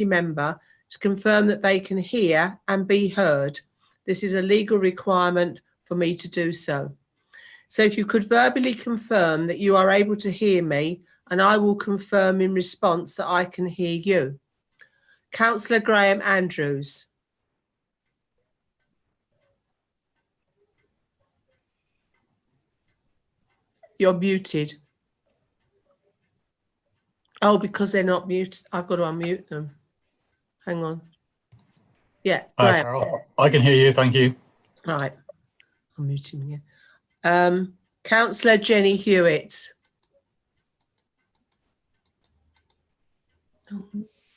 member to confirm that they can hear and be heard. This is a legal requirement for me to do so. So if you could verbally confirm that you are able to hear me, and I will confirm in response that I can hear you. Councillor Graham Andrews. You're muted. Oh, because they're not muted. I've got to unmute them. Hang on. Yeah, Hi, Graham. Carol. I can hear you, thank you. All right. I'm muting again. Councillor Jenny Hewitt.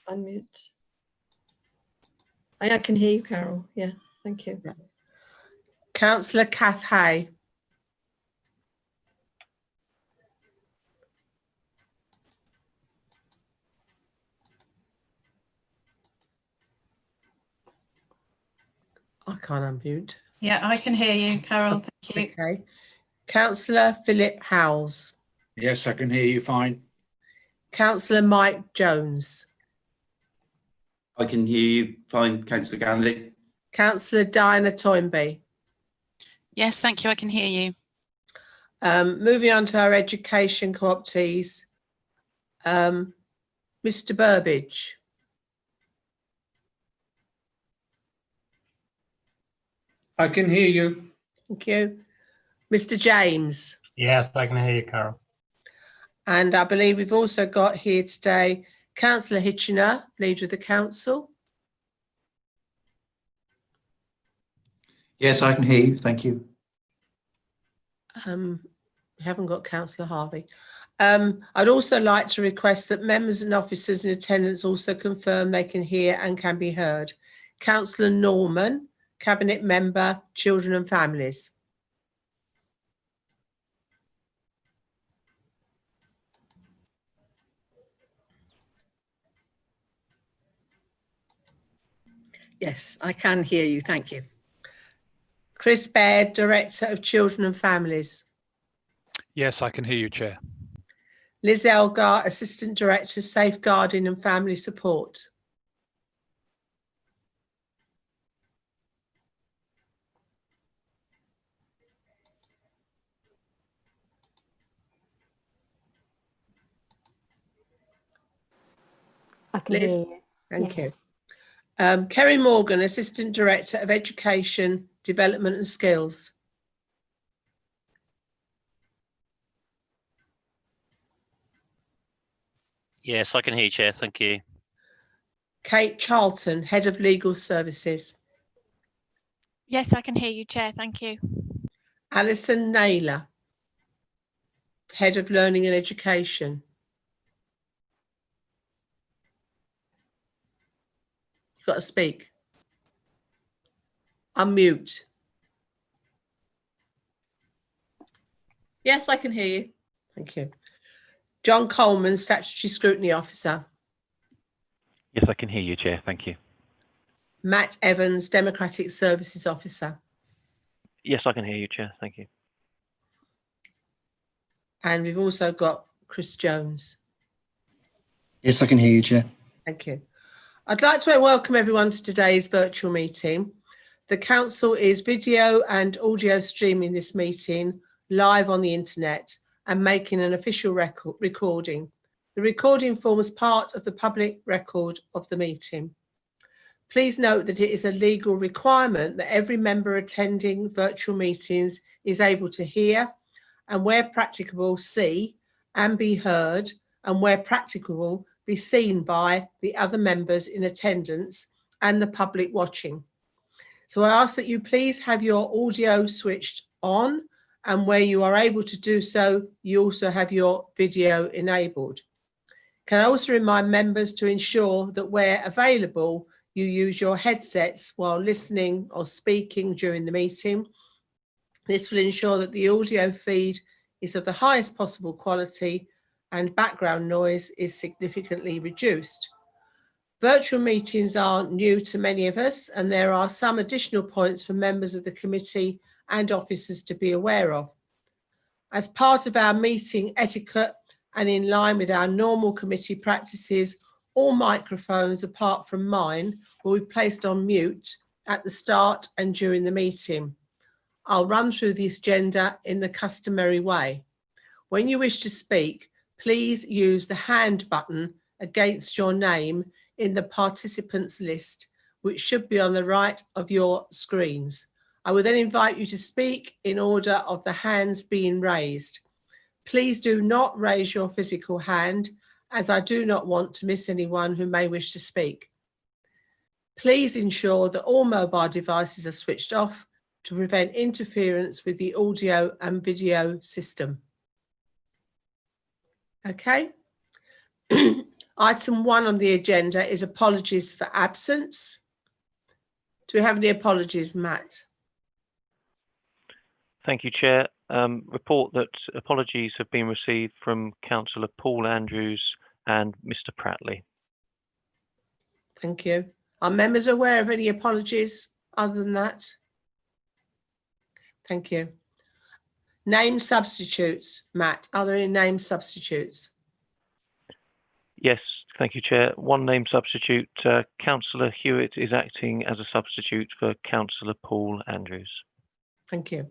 Unmute. I can hear you, Carol. Yeah, thank you. Yeah. Councillor Kath Hay. I can't unmute. Yeah, I can hear you, Carol. Thank you. Okay. Councillor Philip Howells. Yes, I can hear you fine. Councillor Mike Jones. I can hear you fine, Councillor Ganley. Councillor Diana Toynbee. Yes, thank you. I can hear you. Moving on to our education co-optees. Mr. Burbidge. I can hear you. Thank you. Mr. James. Yes, I can hear you, Carol. And I believe we've also got here today Councillor Hitchener, Leader of the Council. Yes, I can hear you. Thank you. We haven't got Councillor Harvey. I'd also like to request that members and officers in attendance also confirm they can hear and can be heard. Councillor Norman, Cabinet Member, Children and Families. Yes, I can hear you. Thank you. Chris Baird, Director of Children and Families. Yes, I can hear you, Chair. Liz Elgar, Assistant Director, Safeguarding and Family Support. I can Liz, hear you. thank Yes. you. Kerry Morgan, Assistant Director of Education, Development and Skills. Yes, I can hear you, Chair. Thank you. Kate Charlton, Head of Legal Services. Yes, I can hear you, Chair. Thank you. Alison Naylor, Head of Learning and Education. You've got to speak. Unmute. Yes, I can hear you. Thank you. John Coleman, Statutory Scrutiny Officer. Yes, I can hear you, Chair. Thank you. Matt Evans, Democratic Services Officer. Yes, I can hear you, Chair. Thank you. And we've also got Chris Jones. Yes, I can hear you, Chair. Thank you. I'd like to welcome everyone to today's virtual meeting. The Council is video and audio streaming this meeting live on the internet and making an official recording. The recording forms part of the public record of the meeting. Please note that it is a legal requirement that every member attending virtual meetings is able to hear and, where practicable, see and be heard, and where practicable, be seen by the other members in attendance and the public watching. So I ask that you please have your audio switched on, and where you are able to do so, you also have your video enabled. Can I also remind members to ensure that where available, you use your headsets while listening or speaking during the meeting. This will ensure that the audio feed is of the highest possible quality and background noise is significantly reduced. Virtual meetings are new to many of us, and there are some additional points for members of the committee and officers to be aware of. As part of our meeting etiquette and in line with our normal committee practices, all microphones apart from mine will be placed on mute at the start and during the meeting. I'll run through the agenda in the customary way. When you wish to speak, please use the hand button against your name in the participants list, which should be on the right of your screens. I will then invite you to speak in order of the hands being raised. Please do not raise your physical hand, as I do not want to miss anyone who may wish to speak. Please ensure that all mobile devices are switched off to prevent interference with the audio and video system. Okay. Item 1 on the agenda is apologies for absence. Do we have any apologies, Matt? Thank you, Chair. Report that apologies have been received from Councillor Paul Andrews and Mr. Prattley. Thank you. Are members aware of any apologies other than that? Thank you. Name substitutes, Matt. Are there any name substitutes? Yes, thank you, Chair. One name substitute. Councillor Hewitt is acting as a substitute for Councillor Paul Andrews. Thank you.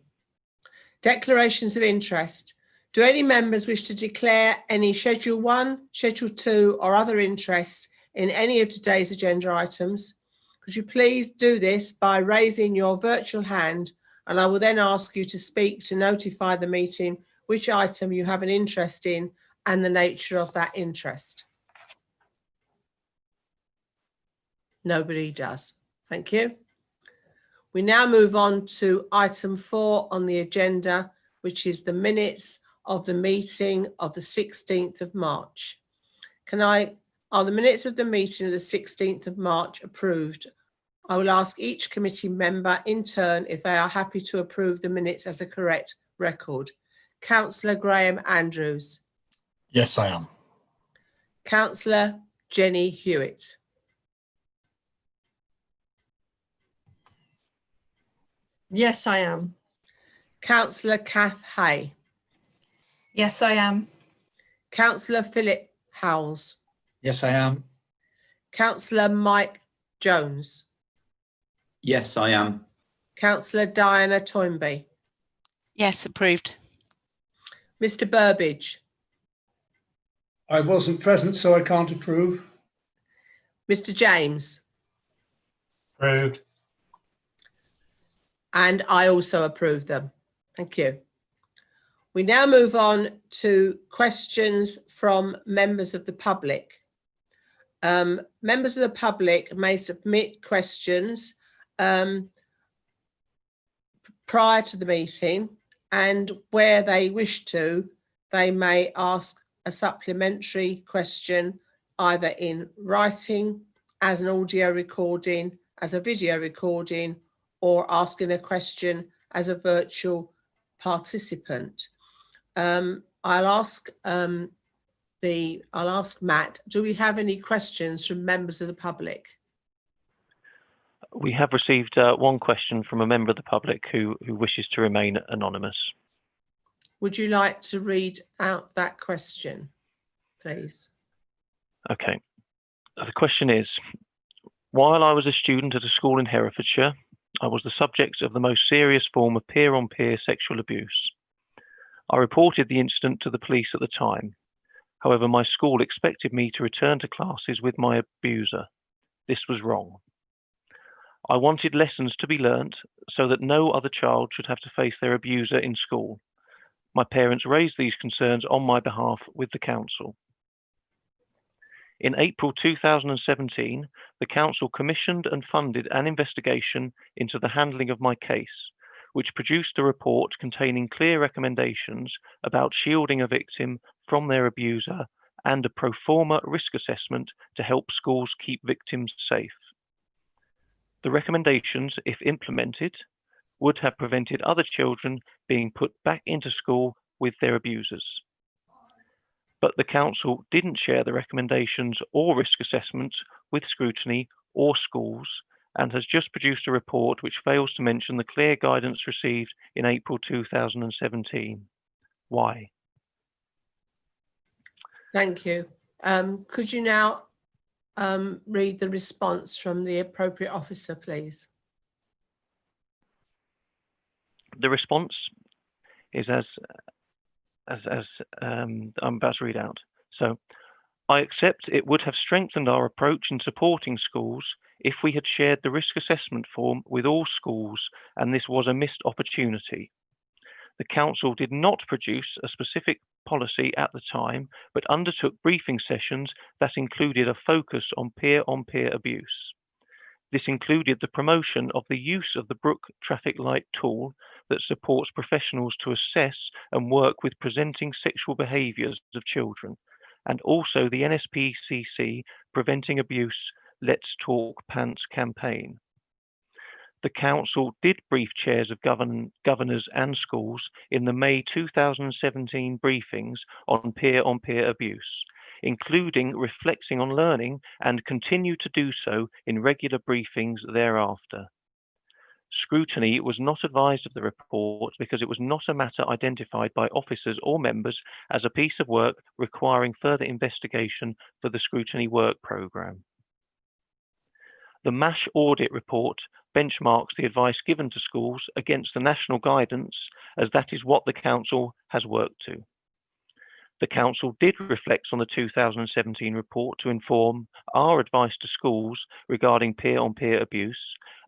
Declarations of interest. Do any members wish to declare any Schedule 1, Schedule 2 or other interests in any of today's agenda items? Could you please do this by raising your virtual hand, and I will then ask you to speak to notify the meeting which item you have an interest in and the nature of that interest. Nobody does. Thank you. We now move on to item 4 on the agenda, which is the minutes of the meeting of the 16th of March. Are the minutes of the meeting of the 16th of March approved? I will ask each committee member in turn if they are happy to approve the minutes as a correct record. Councillor Graham Andrews. Yes, I am. Councillor Jenny Hewitt. Yes, I am. Councillor Kath Hay. Yes, I am. Councillor Philip Howells. Yes, I am. Councillor Mike Jones. Yes, I am. Councillor Diana Toynbee. Yes, approved. Mr. Burbidge. I wasn't present, so I can't approve. Mr. James. Approved. And I also approve them. Thank you. We now move on to questions from members of the public. Members of the public may submit questions prior to the meeting, and where they wish to, they may ask a supplementary question either in writing, as an audio recording, as a video recording, or asking a question as a virtual participant. I'll ask Matt, do we have any questions from members of the public? We have received one question from a member of the public who wishes to remain anonymous. Would you like to read out that question, please? Okay. The question is, while I was a student at a school in Herefordshire, I was the subject of the most serious form of peer-on-peer sexual abuse. I reported the incident to the police at the time. However, my school expected me to return to classes with my abuser. This was wrong. I wanted lessons to be learnt so that no other child should have to face their abuser in school. My parents raised these concerns on my behalf with the council. In April 2017, the council commissioned and funded an investigation into the handling of my case, which produced a report containing clear recommendations about shielding a victim from their abuser and a pro forma risk assessment to help schools keep victims safe. The recommendations, if implemented, would have prevented other children being put back into school with their abusers. But the council didn't share the recommendations or risk assessments with scrutiny or schools, and has just produced a report which fails to mention the clear guidance received in April 2017. Why? Thank you. Could you now read the response from the appropriate officer, please? The response is as I'm about to read out. So, I accept it would have strengthened our approach in supporting schools if we had shared the risk assessment form with all schools, and this was a missed opportunity. The council did not produce a specific policy at the time, but undertook briefing sessions that included a focus on peer-on-peer abuse. This included the promotion of the use of the Brook traffic light tool that supports professionals to assess and work with presenting sexual behaviours of children, and also the NSPCC Preventing Abuse Let's Talk Pants campaign. The council did brief chairs of governors and schools in the May 2017 briefings on peer-on-peer abuse, including reflecting on learning, and continue to do so in regular briefings thereafter. Scrutiny was not advised of the report because it was not a matter identified by officers or members as a piece of work requiring further investigation for the scrutiny work programme. The MASH audit report benchmarks the advice given to schools against the national guidance, as that is what the council has worked to. The council did reflect on the 2017 report to inform our advice to schools regarding peer-on-peer abuse,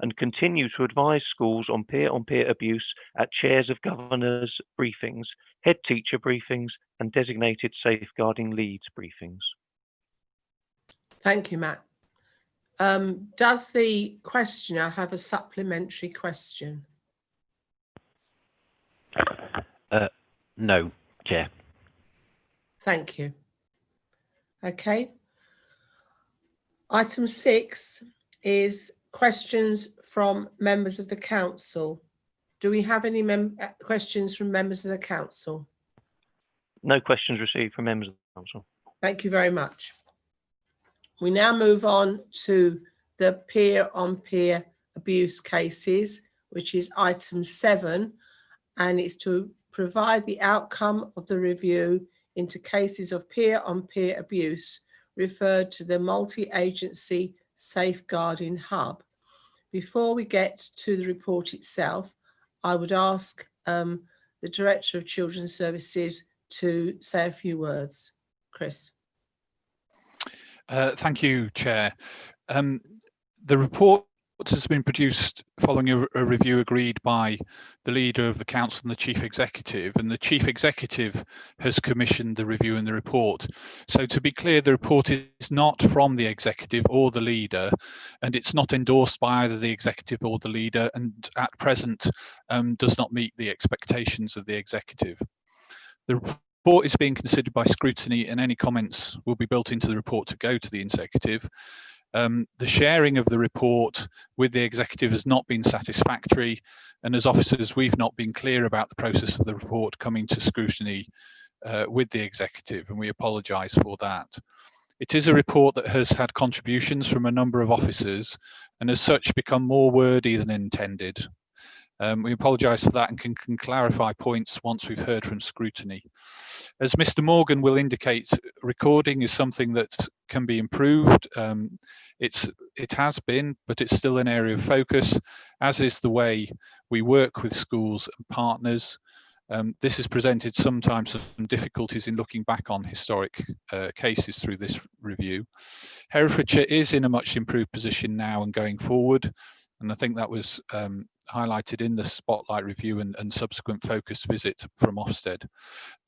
and continue to advise schools on peer-on-peer abuse at chairs of governors' briefings, head teacher briefings, and designated safeguarding leads briefings. Thank you, Matt. Does the questioner have a supplementary question? No, Chair. Thank you. Okay. Item 6 is questions from members of the council. Do we have any questions from members of the council? No questions received from members of the council. Thank you very much. We now move on to the peer-on-peer abuse cases, which is item 7, and it's to provide the outcome of the review into cases of peer-on-peer abuse referred to the multi-agency safeguarding hub. Before we get to the report itself, I would ask the Director of Children's Services to say a few words. Chris. Thank you, Chair. The report has been produced following a review agreed by the leader of the council and the chief executive, and the chief executive has commissioned the review and the report. So to be clear, the report is not from the executive or the leader, and it's not endorsed by either the executive or the leader, and at present does not meet the expectations of the executive. The report is being considered by scrutiny, and any comments will be built into the report to go to the executive. The sharing of the report with the executive has not been satisfactory, and as officers we've not been clear about the process of the report coming to scrutiny with the executive, and we apologise for that. It is a report that has had contributions from a number of officers and as such become more wordy than intended. We apologise for that and can clarify points once we've heard from scrutiny. As Mr. Morgan will indicate, recording is something that can be improved. It has been, but it's still an area of focus, as is the way we work with schools and partners. This has presented sometimes some difficulties in looking back on historic cases through this review. Herefordshire is in a much improved position now and going forward, and I think that was highlighted in the spotlight review and subsequent focused visit from Ofsted.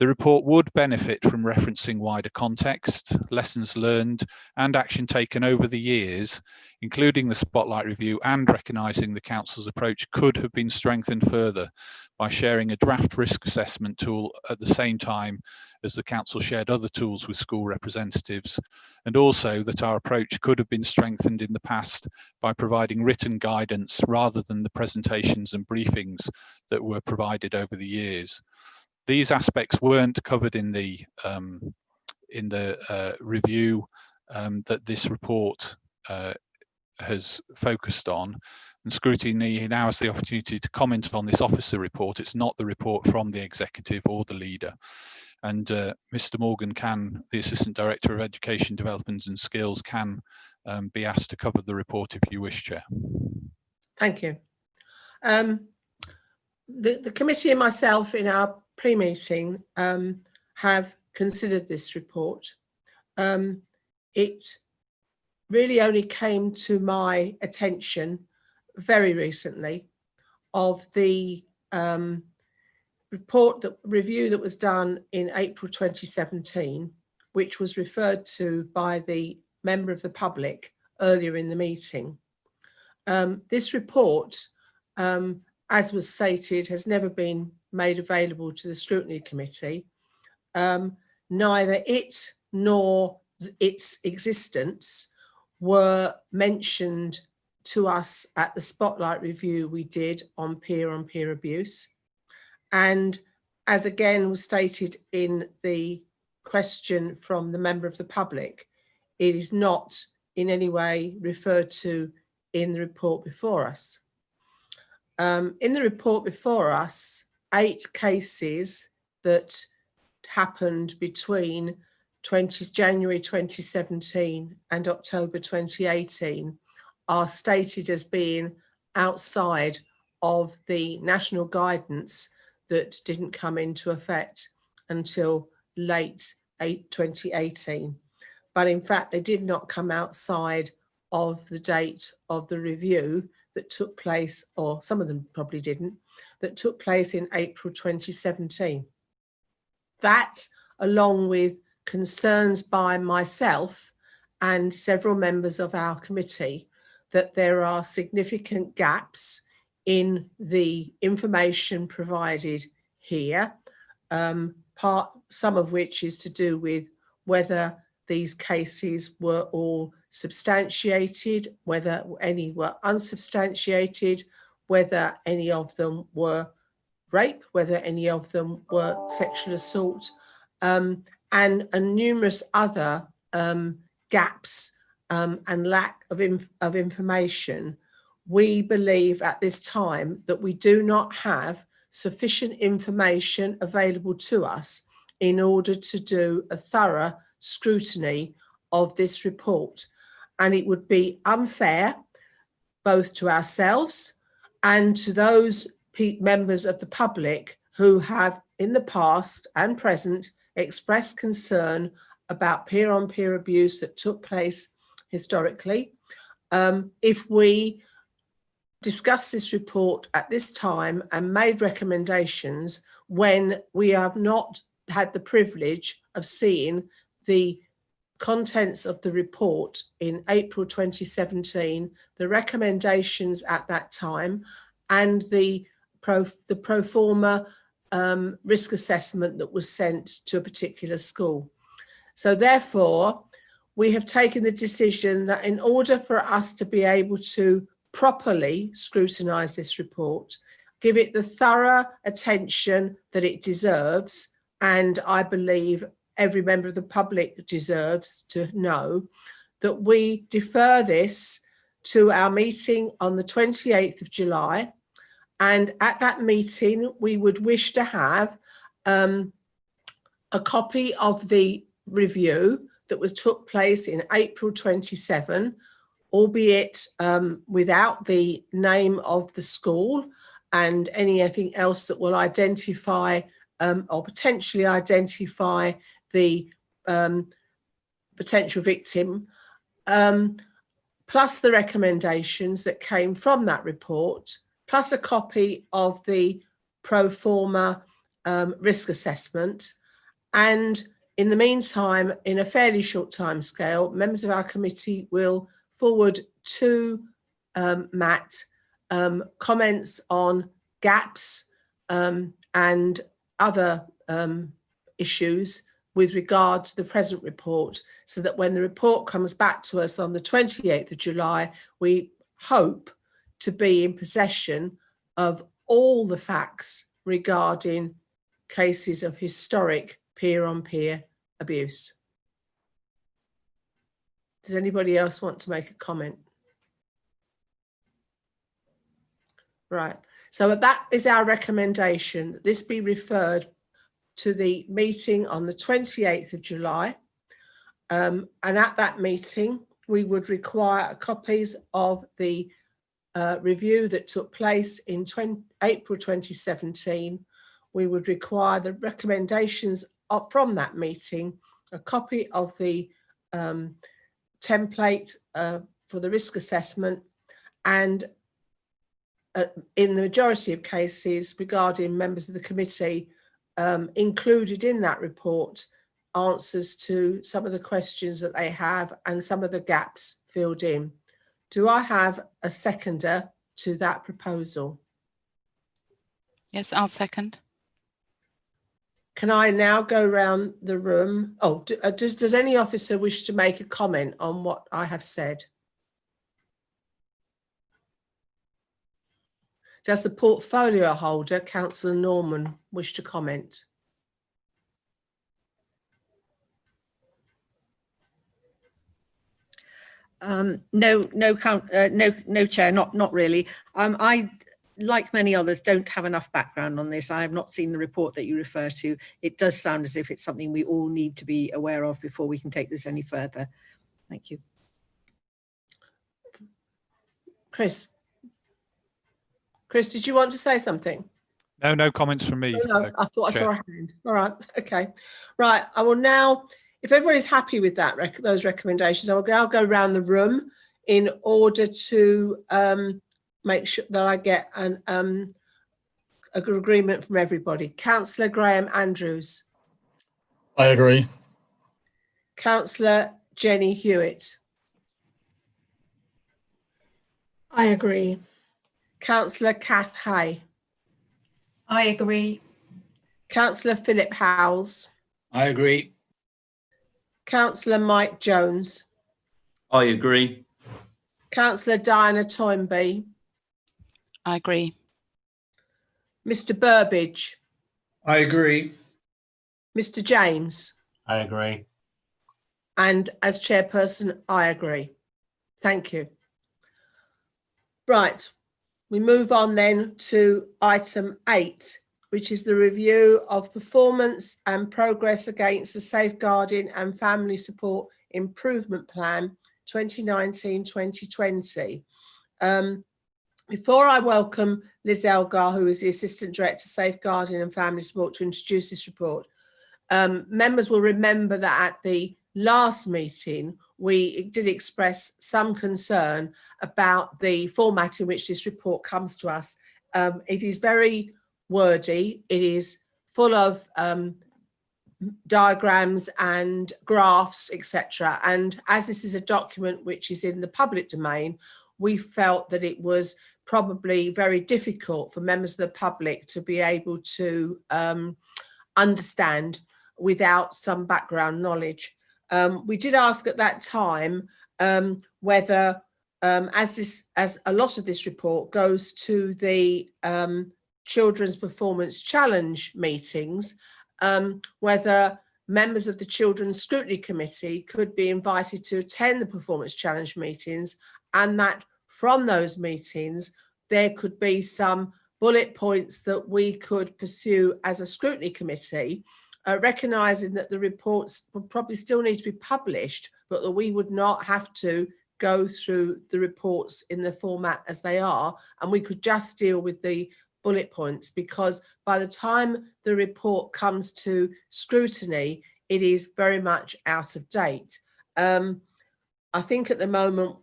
The report would benefit from referencing wider context, lessons learned and action taken over the years, including the spotlight review, and recognising the council's approach could have been strengthened further by sharing a draft risk assessment tool at the same time as the council shared other tools with school representatives, and also that our approach could have been strengthened in the past by providing written guidance rather than the presentations and briefings that were provided over the years. These aspects weren't covered in the review that this report has focused on, and scrutiny now has the opportunity to comment on this officer report. It's not the report from the executive or the leader. And Mr. Morgan the Assistant Director of Education Development and Skills, can be asked to cover the report if you wish, Chair. Thank you. The committee and myself in our pre-meeting have considered this report. It really only came to my attention very recently of the review that was done in April 2017, which was referred to by the member of the public earlier in the meeting. This report, as was stated, has never been made available to the Scrutiny Committee. Neither it nor its existence were mentioned to us at the spotlight review we did on peer abuse. And as again was stated in the question from the member of the public, it is not in any way referred to in the report before us. In the report before us, 8 cases that happened between January 2017 and October 2018 are stated as being outside of the national guidance that didn't come into effect until late 2018. But in fact, they did not come outside of the date of the review that took place, or some of them probably didn't, that took place in April 2017. That, along with concerns by myself and several members of our committee, that there are significant gaps in the information provided here, some of which is to do with whether these cases were all substantiated, whether any were unsubstantiated, whether any of them were rape, whether any of them were sexual assault, and numerous other gaps and lack of information. We believe at this time that we do not have sufficient information available to us in order to do a thorough scrutiny of this report. And it would be unfair both to ourselves and to those members of the public who have in the past and present expressed concern about peer-on-peer abuse that took place historically. If we discuss this report at this time and made recommendations when we have not had the privilege of seeing the contents of the report in April 2017, the recommendations at that time, and the pro forma risk assessment that was sent to a particular school. So therefore, we have taken the decision that in order for us to be able to properly scrutinise this report, give it the thorough attention that it deserves, and I believe every member of the public deserves to know, that we defer this to our meeting on the 28th of July. And at that meeting, we would wish to have a copy of the review that took place in April 27, albeit without the name of the school and anything else that will identify or potentially identify the potential victim, plus the recommendations that came from that report, plus a copy of the pro forma risk assessment. And in the meantime, in a fairly short time scale, members of our committee will forward to Matt comments on gaps and other issues with regard to the present report, so that when the report comes back to us on the 28th of July, we hope to be in possession of all the facts regarding cases of historic peer-on-peer abuse. Does anybody else want to make a comment? Right, so that is our recommendation, that this be referred to the meeting on the 28th of July. And at that meeting, we would require copies of the review that took place in April 2017. We would require the recommendations from that meeting, a copy of the template for the risk assessment, and in the majority of cases regarding members of the committee, included in that report answers to some of the questions that they have and some of the gaps filled in. Do I have a seconder to that proposal? Yes, I'll second. Can I now go around the room? Oh, does any officer wish to make a comment on what I have said? Does the portfolio holder, Councillor Norman, wish to comment? No, Chair, not really. I, like many others, don't have enough background on this. I have not seen the report that you refer to. It does sound as if it's something we all need to be aware of before we can take this any further. Thank you. Chris, did you want to say something? No comments from me. Oh, no, I thought Chair. I saw a hand. All right, okay. Right, I will now, if everybody's happy with that, those recommendations, I will now go around the room in order to make sure that I get a good agreement from everybody. Councillor Graham Andrews. I agree. Councillor Jenny Hewitt. I agree. Councillor Kath Hay. I agree. Councillor Philip Howells. I agree. Councillor Mike Jones. I agree. Councillor Diana Toynbee. I agree. Mr. Burbidge. I agree. Mr. James. I agree. And as chairperson, I agree. Thank you. Right, we move on then to item 8, which is the review of performance and progress against the Safeguarding and Family Support Improvement Plan 2019-2020. Before I welcome Liz Elgar, who is the Assistant Director Safeguarding and Family Support, to introduce this report, members will remember that at the last meeting, we did express some concern about the format in which this report comes to us. It is very wordy. It is full of diagrams and graphs, etc. And as this is a document which is in the public domain, we felt that it was probably very difficult for members of the public to be able to understand without some background knowledge. We did ask at that time whether, as a lot of this report goes to the Children's Performance Challenge meetings, whether members of the Children's Scrutiny Committee could be invited to attend the Performance Challenge meetings, and that from those meetings there could be some bullet points that we could pursue as a Scrutiny Committee, recognising that the reports would probably still need to be published, but that we would not have to go through the reports in the format as they are, and we could just deal with the bullet points, because by the time the report comes to scrutiny, it is very much out of date. I think at the moment,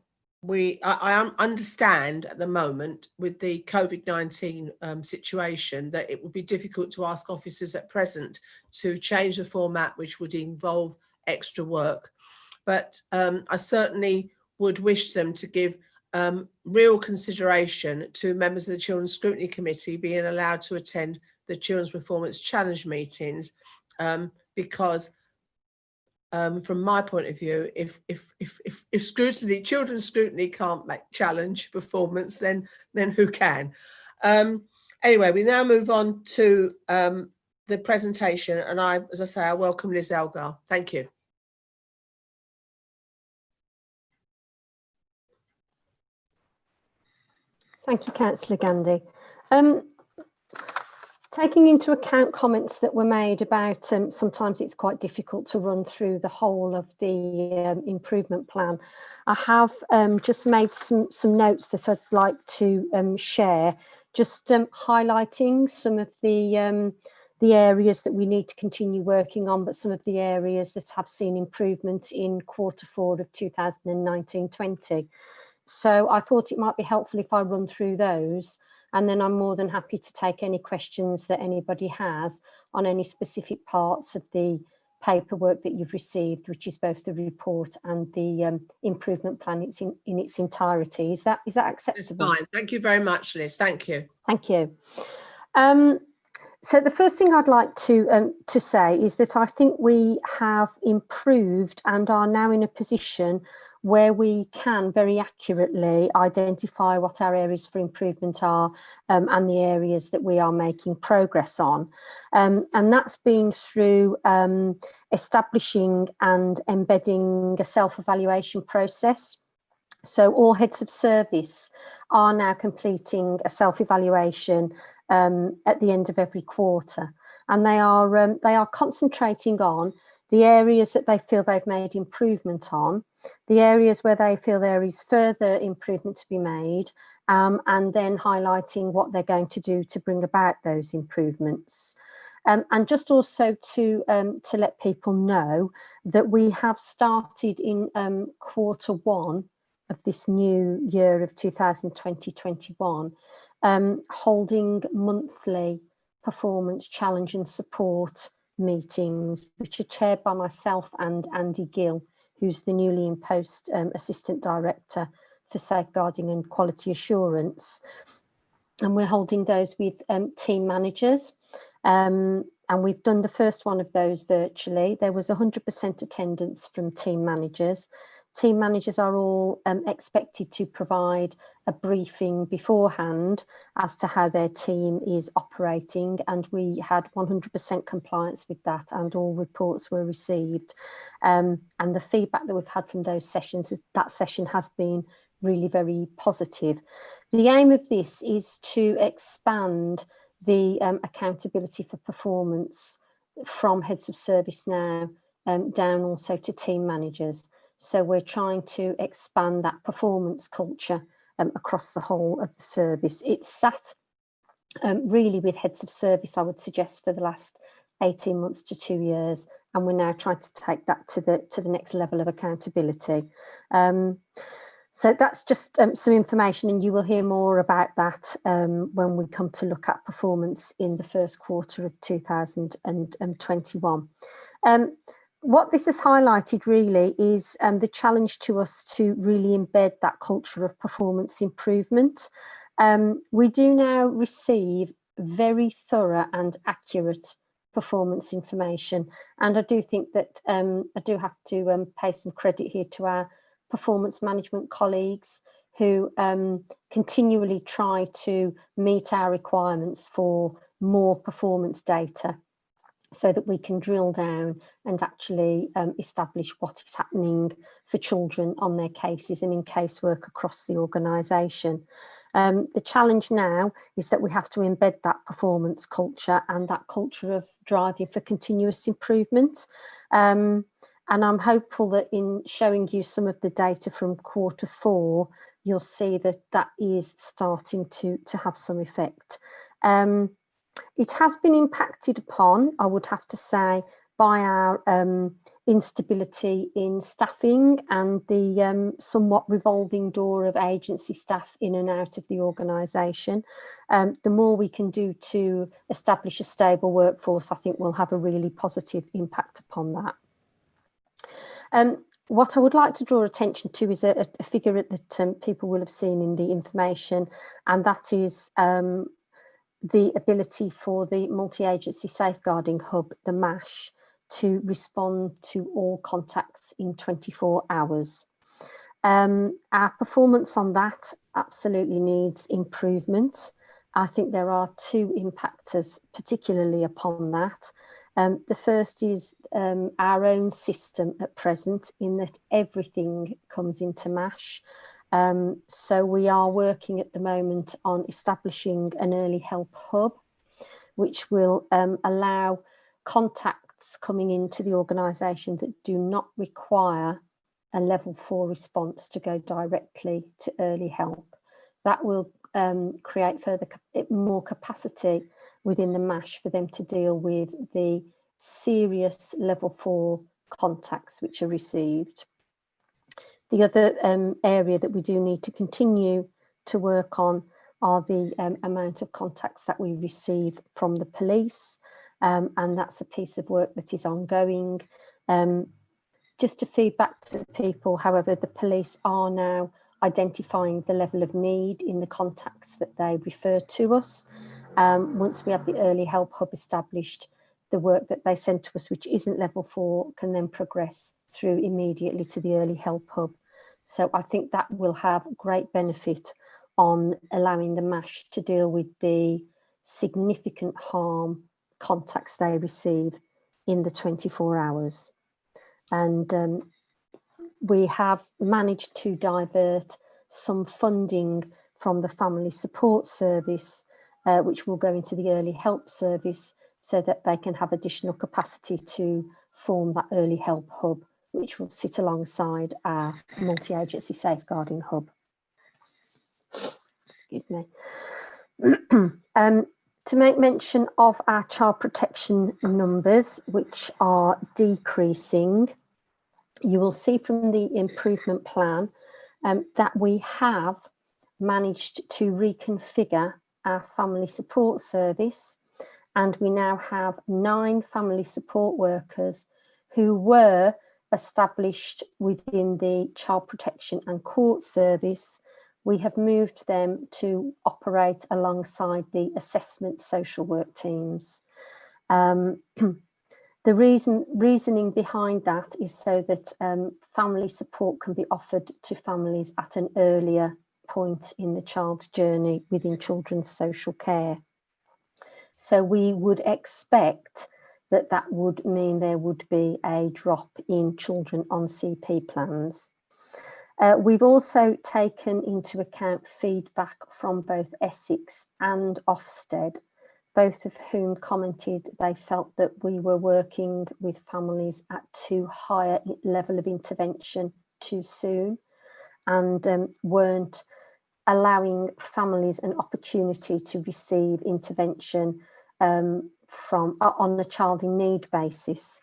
I understand at the moment with the COVID-19 situation that it would be difficult to ask officers at present to change the format, which would involve extra work. But I certainly would wish them to give real consideration to members of the Children's Scrutiny Committee being allowed to attend the Children's Performance Challenge meetings, because from my point of view, if scrutiny, children's scrutiny can't make challenge performance, then who can? Anyway, we now move on to the presentation, and as I say, I welcome Liz Elgar. Thank you. Thank you, Councillor Gandhi. taking into account comments that were made about sometimes it's quite difficult to run through the whole of the improvement plan, I have just made some notes that I'd like to share, just highlighting some of the areas that we need to continue working on, but some of the areas that have seen improvement in Q4 of 2019-20. So I thought it might be helpful if I run through those, and then I'm more than happy to take any questions that anybody has on any specific parts of the paperwork that you've received, which is both the report and the improvement plan in its entirety. Is that acceptable? It's fine. Thank you very much, Liz. Thank you. Thank you. So the first thing I'd like to say is that I think we have improved and are now in a position where we can very accurately identify what our areas for improvement are and the areas that we are making progress on. And that's been through establishing and embedding a self-evaluation process. So all heads of service are now completing a self-evaluation at the end of every quarter, and they are concentrating on the areas that they feel they've made improvement on, the areas where they feel there is further improvement to be made, and then highlighting what they're going to do to bring about those improvements. And just also to let people know that we have started in Q1 of this new year of 2020-21, holding monthly performance challenge and support meetings, which are chaired by myself and Andy Gill, who's the newly in post Assistant Director for Safeguarding and Quality Assurance. And we're holding those with team managers. And we've done the first one of those virtually. There was 100% attendance from team managers. Team managers are all expected to provide a briefing beforehand as to how their team is operating, and we had 100% compliance with that, and all reports were received. And the feedback that we've had from those sessions, that session has been really very positive. The aim of this is to expand the accountability for performance from heads of service now down also to team managers. So we're trying to expand that performance culture across the whole of the service. It's sat really with heads of service, I would suggest, for the last 18 months to 2 years, and we're now trying to take that to the next level of accountability. So that's just some information, and you will hear more about that when we come to look at performance in the first quarter of 2021. What this has highlighted really is the challenge to us to really embed that culture of performance improvement. We do now receive very thorough and accurate performance information, and I do think that I do have to pay some credit here to our performance management colleagues who continually try to meet our requirements for more performance data, so that we can drill down and actually establish what is happening for children on their cases and in casework across the organisation. The challenge now is that we have to embed that performance culture and that culture of driving for continuous improvement. And I'm hopeful that in showing you some of the data from Q4, you'll see that that is starting to have some effect. It has been impacted upon, I would have to say, by our instability in staffing and the somewhat revolving door of agency staff in and out of the organisation. The more we can do to establish a stable workforce, I think will have a really positive impact upon that. What I would like to draw attention to is a figure that people will have seen in the information, and that is the ability for the multi-agency safeguarding hub, the MASH, to respond to all contacts in 24 hours. Our performance on that absolutely needs improvement. I think there are two impactors particularly upon that. The first is our own system at present, in that everything comes into MASH. So we are working at the moment on establishing an early help hub, which will allow contacts coming into the organisation that do not require a level 4 response to go directly to early help. That will create more capacity within the MASH for them to deal with the serious level 4 contacts which are received. The other area that we do need to continue to work on are the amount of contacts that we receive from the police, and that's a piece of work that is ongoing. Just to feed back to people, however, the police are now identifying the level of need in the contacts that they refer to us. Once we have the early help hub established, the work that they send to us, which isn't level 4, can then progress through immediately to the early help hub. So I think that will have great benefit on allowing the MASH to deal with the significant harm contacts they receive in the 24 hours. And we have managed to divert some funding from the family support service, which will go into the early help service, so that they can have additional capacity to form that early help hub, which will sit alongside our multi-agency safeguarding hub. Excuse me. To make mention of our child protection numbers, which are decreasing, you will see from the improvement plan that we have managed to reconfigure our family support service, and we now have 9 family support workers who were established within the child protection and court service. We have moved them to operate alongside the assessment social work teams. The reasoning behind that is so that family support can be offered to families at an earlier point in the child's journey within children's social care. So we would expect that that would mean there would be a drop in children on CP plans. We've also taken into account feedback from both Essex and Ofsted, both of whom commented they felt that we were working with families at too high a level of intervention too soon, and weren't allowing families an opportunity to receive intervention on a child in need basis,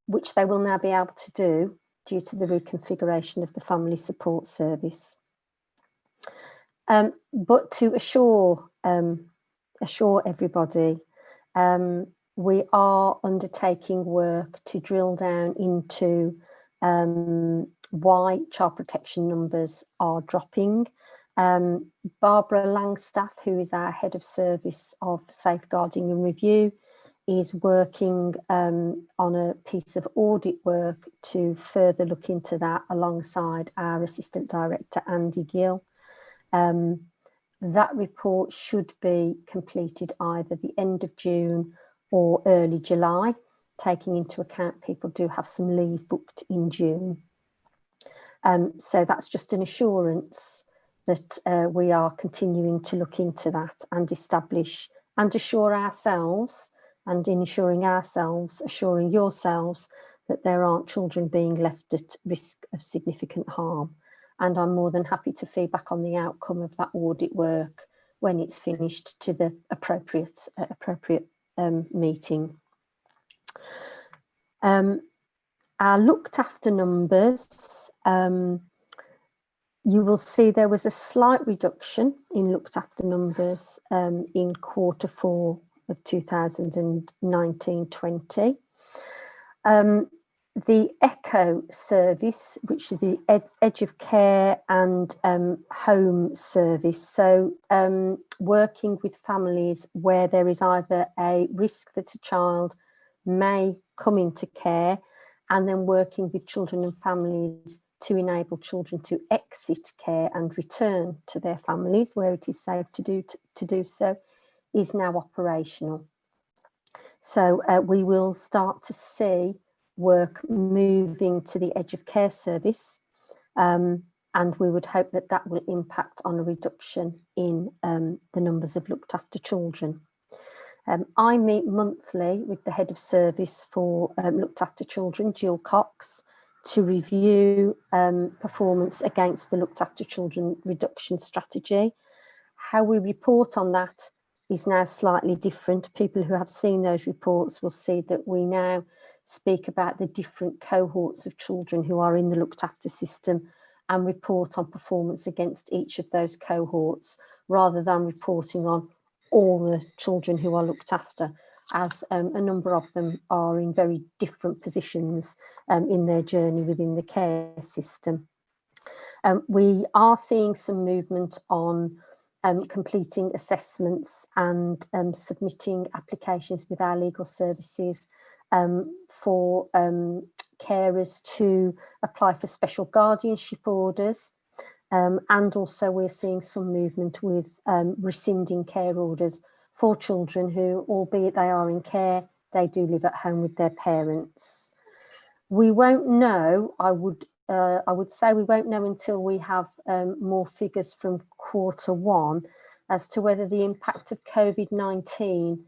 which they will now be able to do due to the reconfiguration of the family support service. But to assure everybody, we are undertaking work to drill down into why child protection numbers are dropping. Barbara Langstaff, who is our head of service of safeguarding and review, is working on a piece of audit work to further look into that alongside our assistant director Andy Gill. That report should be completed either the end of June or early July, taking into account people do have some leave booked in June. So that's just an assurance that we are continuing to look into that and establish and assure ourselves, and in assuring ourselves, assuring yourselves that there aren't children being left at risk of significant harm. And I'm more than happy to feedback on the outcome of that audit work when it's finished to the appropriate meeting. Our looked after numbers, you will see there was a slight reduction in looked after numbers in Q4 of 2019-20. The ECHO service, which is the Edge of Care and Home service, so working with families where there is either a risk that a child may come into care, and then working with children and families to enable children to exit care and return to their families where it is safe to do so, is now operational. So we will start to see work moving to the Edge of Care service, and we would hope that that will impact on a reduction in the numbers of looked after children. I meet monthly with the head of service for looked after children, Jill Cox, to review performance against the looked after children reduction strategy. How we report on that is now slightly different. People who have seen those reports will see that we now speak about the different cohorts of children who are in the looked after system and report on performance against each of those cohorts, rather than reporting on all the children who are looked after, as a number of them are in very different positions in their journey within the care system. We are seeing some movement on completing assessments and submitting applications with our legal services for carers to apply for special guardianship orders. And also we're seeing some movement with rescinding care orders for children who, albeit they are in care, they do live at home with their parents. We won't know, I would say we won't know until we have more figures from Q1 as to whether the impact of COVID-19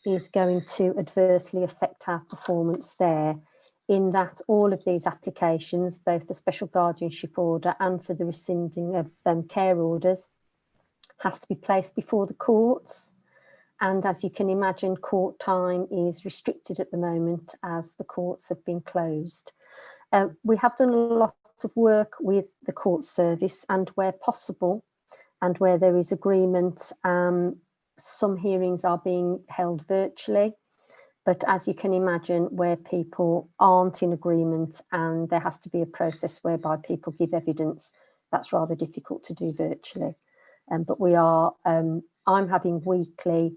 is going to adversely affect our performance there, in that all of these applications, both the special guardianship order and for the rescinding of care orders, has to be placed before the courts. And as you can imagine, court time is restricted at the moment as the courts have been closed. We have done a lot of work with the court service, and where possible and where there is agreement, some hearings are being held virtually. But as you can imagine, where people aren't in agreement and there has to be a process whereby people give evidence, that's rather difficult to do virtually. But we are, I'm having weekly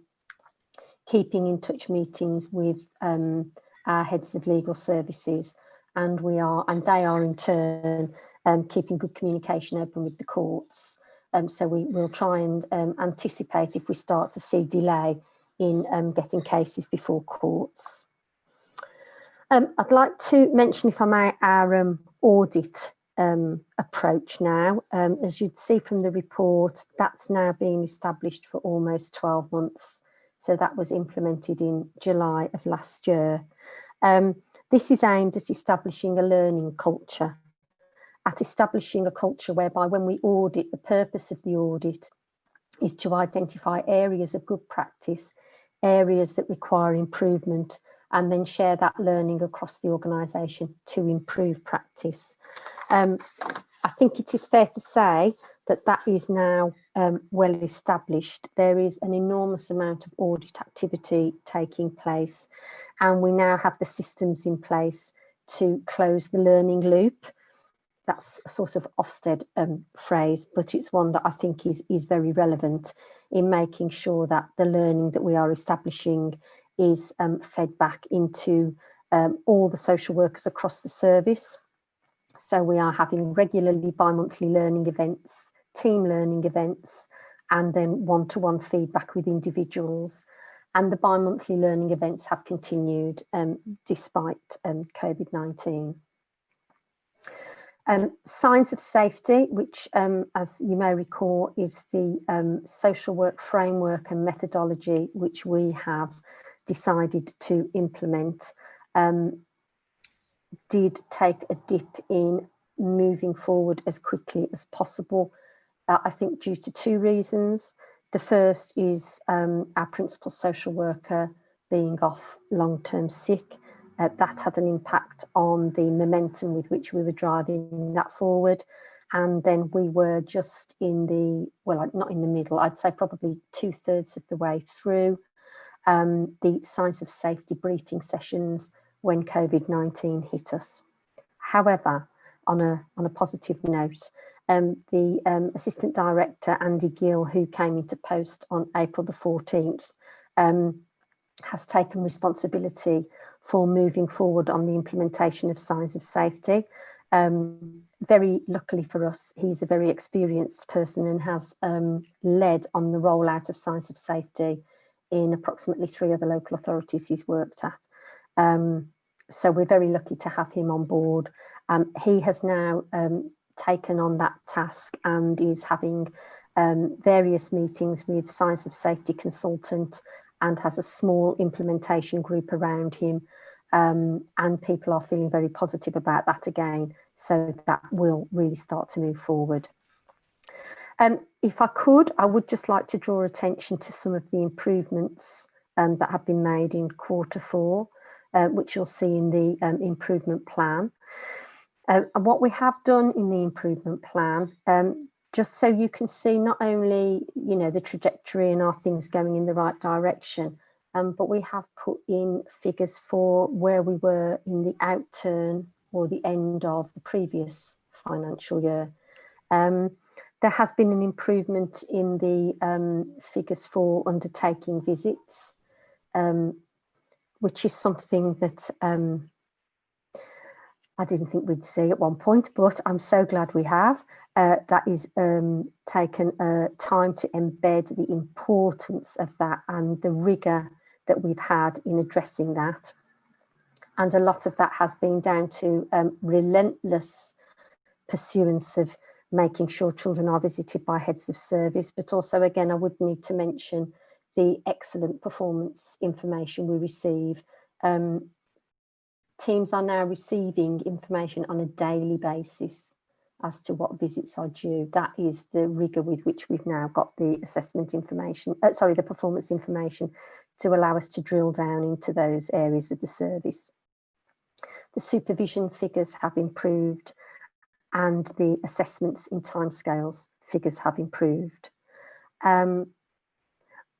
keeping in touch meetings with our heads of legal services, and they are in turn keeping good communication open with the courts. So we will try and anticipate if we start to see delay in getting cases before courts. I'd like to mention, if I may, our audit approach now. As you'd see from the report, that's now been established for almost 12 months. So that was implemented in July of last year. This is aimed at establishing a learning culture, at establishing a culture whereby when we audit, the purpose of the audit is to identify areas of good practice, areas that require improvement, and then share that learning across the organisation to improve practice. I think it is fair to say that that is now well established. There is an enormous amount of audit activity taking place, and we now have the systems in place to close the learning loop. That's a sort of Ofsted phrase, but it's one that I think is very relevant in making sure that the learning that we are establishing is fed back into all the social workers across the service. So we are having regularly bi-monthly learning events, team learning events, and then one-to-one feedback with individuals. And the bi-monthly learning events have continued despite COVID-19. Signs of safety, which, as you may recall, is the social work framework and methodology which we have decided to implement, did take a dip in moving forward as quickly as possible, I think due to two reasons. The first is our principal social worker being off long-term sick. That had an impact on the momentum with which we were driving that forward. And then we were just in the, well, not in the middle, I'd say probably 2/3 of the way through the signs of safety briefing sessions when COVID-19 hit us. However, on a positive note, the Assistant Director, Andy Gill, who came into post on April the 14th, has taken responsibility for moving forward on the implementation of signs of safety. Very luckily for us, he's a very experienced person and has led on the rollout of signs of safety in approximately 3 other local authorities he's worked at. So we're very lucky to have him on board. He has now taken on that task and is having various meetings with signs of safety consultant and has a small implementation group around him. And people are feeling very positive about that again. So that will really start to move forward. If I could, I would just like to draw attention to some of the improvements that have been made in Q4, which you'll see in the improvement plan. And what we have done in the improvement plan, just so you can see not only, you know, the trajectory and are things going in the right direction, but we have put in figures for where we were in the outturn or the end of the previous financial year. There has been an improvement in the figures for undertaking visits, which is something that I didn't think we'd see at one point, but I'm so glad we have. That is taken time to embed the importance of that and the rigour that we've had in addressing that. And a lot of that has been down to relentless pursuance of making sure children are visited by heads of service, but also, again, I would need to mention the excellent performance information we receive. Teams are now receiving information on a daily basis as to what visits are due. That is the rigour with which we've now got the assessment information, the performance information, to allow us to drill down into those areas of the service. The supervision figures have improved and the assessments in timescales figures have improved.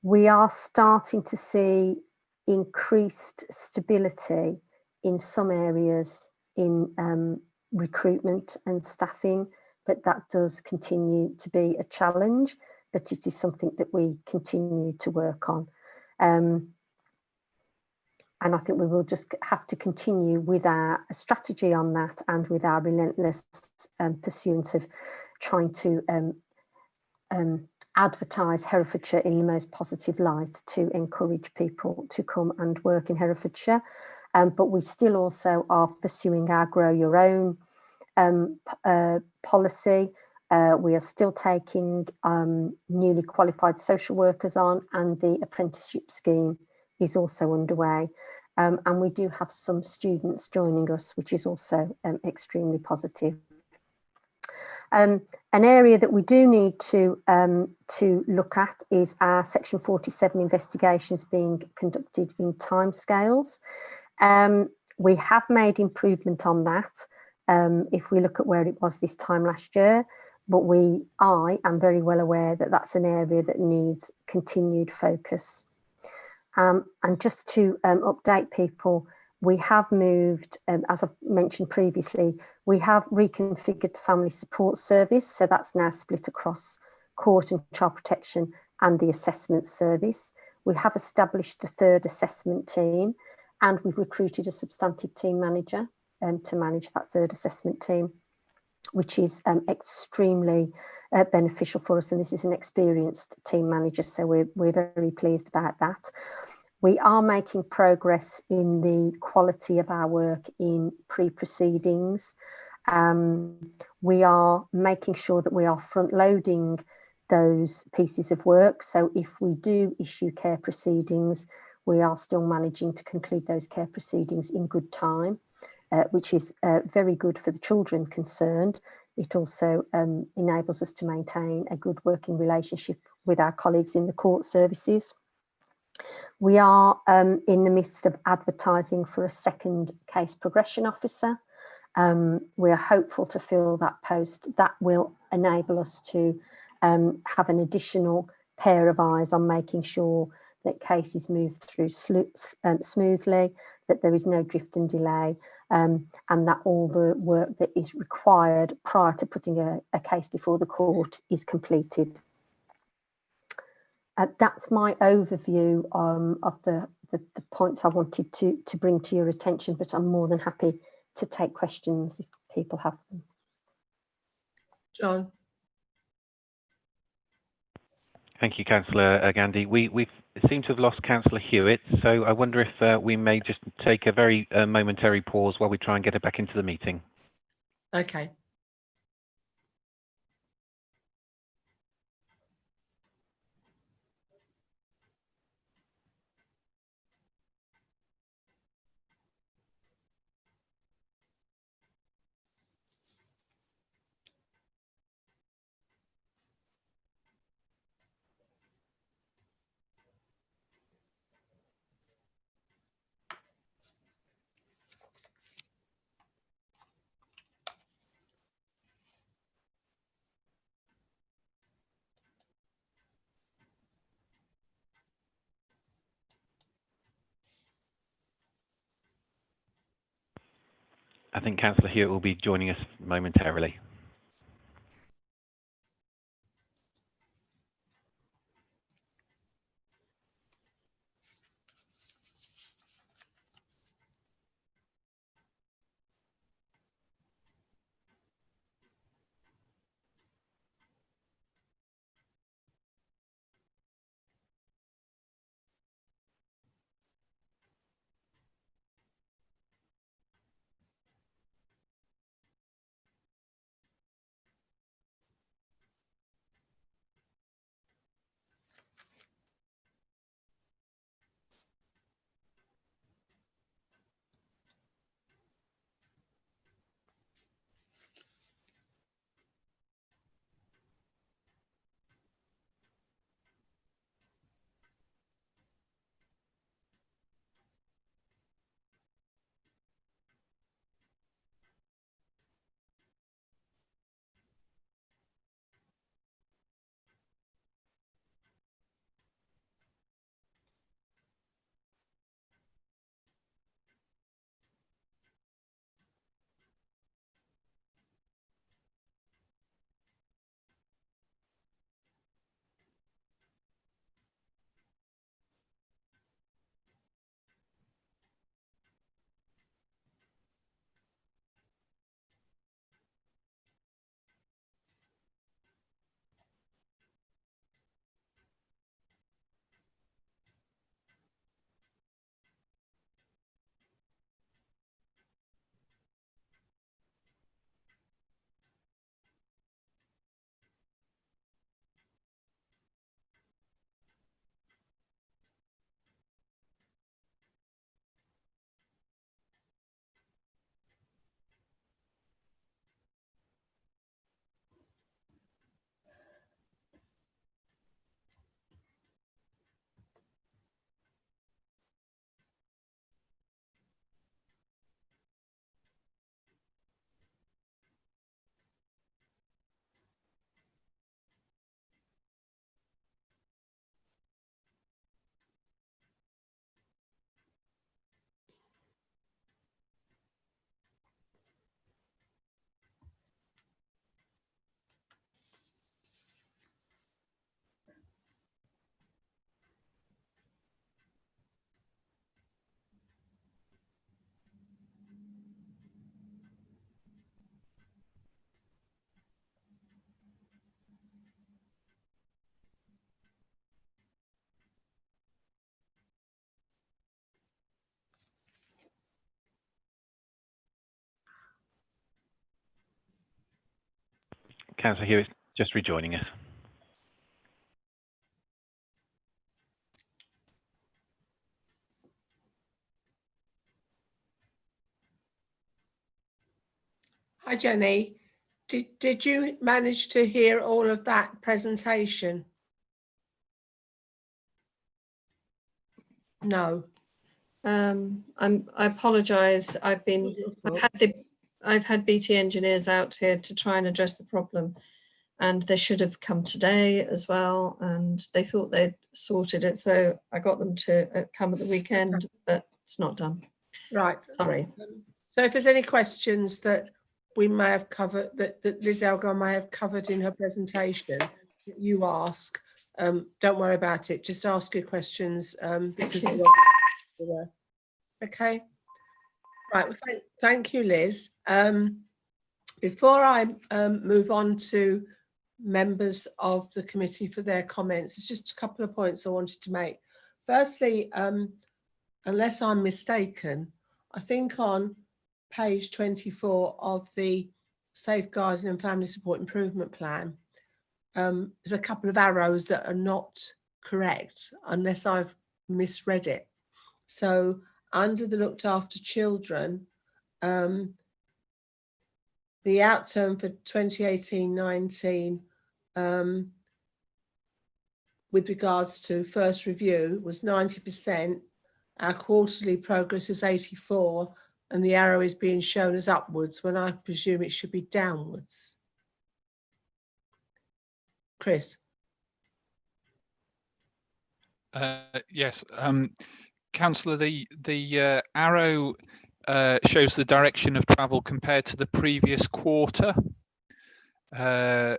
We are starting to see increased stability in some areas in recruitment and staffing, but that does continue to be a challenge, but it is something that we continue to work on. And I think we will just have to continue with our strategy on that and with our relentless pursuit of trying to advertise Herefordshire in the most positive light to encourage people to come and work in Herefordshire. But we still also are pursuing our Grow Your Own policy. We are still taking newly qualified social workers on, and the apprenticeship scheme is also underway. And we do have some students joining us, which is also extremely positive. An area that we do need to look at is our Section 47 investigations being conducted in timescales. We have made improvement on that if we look at where it was this time last year, but I am very well aware that that's an area that needs continued focus. And just to update people, we have moved, as I've mentioned previously, we have reconfigured the family support service. So that's now split across court and child protection and the assessment service. We have established the third assessment team, and we've recruited a substantive team manager to manage that third assessment team, which is extremely beneficial for us. And this is an experienced team manager, so we're very pleased about that. We are making progress in the quality of our work in pre-proceedings. We are making sure that we are front-loading those pieces of work. So if we do issue care proceedings, we are still managing to conclude those care proceedings in good time, which is very good for the children concerned. It also enables us to maintain a good working relationship with our colleagues in the court services. We are in the midst of advertising for a second case progression officer. We are hopeful to fill that post. That will enable us to have an additional pair of eyes on making sure that cases move through smoothly, that there is no drift and delay, and that all the work that is required prior to putting a case before the court is completed. That's my overview of the points I wanted to bring to your attention, but I'm more than happy to take questions if people have them. John. Thank you, Councillor Gandhi. We seem to have lost Councillor Hewitt, so I wonder if we may just take a very momentary pause while we try and get her back into the meeting. Okay. I think Councillor Hewitt will be joining us momentarily. Councillor Hewitt just rejoining us. Hi, Jenny. Did you manage to hear all of that presentation? No. I apologise. I've had BT engineers out here to try and address the problem, and they should have come today as well, and they thought they'd sorted it, so I got them to come at the weekend, but it's not done. Right. Sorry. So if there's any questions that we may have covered, that Liz Elgar may have covered in her presentation, that you ask, don't worry about it. Just ask your questions because okay. Right. Well, thank you, Liz. Before I move on to members of the committee for their comments, there's just a couple of points I wanted to make. Firstly, unless I'm mistaken, I think on page 24 of the Safeguarding and Family Support Improvement Plan, there's a couple of arrows that are not correct, unless I've misread it. So under the looked after children, the outturn for 2018-19 with regards to first review was 90%. Our quarterly progress was 84, and the arrow is being shown as upwards when I presume it should be downwards. Chris. Yes, Councillor, the arrow shows the direction of travel compared to the previous quarter. And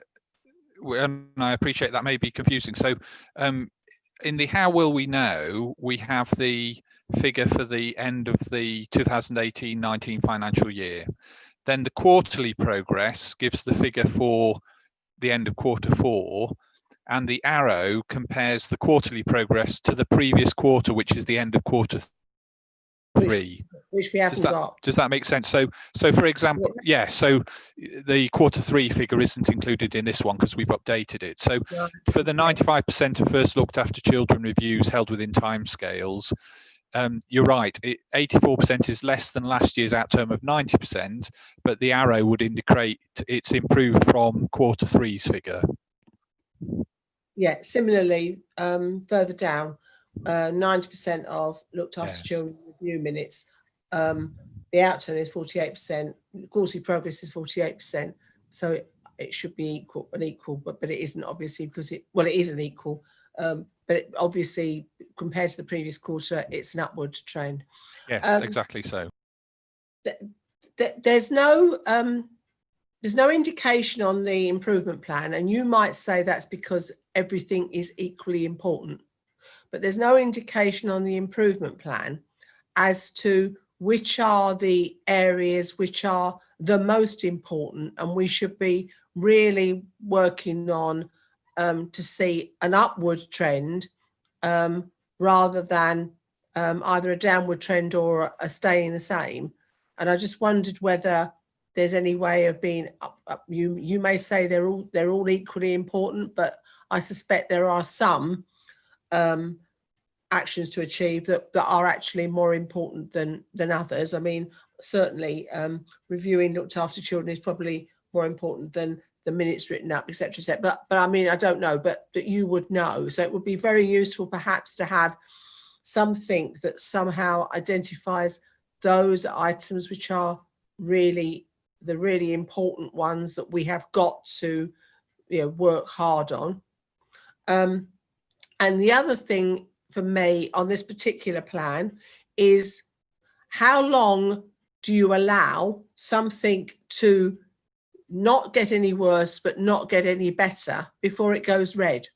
I appreciate that may be confusing. So in the how will we know, we have the figure for the end of the 2018-19 financial year. Then the quarterly progress gives the figure for the end of quarter 4, and the arrow compares the quarterly progress to the previous quarter, which is the end of quarter 3. Which we haven't got. Does that make sense? So for example, yeah, so the quarter 3 figure isn't included in this one because we've updated it. So for the 95% of first looked after children reviews held within timescales, you're right, 84% is less than last year's outturn of 90%, but the arrow would indicate it's improved from quarter 3's figure. Yeah, similarly, further down, 90% of looked after children review minutes, the outturn is 48%, quarterly progress is 48%, so it should be equal, but it isn't, obviously, because it isn't equal, but obviously compared to the previous quarter, it's an upward trend. Yes, exactly so. There's no indication on the improvement plan, and you might say that's because everything is equally important, but there's no indication on the improvement plan as to which are the areas which are the most important, and we should be really working on to see an upward trend rather than either a downward trend or a staying the same. And I just wondered whether there's any way of being you may say they're all equally important, but I suspect there are some actions to achieve that are actually more important than others. I mean, certainly reviewing looked after children is probably more important than the minutes written up, etc. But I mean, I don't know, but that you would know. So it would be very useful perhaps to have something that somehow identifies those items which are really the really important ones that we have got to work hard on. And the other thing for me on this particular plan is how long do you allow something to not get any worse but not get any better before it goes red?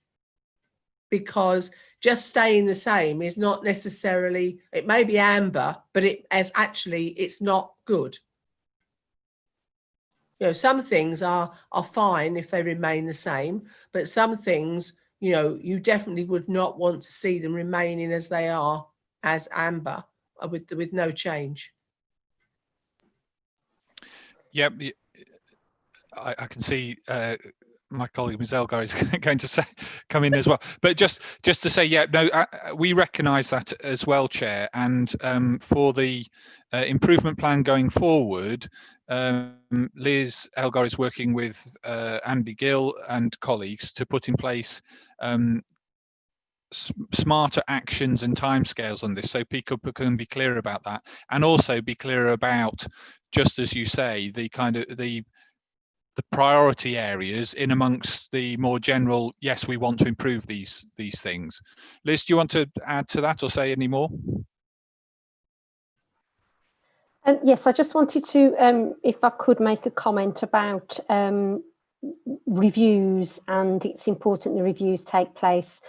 Because just staying the same is not necessarily, it may be amber, but it's not good. Some things are fine if they remain the same, but some things, you definitely would not want to see them remaining as they are, as amber, with no change. Yeah, I can see my colleague Ms. Elgar is going to come in as well. But just to say, yeah, no, we recognise that as well, Chair. And for the improvement plan going forward, Liz Elgar is working with Andy Gill and colleagues to put in place smarter actions and timescales on this, so people can be clear about that, and also be clear about, just as you say, the kind of the priority areas in amongst the more general, yes, we want to improve these things. Liz, do you want to add to that or say any more? Yes, I just wanted to, if I could, make a comment about reviews, and it's important the reviews take place.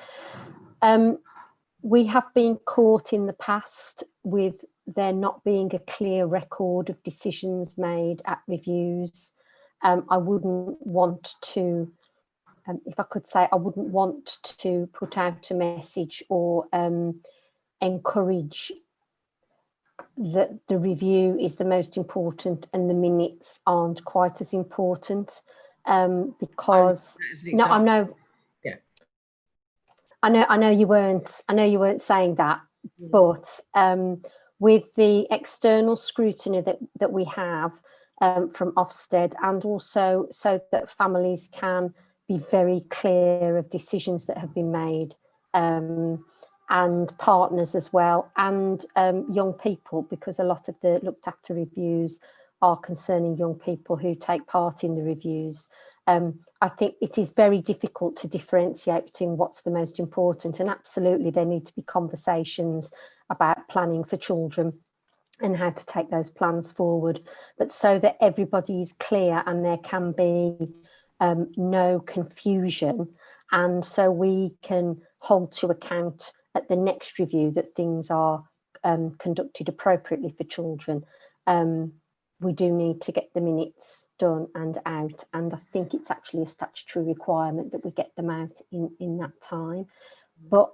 We have been caught in the past with there not being a clear record of decisions made at reviews. I wouldn't want to, if I could say, I wouldn't want to put out a message or encourage that the review is the most important and the minutes aren't quite as important, because I know you weren't saying that, but with the external scrutiny that we have from Ofsted, and also so that families can be very clear of decisions that have been made, and partners as well, and young people, because a lot of the looked after reviews are concerning young people who take part in the reviews. I think it is very difficult to differentiate between what's the most important, and absolutely there need to be conversations about planning for children and how to take those plans forward, but so that everybody is clear and there can be no confusion, and so we can hold to account at the next review that things are conducted appropriately for children. We do need to get the minutes done and out, and I think it's actually a statutory requirement that we get them out in that time. But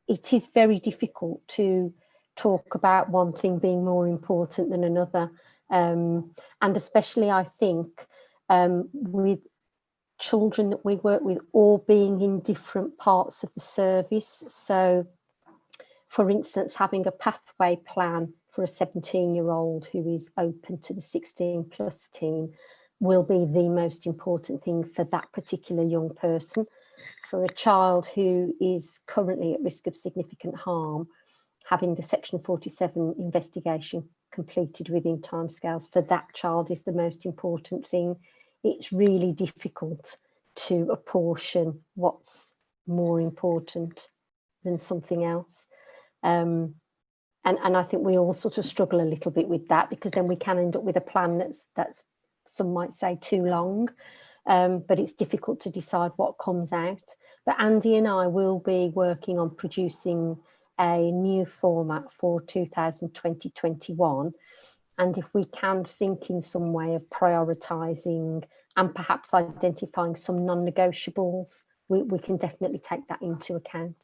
it is very difficult to talk about one thing being more important than another, and especially I think with children that we work with all being in different parts of the service. So for instance, having a pathway plan for a 17-year-old who is open to the 16+ team will be the most important thing for that particular young person. For a child who is currently at risk of significant harm, having the Section 47 investigation completed within timescales for that child is the most important thing. It's really difficult to apportion what's more important than something else. And I think we all sort of struggle a little bit with that, because then we can end up with a plan that's some might say too long, but it's difficult to decide what comes out. But Andy and I will be working on producing a new format for 2020-21, and if we can think in some way of prioritising and perhaps identifying some non-negotiables, we can definitely take that into account.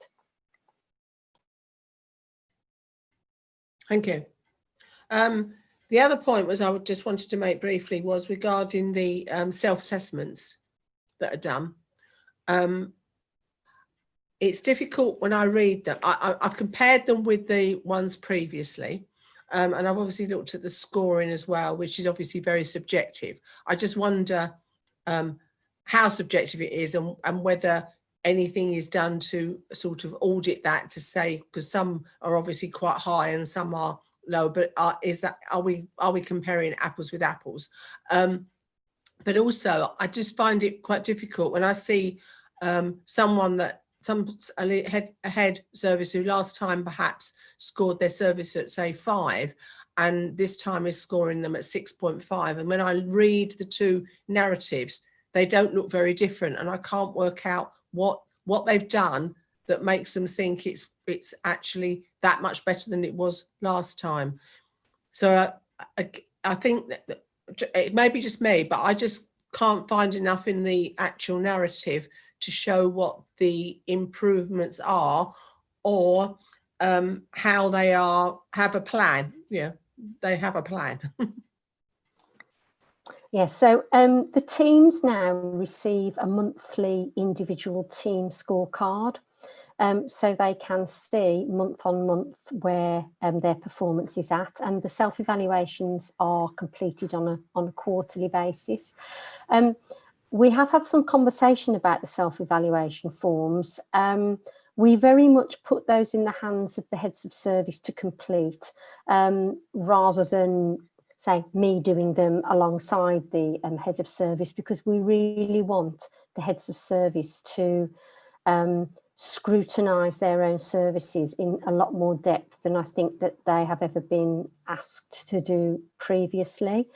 Thank you. The other point was I just wanted to make briefly was regarding the self-assessments that are done. It's difficult when I read them. I've compared them with the ones previously, and I've obviously looked at the scoring as well, which is obviously very subjective. I just wonder how subjective it is, and whether anything is done to sort of audit that, to say, because some are obviously quite high and some are low, but are we comparing apples with apples? But also I just find it quite difficult when I see a head service who last time perhaps scored their service at say 5, and this time is scoring them at 6.5, and when I read the two narratives, they don't look very different, and I can't work out what they've done that makes them think it's actually that much better than it was last time. So I think that it may be just me, but I just can't find enough in the actual narrative to show what the improvements are, or how they have a plan. Yeah, they have a plan. Yes, so the teams now receive a monthly individual team scorecard, so they can see month on month where their performance is at, and the self-evaluations are completed on a quarterly basis. We have had some conversation about the self-evaluation forms. We very much put those in the hands of the heads of service to complete, rather than say me doing them alongside the heads of service, because we really want the heads of service to scrutinise their own services in a lot more depth than I think that they have ever been asked to do previously.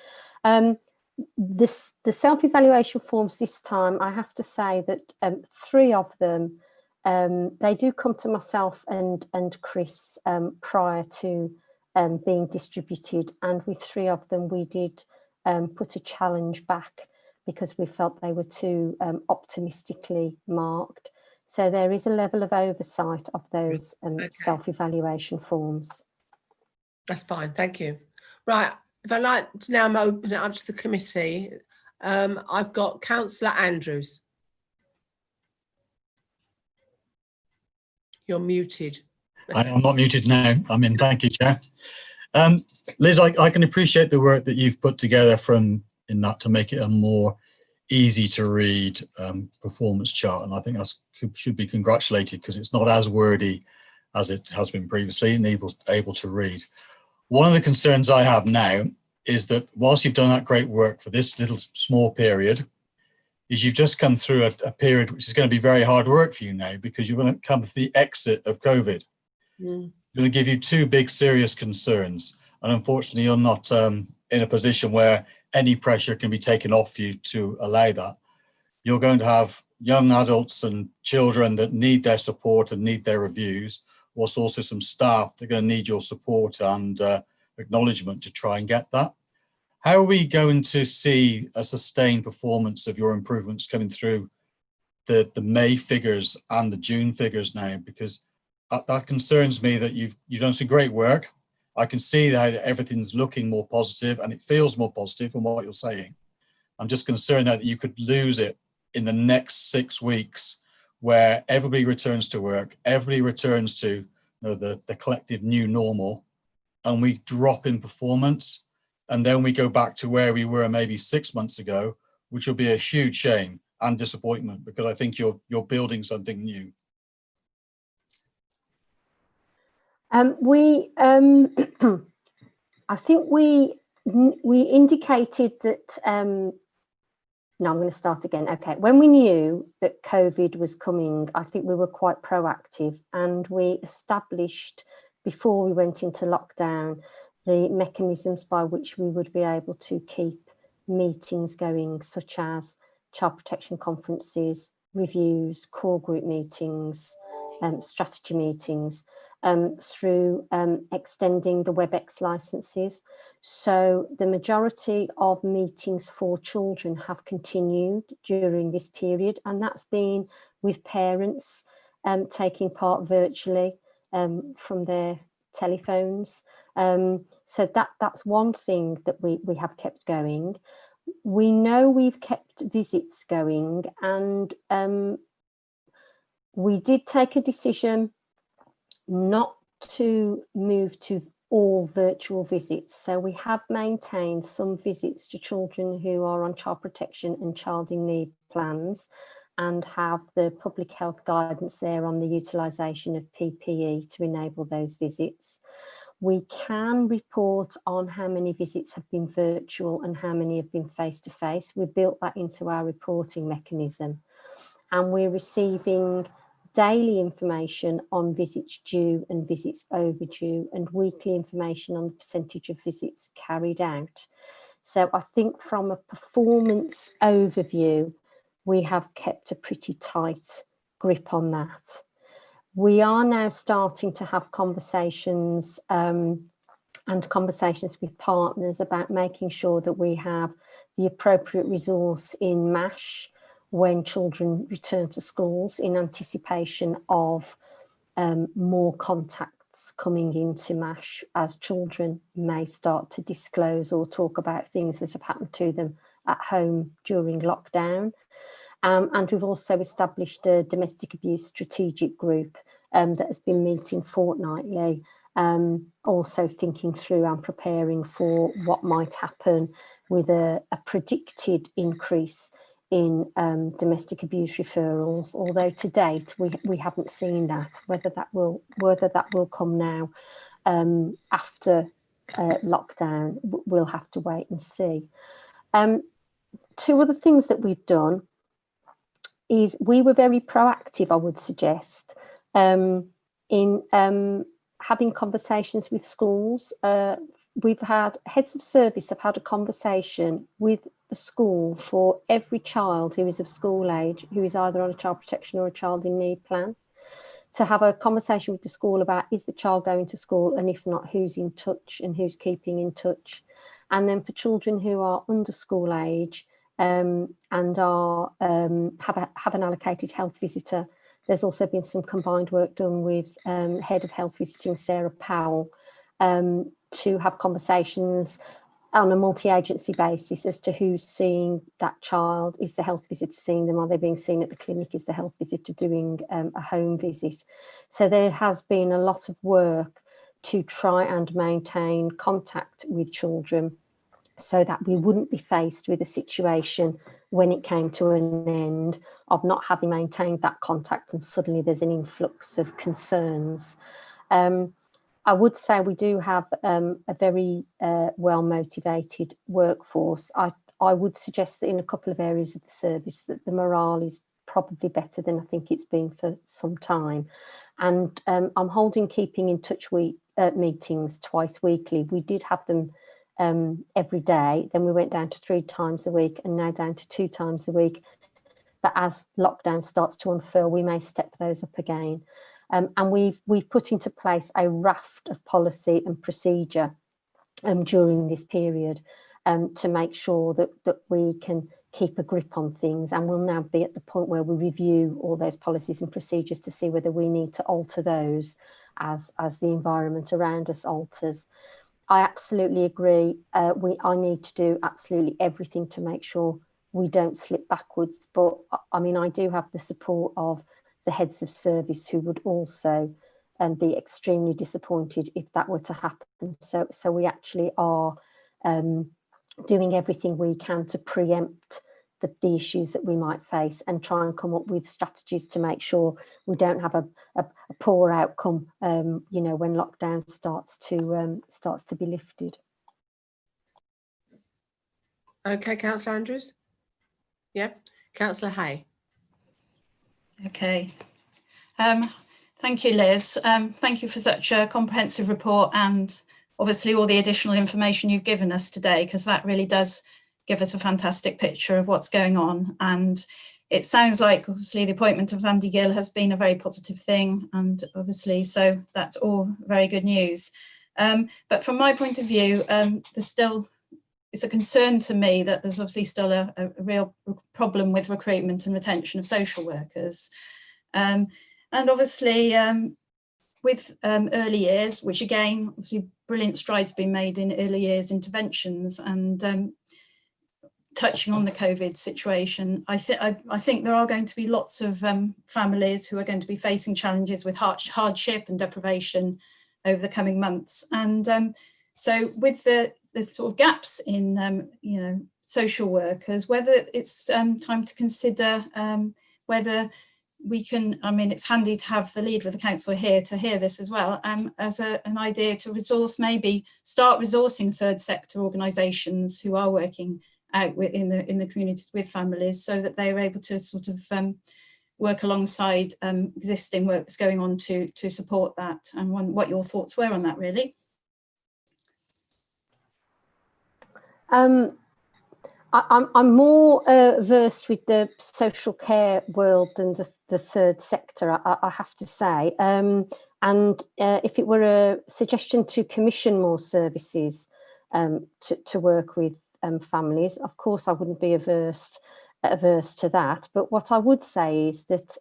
The self-evaluation forms this time, I have to say that 3 of them, they do come to myself and Chris prior to being distributed, and with 3 of them we did put a challenge back because we felt they were too optimistically marked. So there is a level of oversight of those self-evaluation forms. That's fine, thank you. Right, if I'd like to now open it up to the committee, I've got Councillor Andrews. You're muted. I'm not muted now. I'm in. Thank you, Chair. Liz, I can appreciate the work that you've put together in that to make it a more easy to read performance chart, and I think that should be congratulated, because it's not as wordy as it has been previously and able to read. One of the concerns I have now is that whilst you've done that great work for this little small period, is you've just come through a period which is going to be very hard work for you now, because you're going to come to the exit of COVID. It's going to give you 2 big serious concerns. and unfortunately you're not in a position where any pressure can be taken off you to allow that. You're going to have young adults and children that need their support and need their reviews, whilst also some staff that are going to need your support and acknowledgement to try and get that. How are we going to see a sustained performance of your improvements coming through the May figures and the June figures now? Because that concerns me, that you've done some great work. I can see that everything's looking more positive and it feels more positive from what you're saying. I'm just concerned that you could lose it in the next 6 weeks, where everybody returns to work, everybody returns to the collective new normal, and we drop in performance, and then we go back to where we were maybe 6 months ago, which will be a huge shame and disappointment, because I think you're building something new. I think we indicated that. No, I'm going to start again. Okay, when we knew that COVID was coming, I think we were quite proactive, and we established, before we went into lockdown, the mechanisms by which we would be able to keep meetings going, such as child protection conferences, reviews, core group meetings, strategy meetings, through extending the WebEx licenses. So the majority of meetings for children have continued during this period, and that's been with parents taking part virtually from their telephones. So that's one thing that we have kept going. We know we've kept visits going, and we did take a decision not to move to all virtual visits. So we have maintained some visits to children who are on child protection and child in need plans, and have the public health guidance there on the utilisation of PPE to enable those visits. We can report on how many visits have been virtual and how many have been face-to-face. We built that into our reporting mechanism, and we're receiving daily information on visits due and visits overdue, and weekly information on the percentage of visits carried out. So I think from a performance overview, we have kept a pretty tight grip on that. We are now starting to have conversations and conversations with partners about making sure that we have the appropriate resource in MASH when children return to schools, in anticipation of more contacts coming into MASH, as children may start to disclose or talk about things that have happened to them at home during lockdown. And we've also established a domestic abuse strategic group that has been meeting fortnightly, also thinking through and preparing for what might happen with a predicted increase in domestic abuse referrals, although to date we haven't seen that. Whether that will come now after lockdown, we'll have to wait and see. Two other things that we've done is we were very proactive, I would suggest, in having conversations with schools. We've had heads of service have had a conversation with the school for every child who is of school age, who is either on a child protection or a child in need plan, to have a conversation with the school about, is the child going to school, and if not, who's in touch and who's keeping in touch. And then for children who are under school age and are have an allocated health visitor, there's also been some combined work done with Head of Health Visiting Sarah Powell to have conversations on a multi-agency basis as to who's seeing that child. Is the health visitor seeing them? Are they being seen at the clinic? Is the health visitor doing a home visit? So there has been a lot of work to try and maintain contact with children, so that we wouldn't be faced with a situation when it came to an end of not having maintained that contact and suddenly there's an influx of concerns. I would say we do have a very well-motivated workforce. I would suggest that in a couple of areas of the service that the morale is probably better than I think it's been for some time. And I'm holding Keeping in Touch Week meetings twice weekly. We did have them every day, then we went down to 3 times a week, and now down to 2 times a week. But as lockdown starts to unfurl, we may step those up again. And we've put into place a raft of policy and procedure during this period to make sure that we can keep a grip on things, and we'll now be at the point where we review all those policies and procedures to see whether we need to alter those as the environment around us alters. I absolutely agree. I need to do absolutely everything to make sure we don't slip backwards, but I mean, I do have the support of the heads of service who would also be extremely disappointed if that were to happen. So we actually are doing everything we can to preempt the issues that we might face and try and come up with strategies to make sure we don't have a poor outcome, you know, when lockdown starts to be lifted. Okay, Councillor Andrews. Yep, Councillor Hay. Okay. Thank you, Liz. Thank you for such a comprehensive report, and obviously all the additional information you've given us today, because that really does give us a fantastic picture of what's going on. And it sounds like obviously the appointment of Andy Gill has been a very positive thing, and obviously so that's all very good news. But from my point of view, it's a concern to me that there's obviously still a real problem with recruitment and retention of social workers. And obviously with early years, which again, obviously brilliant strides being made in early years interventions, and touching on the COVID situation, I think there are going to be lots of families who are going to be facing challenges with hardship and deprivation over the coming months. And so with the sort of gaps in you know, social workers, whether it's time to consider whether we can, I mean, it's handy to have the leader of the council here to hear this as well, as an idea to resource, maybe start resourcing third sector organisations who are working out in the communities with families, so that they are able to sort of work alongside existing work that's going on to support that, and what your thoughts were on that, really. I'm more versed with the social care world than the third sector, I have to say. And if it were a suggestion to commission more services to work with families, of course I wouldn't be averse to that. But what I would say is that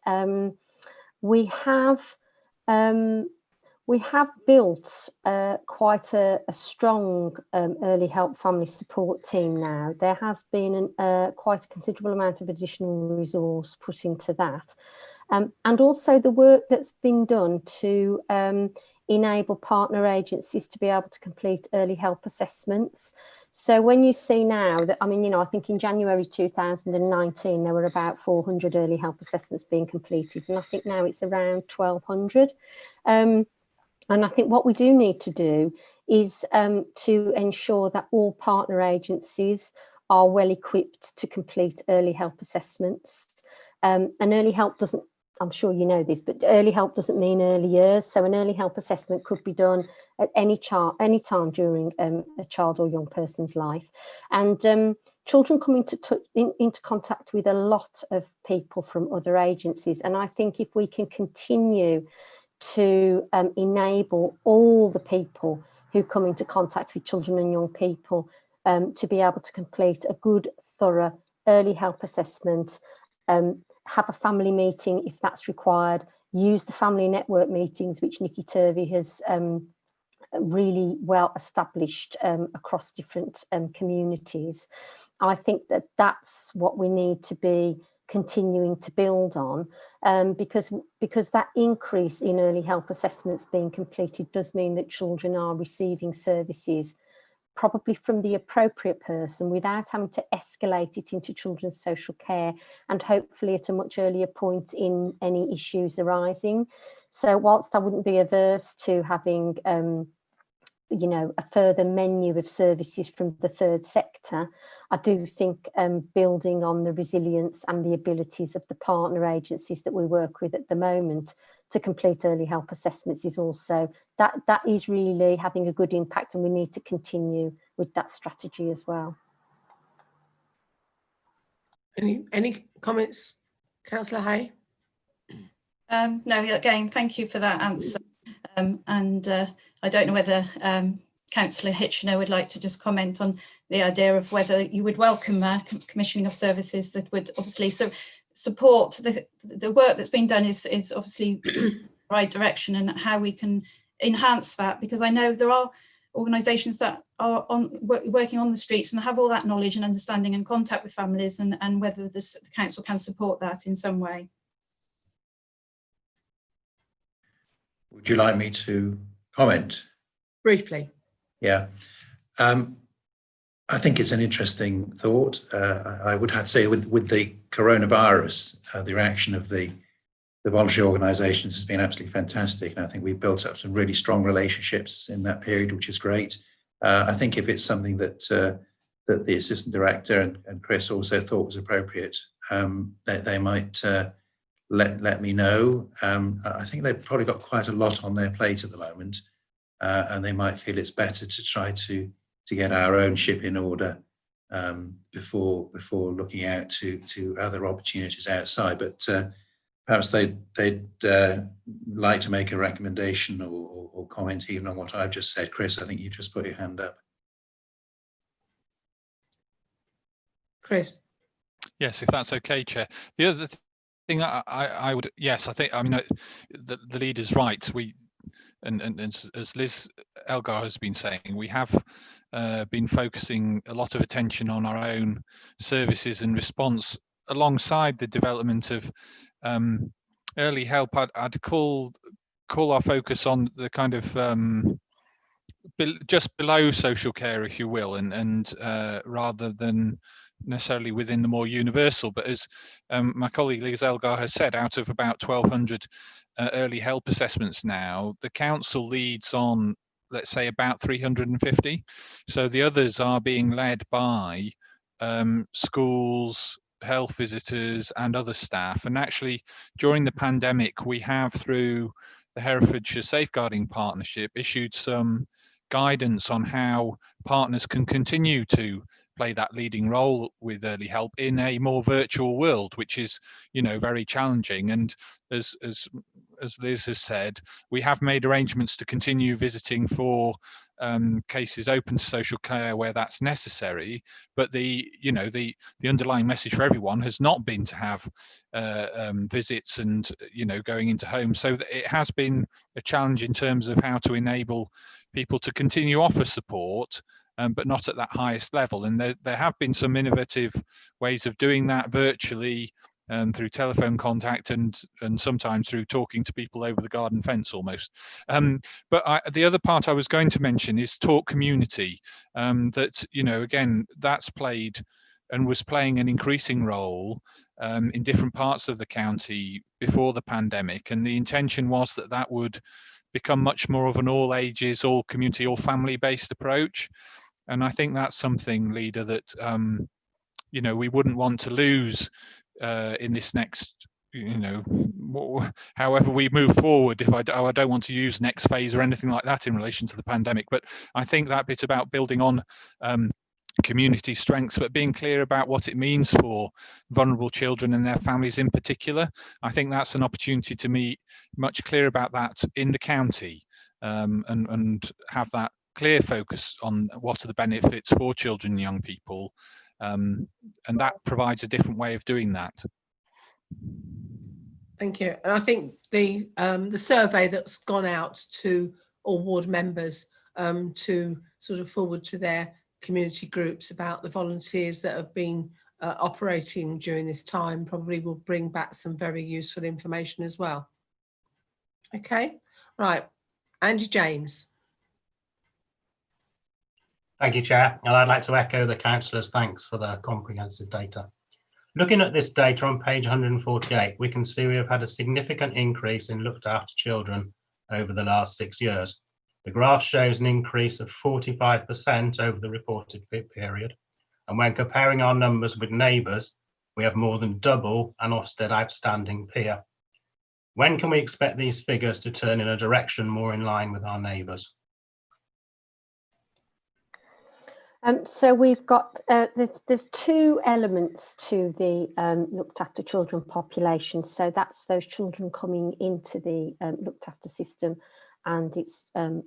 we have built quite a strong early help family support team now. There has been quite a considerable amount of additional resource put into that. And also the work that's been done to enable partner agencies to be able to complete early help assessments. So when you see now that, I mean, you know, I think in January 2019, there were about 400 early help assessments being completed. And I think now it's around 1,200. And I think what we do need to do is to ensure that all partner agencies are well equipped to complete early help assessments. And early help doesn't, I'm sure you know this, but early help doesn't mean early years. So an early help assessment could be done at any time during a child or young person's life. And children come into contact with a lot of people from other agencies. And I think if we can continue to enable all the people who come into contact with children and young people to be able to complete a good, thorough early help assessment, have a family meeting if that's required, use the family network meetings, which Nikki Turvey has really well established across different communities. I think that that's what we need to be continuing to build on, because that increase in early help assessments being completed does mean that children are receiving services probably from the appropriate person without having to escalate it into children's social care, and hopefully at a much earlier point in any issues arising. So whilst I wouldn't be averse to having you know, a further menu of services from the third sector, I do think building on the resilience and the abilities of the partner agencies that we work with at the moment to complete early help assessments is also, that is really having a good impact, and we need to continue with that strategy as well. Any comments, Councillor Hay? No, again, thank you for that answer. I don't know whether Councillor Hitchener would like to just comment on the idea of whether you would welcome commissioning of services that would obviously support the work that's been done is obviously the right direction, and how we can enhance that, because I know there are organisations that are working on the streets and have all that knowledge and understanding and contact with families, and whether the council can support that in some way. Would you like me to comment? Briefly. Yeah. I think it's an interesting thought. I would have to say with the coronavirus, the reaction of the voluntary organisations has been absolutely fantastic. And I think we've built up some really strong relationships in that period, which is great. I think if it's something that that the Assistant Director and Chris also thought was appropriate, they might let me know. I think they've probably got quite a lot on their plate at the moment, and they might feel it's better to try to get our own ship in order before looking out to other opportunities outside. But perhaps they'd like to make a recommendation or comment even on what I've just said. Chris, I think you just put your hand up. Chris. Yes, if that's okay, Chair. The other thing I would, yes, I think, I mean, the leader's right. And as Liz Elgar has been saying, we have been focusing a lot of attention on our own services and response alongside the development of early help. I'd call our focus on the kind of just below social care, if you will, and rather than necessarily within the more universal. But as my colleague Liz Elgar has said, out of about 1,200 early help assessments now, the council leads on, let's say, about 350. So the others are being led by schools, health visitors and other staff. And actually during the pandemic, we have, through the Herefordshire Safeguarding Partnership, issued some guidance on how partners can continue to play that leading role with early help in a more virtual world, which is, you know, very challenging. And as Liz has said, we have made arrangements to continue visiting for cases open to social care where that's necessary. But the underlying message for everyone has not been to have visits and, you know, going into homes. So it has been a challenge in terms of how to enable people to continue offer support, but not at that highest level. And there have been some innovative ways of doing that virtually, through telephone contact and sometimes through talking to people over the garden fence almost. But the other part I was going to mention is talk community, that, you know, again, that's played and was playing an increasing role in different parts of the county before the pandemic. And the intention was that that would become much more of an all ages, all community, all family based approach. And I think that's something, Leader, that you know, we wouldn't want to lose in this next, you know, however we move forward. If I don't want to use next phase or anything like that in relation to the pandemic, but I think that bit about building on community strengths, but being clear about what it means for vulnerable children and their families in particular, I think that's an opportunity to be much clearer about that in the county, and have that clear focus on what are the benefits for children and young people. And that provides a different way of doing that. Thank you. And I think the survey that's gone out to all ward members to sort of forward to their community groups about the volunteers that have been operating during this time probably will bring back some very useful information as well. Okay, right. Andy James. Thank you, Chair. And I'd like to echo the councillors' thanks for the comprehensive data. Looking at this data on page 148, we can see we have had a significant increase in looked after children over the last 6 years. The graph shows an increase of 45% over the reported period. And when comparing our numbers with neighbours, we have more than double an Ofsted outstanding peer. When can we expect these figures to turn in a direction more in line with our neighbours? So we've got, there's two elements to the looked after children population. So that's those children coming into the looked after system, and it's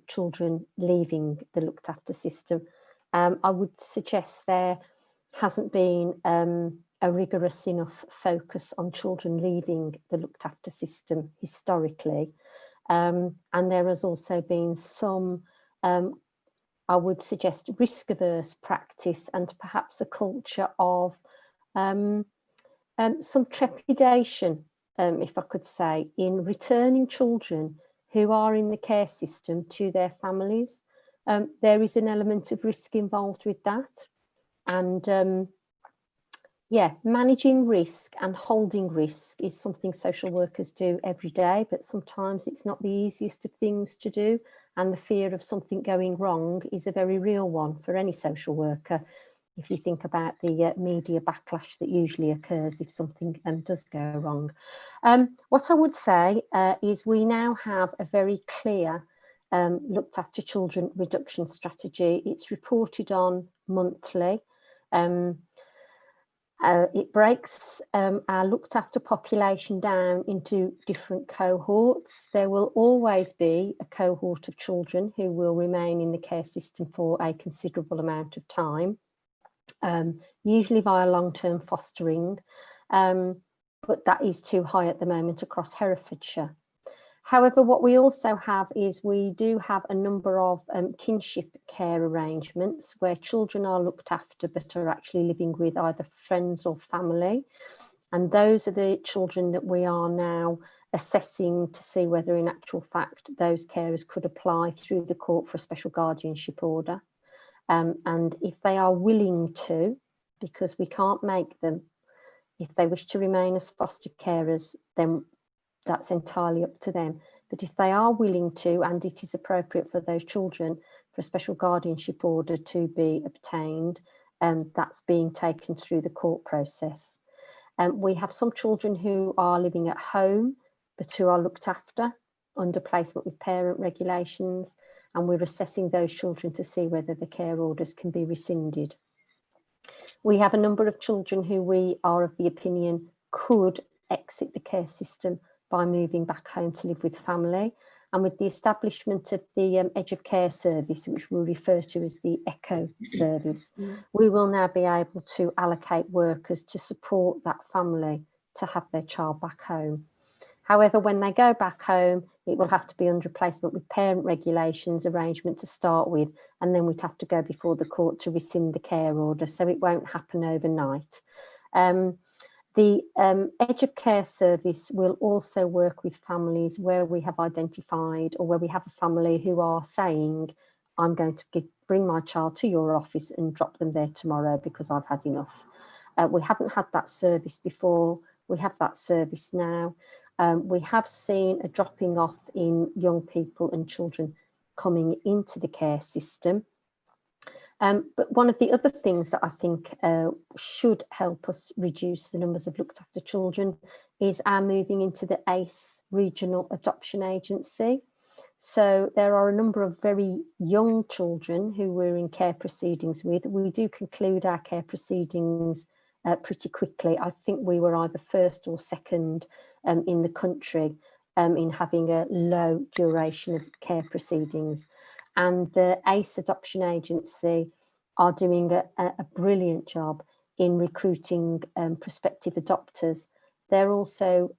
children leaving the looked after system. I would suggest there hasn't been a rigorous enough focus on children leaving the looked after system historically. And there has also been some I would suggest risk-averse practice and perhaps a culture of some trepidation, if I could say, in returning children who are in the care system to their families. There is an element of risk involved with that. And yeah, managing risk and holding risk is something social workers do every day, but sometimes it's not the easiest of things to do. And the fear of something going wrong is a very real one for any social worker. If you think about the media backlash that usually occurs if something does go wrong. What I would say is we now have a very clear looked after children reduction strategy. It's reported on monthly. It breaks our looked after population down into different cohorts. There will always be a cohort of children who will remain in the care system for a considerable amount of time, usually via long-term fostering, but that is too high at the moment across Herefordshire. However, what we also have is we do have a number of kinship care arrangements where children are looked after but are actually living with either friends or family. And those are the children that we are now assessing to see whether in actual fact those carers could apply through the court for a special guardianship order. And if they are willing to, because we can't make them, if they wish to remain as foster carers, then that's entirely up to them. But if they are willing to, and it is appropriate for those children for a special guardianship order to be obtained, that's being taken through the court process. We have some children who are living at home, but who are looked after under placement with parent regulations, and we're assessing those children to see whether the care orders can be rescinded. We have a number of children who we are of the opinion could exit the care system by moving back home to live with family. And with the establishment of the Edge of Care service, which we refer to as the ECHO service, we will now be able to allocate workers to support that family to have their child back home. However, when they go back home, it will have to be under placement with parent regulations arrangement to start with, and then we'd have to go before the court to rescind the care order, so it won't happen overnight. The Edge of Care service will also work with families where we have identified, or where we have a family who are saying, I'm going to bring my child to your office and drop them there tomorrow because I've had enough. We haven't had that service before. We have that service now. We have seen a dropping off in young people and children coming into the care system. But one of the other things that I think should help us reduce the numbers of looked after children is our moving into the ACE Regional Adoption Agency. So there are a number of very young children who we're in care proceedings with. We do conclude our care proceedings pretty quickly. I think we were either first or second in the country in having a low duration of care proceedings. And the ACE Adoption Agency are doing a brilliant job in recruiting prospective adopters. They're also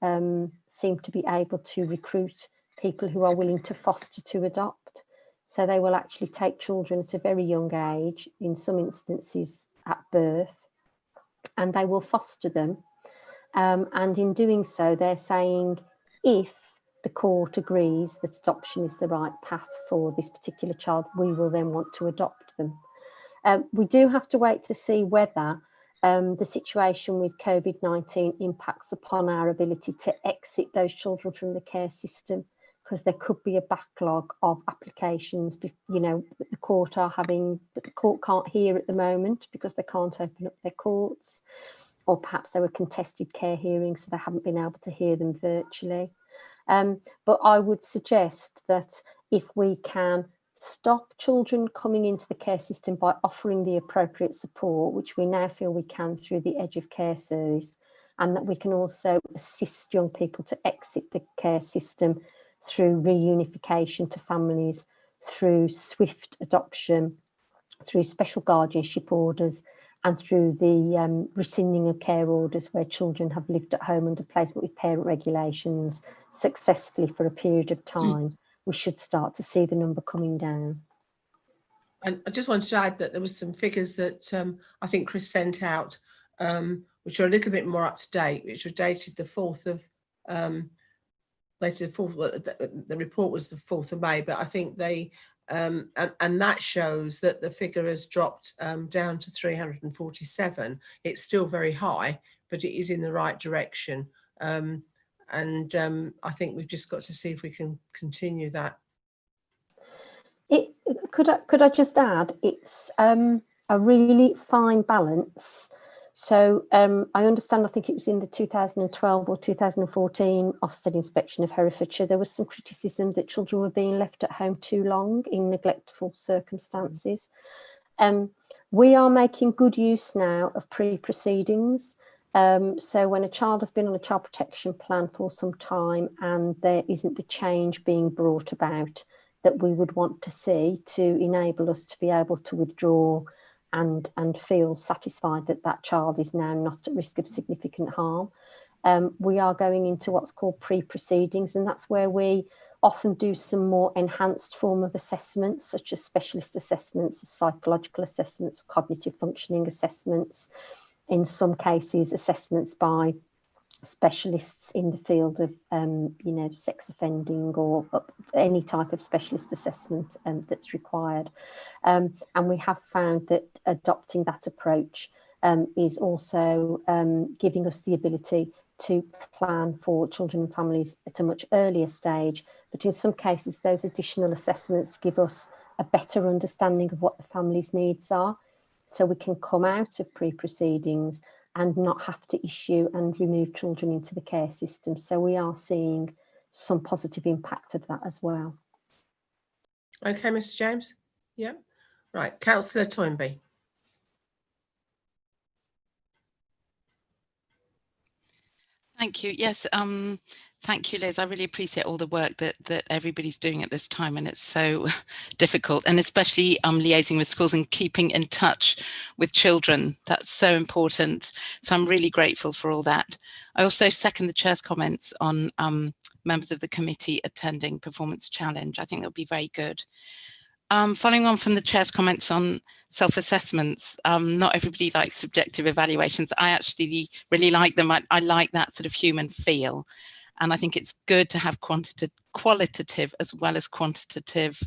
seem to be able to recruit people who are willing to foster to adopt. So they will actually take children at a very young age, in some instances at birth, and they will foster them. And in doing so, they're saying if the court agrees that adoption is the right path for this particular child, we will then want to adopt them. We do have to wait to see whether the situation with COVID-19 impacts upon our ability to exit those children from the care system, because there could be a backlog of applications, you know, that the court are having, that the court can't hear at the moment because they can't open up their courts, or perhaps there were contested care hearings, so they haven't been able to hear them virtually. But I would suggest that if we can stop children coming into the care system by offering the appropriate support, which we now feel we can through the Edge of Care service, and that we can also assist young people to exit the care system through reunification to families, through swift adoption, through special guardianship orders, and through the rescinding of care orders where children have lived at home under placement with parent regulations successfully for a period of time, we should start to see the number coming down. And I just wanted to add that there was some figures that I think Chris sent out, which are a little bit more up to date, which were dated the 4th of, the report was the 4th of May, but I think they, and that shows that the figure has dropped down to 347. It's still very high, but it is in the right direction. I think we've just got to see if we can continue that. Could I just add, it's a really fine balance. So I understand, I think it was in the 2012 or 2014 Ofsted inspection of Herefordshire, there was some criticism that children were being left at home too long in neglectful circumstances. We are making good use now of pre-proceedings. So when a child has been on a child protection plan for some time and there isn't the change being brought about that we would want to see to enable us to be able to withdraw and feel satisfied that that child is now not at risk of significant harm. We are going into what's called pre-proceedings, and that's where we often do some more enhanced form of assessments, such as specialist assessments, psychological assessments, cognitive functioning assessments, in some cases assessments by specialists in the field of sex offending or any type of specialist assessment that's required, and we have found that adopting that approach is also giving us the ability to plan for children and families at a much earlier stage, but in some cases those additional assessments give us a better understanding of what the family's needs are, so we can come out of pre-proceedings and not have to issue and remove children into the care system. So we are seeing some positive impact of that as well. Okay, Mr. James. Yeah. Right, Councillor Toynbee. Thank you. Yes, thank you, Liz. I really appreciate all the work that everybody's doing at this time, and it's so difficult, and especially liaising with schools and keeping in touch with children. That's so important. So I'm really grateful for all that. I also second the Chair's comments on members of the committee attending Performance Challenge. I think that would be very good. Following on from the Chair's comments on self-assessments, not everybody likes subjective evaluations. I actually really like them. I like that sort of human feel. And I think it's good to have qualitative as well as quantitative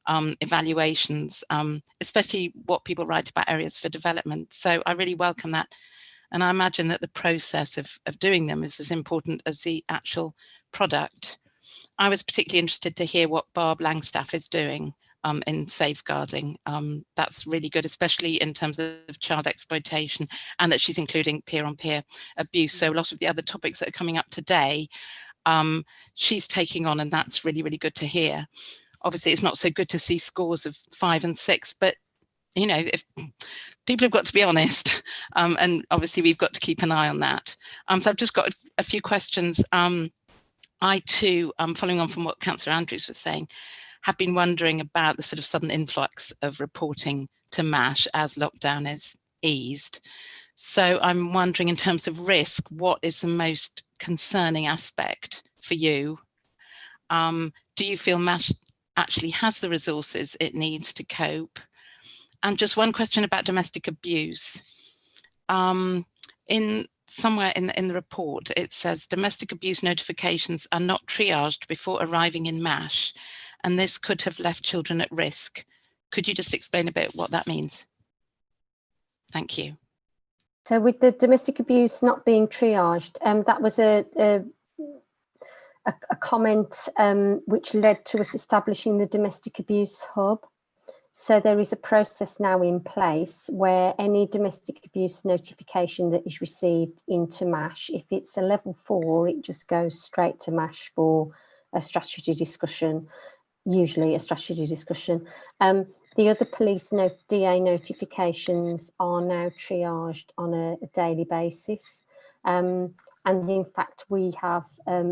evaluations, especially what people write about areas for development. So I really welcome that. And I imagine that the process of doing them is as important as the actual product. I was particularly interested to hear what Barb Langstaff is doing in safeguarding. That's really good, especially in terms of child exploitation, and that she's including peer-on-peer abuse. So a lot of the other topics that are coming up today, she's taking on, and that's really, really good to hear. Obviously, it's not so good to see scores of 5 and 6, but you know, if people have got to be honest, and obviously we've got to keep an eye on that. So I've just got a few questions. I too, following on from what Councillor Andrews was saying, have been wondering about the sort of sudden influx of reporting to MASH as lockdown is eased. So I'm wondering, in terms of risk, what is the most concerning aspect for you? Do you feel MASH actually has the resources it needs to cope? And just one question about domestic abuse. Somewhere in the report, it says domestic abuse notifications are not triaged before arriving in MASH, and this could have left children at risk. Could you just explain a bit what that means? Thank you. So with the domestic abuse not being triaged, that was a comment which led to us establishing the Domestic Abuse Hub. So there is a process now in place where any domestic abuse notification that is received into MASH, if it's a level 4, it just goes straight to MASH for a strategy discussion, usually a strategy discussion. The other police DA notifications are now triaged on a daily basis. And in fact, we have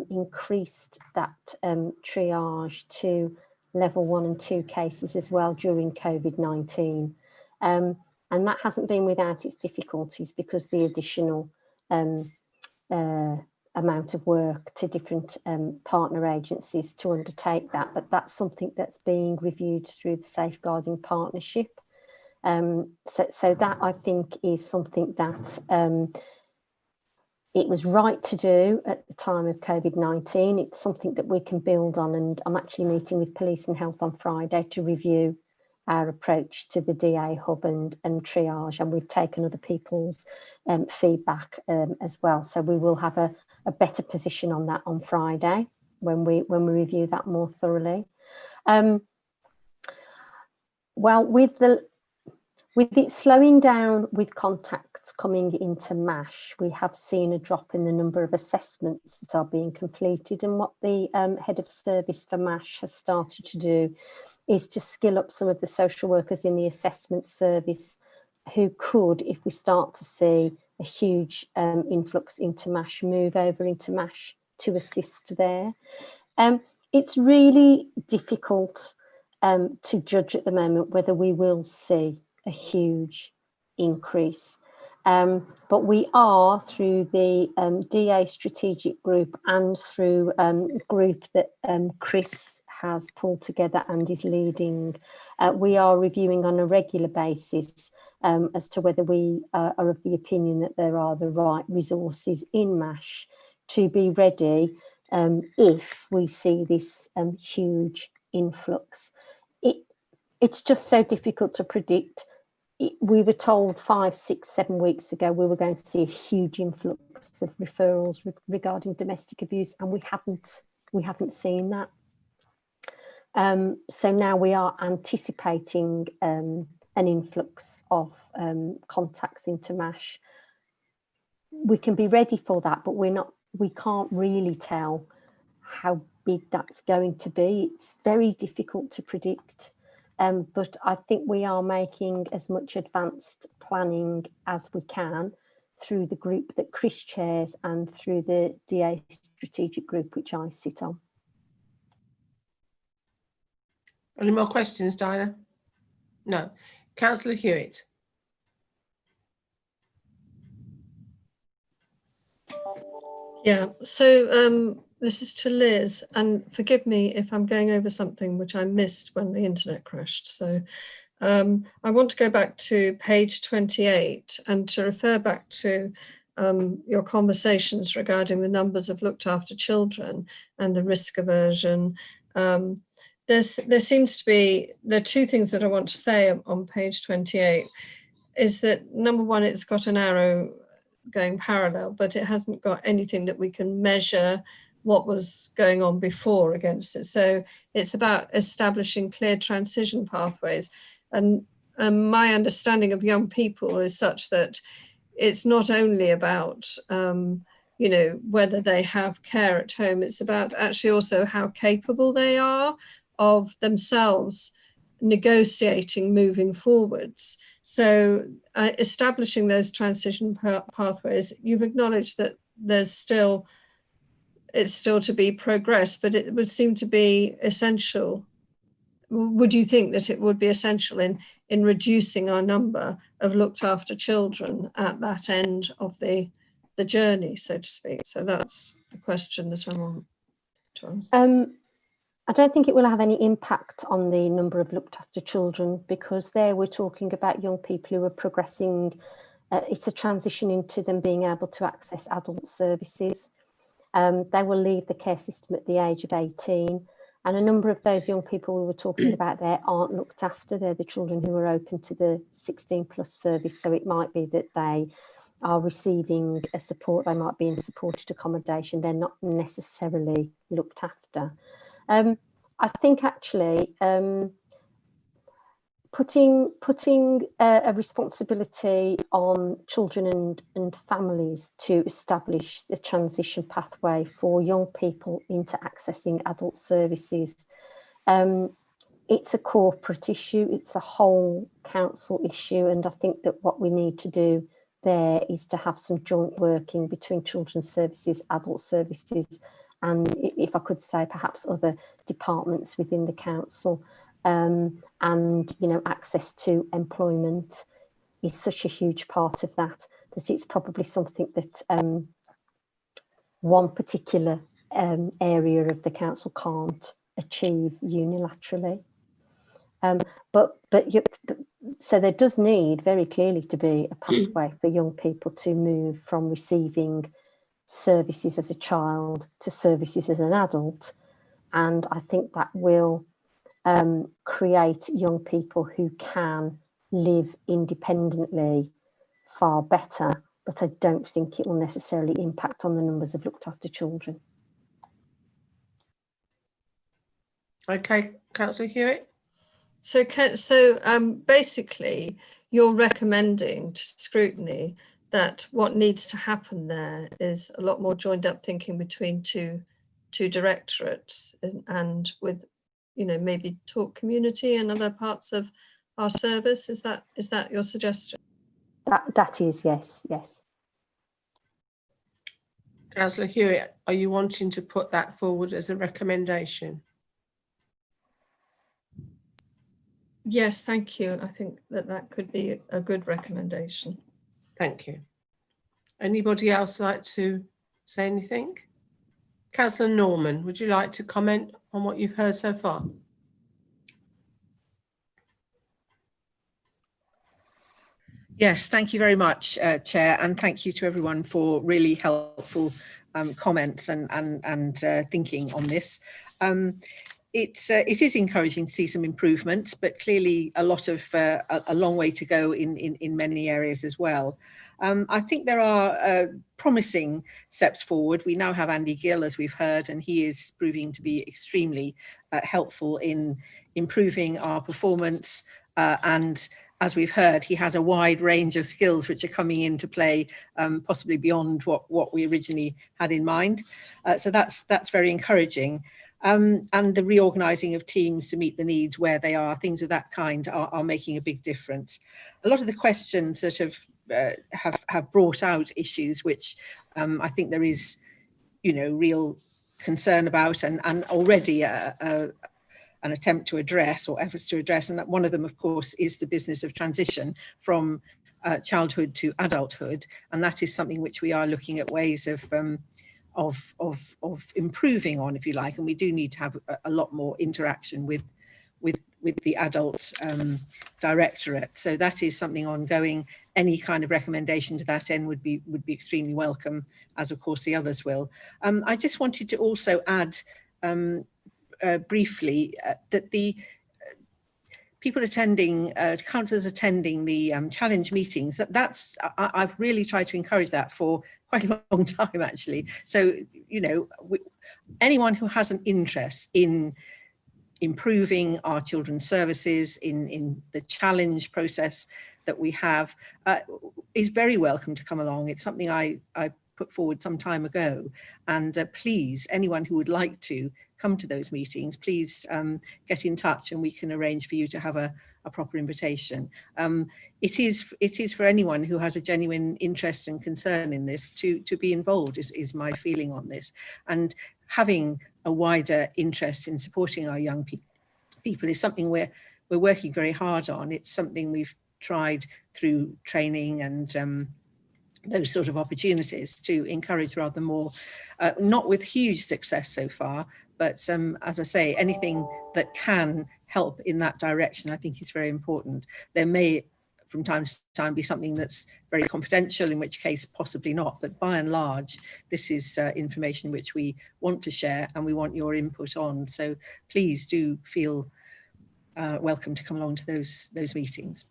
increased that triage to level 1 and 2 cases as well during COVID-19. And that hasn't been without its difficulties, because the additional amount of work to different partner agencies to undertake that, but that's something that's being reviewed through the Safeguarding Partnership. So that, I think, is something that it was right to do at the time of COVID-19. It's something that we can build on, and I'm actually meeting with Police and Health on Friday to review our approach to the DA hub and triage, and we've taken other people's feedback as well. So we will have a better position on that on Friday when we review that more thoroughly. Well, with it slowing down with contacts coming into MASH, we have seen a drop in the number of assessments that are being completed, and what the head of service for MASH has started to do is to skill up some of the social workers in the assessment service who could, if we start to see a huge influx into MASH, move over into MASH to assist there. It's really difficult to judge at the moment whether we will see a huge increase. But we are, through the DA strategic group and through a group that Chris has pulled together and is leading, we are reviewing on a regular basis as to whether we are of the opinion that there are the right resources in MASH to be ready if we see this huge influx. It's just so difficult to predict. We were told 5, 6, 7 weeks ago we were going to see a huge influx of referrals regarding domestic abuse, and we haven't seen that. So now we are anticipating an influx of contacts into MASH. We can be ready for that, but we can't really tell how big that's going to be. It's very difficult to predict. But I think we are making as much advanced planning as we can through the group that Chris chairs and through the DA strategic group, which I sit on. Any more questions, Diana? No. Councillor Hewitt. Yeah, so this is to Liz, and forgive me if I'm going over something which I missed when the internet crashed. So I want to go back to page 28 and to refer back to your conversations regarding the numbers of looked after children and the risk aversion. There seems to be, there are two things that I want to say on page 28, is that number one, it's got an arrow going parallel, but it hasn't got anything that we can measure what was going on before against it. So it's about establishing clear transition pathways. And my understanding of young people is such that it's not only about, you know, whether they have care at home, it's about actually also how capable they are of themselves negotiating moving forwards. So establishing those transition pathways, you've acknowledged that it's still to be progressed, but it would seem to be essential. Would you think that it would be essential in reducing our number of looked after children at that end of the journey, so to speak? So that's the question that I want to answer. I don't think it will have any impact on the number of looked after children, because there we're talking about young people who are progressing. It's a transition into them being able to access adult services. They will leave the care system at the age of 18. And a number of those young people we were talking about there aren't looked after. They're the children who are open to the 16+ service. So it might be that they are receiving a support. They might be in supported accommodation. They're not necessarily looked after. I think actually putting a responsibility on children and families to establish the transition pathway for young people into accessing adult services. It's a corporate issue, it's a whole council issue, and I think that what we need to do there is to have some joint working between children's services, adult services, and if I could say perhaps other departments within the council. And access to employment is such a huge part of that it's probably something that one particular area of the council can't achieve unilaterally. So there does need very clearly to be a pathway for young people to move from receiving services as a child to services as an adult, and I think that will create young people who can live independently far better, but I don't think it will necessarily impact on the numbers of looked after children. Okay, Councillor Hewitt. So basically, you're recommending to scrutiny that what needs to happen there is a lot more joined up thinking between two directorates and with, maybe talk community and other parts of our service. Is that your suggestion? That is, yes. Councillor Hewitt, are you wanting to put that forward as a recommendation? Yes, thank you. I think that could be a good recommendation. Thank you. Anybody else like to say anything? Councillor Norman, would you like to comment on what you've heard so far? Yes, thank you very much, Chair, and thank you to everyone for really helpful comments and thinking on this. It is encouraging to see some improvements, but clearly a long way to go in many areas as well. I think there are promising steps forward. We now have Andy Gill, as we've heard, and he is proving to be extremely helpful in improving our performance. And as we've heard, he has a wide range of skills which are coming into play, possibly beyond what we originally had in mind. So that's very encouraging. And the reorganising of teams to meet the needs where they are, things of that kind are making a big difference. A lot of the questions that have brought out issues which I think there is, real concern about and already an attempt to address or efforts to address. And that one of them, of course, is the business of transition from childhood to adulthood. And that is something which we are looking at ways of improving on, if you like, and we do need to have a lot more interaction with the adult directorate. So that is something ongoing. Any kind of recommendation to that end would be extremely welcome, as of course the others will. I just wanted to also add briefly that the people attending, councillors attending the challenge meetings, I've really tried to encourage that for quite a long time, actually. So, anyone who has an interest in improving our children's services, in the challenge process that we have, is very welcome to come along. It's something I put forward some time ago. And please, anyone who would like to come to those meetings, please get in touch and we can arrange for you to have a proper invitation. It is for anyone who has a genuine interest and concern in this to be involved is my feeling on this. And having a wider interest in supporting our young people is something we're working very hard on. It's something we've tried through training and those sort of opportunities to encourage rather more, not with huge success so far, but as I say, anything that can help in that direction, I think is very important. There may, from time to time, be something that's very confidential, in which case possibly not, but by and large, this is information which we want to share and we want your input on. So please do feel welcome to come along to those meetings.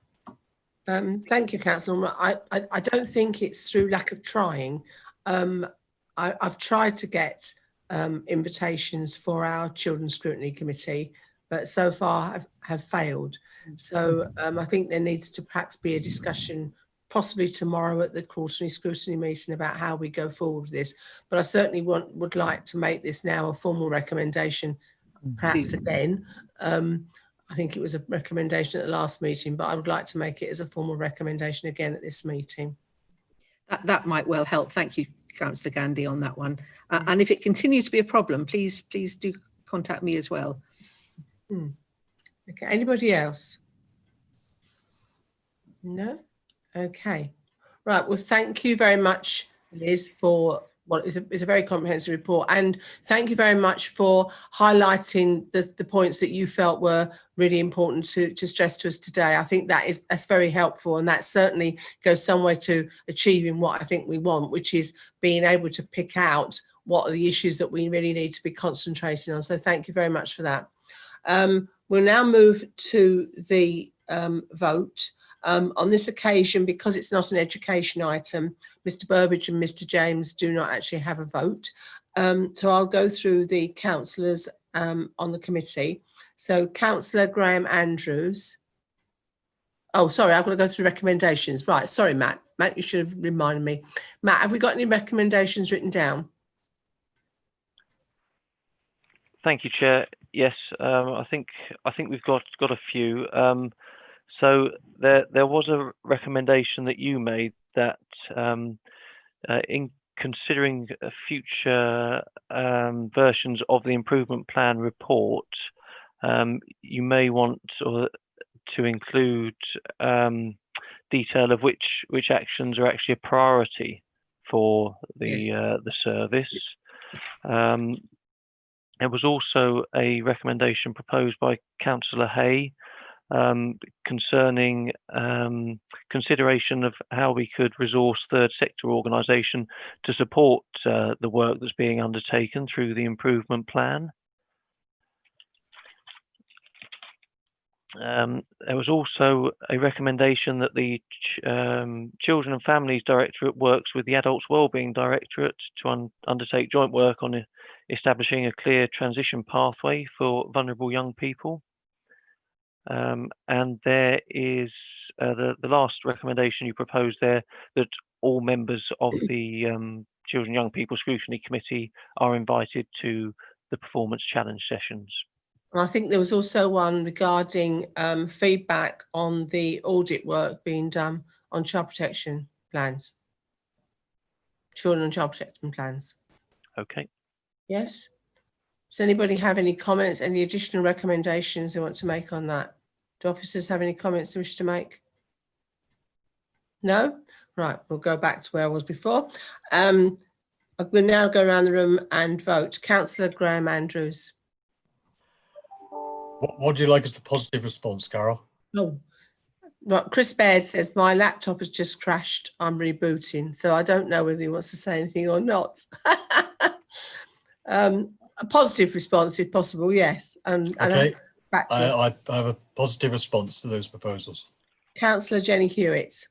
Thank you, Councillor. I don't think it's through lack of trying. I've tried to get invitations for our Children's Scrutiny Committee but so far have failed. So I think there needs to perhaps be a discussion possibly tomorrow at the quarterly scrutiny meeting about how we go forward with this. But I certainly would like to make this now a formal recommendation, perhaps again. I think it was a recommendation at the last meeting, but I would like to make it as a formal recommendation again at this meeting. That might well help. Thank you, Councillor Gandy, on that one. And if it continues to be a problem, please do contact me as well. Okay, anybody else? No? Okay. Right, well, thank you very much, Liz, for what is a very comprehensive report, and thank you very much for highlighting the points that you felt were really important to stress to us today. I think that's very helpful, and that certainly goes some way to achieving what I think we want, which is being able to pick out what are the issues that we really need to be concentrating on. So thank you very much for that. We'll now move to the vote. On this occasion, because it's not an education item, Mr. Burbage and Mr. James do not actually have a vote. So I'll go through the councillors on the committee. So Councillor Graham Andrews. Oh, sorry, I've got to go through recommendations. Right, sorry, Matt. Matt, you should have reminded me. Matt, have we got any recommendations written down? Thank you, Chair. Yes, I think we've got a few. So there was a recommendation that you made that in considering future versions of the improvement plan report, you may want to include detail of which actions are actually a priority for the service. There was also a recommendation proposed by Councillor Hay concerning consideration of how we could resource third sector organisation to support the work that's being undertaken through the improvement plan. There was also a recommendation that the Children and Families Directorate works with the Adults Wellbeing Directorate to undertake joint work on establishing a clear transition pathway for vulnerable young people. And there is the last recommendation you proposed there, that all members of the Children and Young People Scrutiny Committee are invited to the performance challenge sessions. And I think there was also one regarding feedback on the audit work being done on child protection plans, children and child protection plans. Okay. Yes. Does anybody have any comments, any additional recommendations they want to make on that? Do officers have any comments they wish to make? No? Right, we'll go back to where I was before. We'll now go around the room and vote. Councillor Graham Andrews. What would you like as the positive response, Carol? Oh, right. Chris Baird says, my laptop has just crashed. I'm rebooting. So I don't know whether he wants to say anything or not. A positive response, if possible, yes. Okay. Back to I have a positive response to those proposals. Councillor Jenny Hewitt.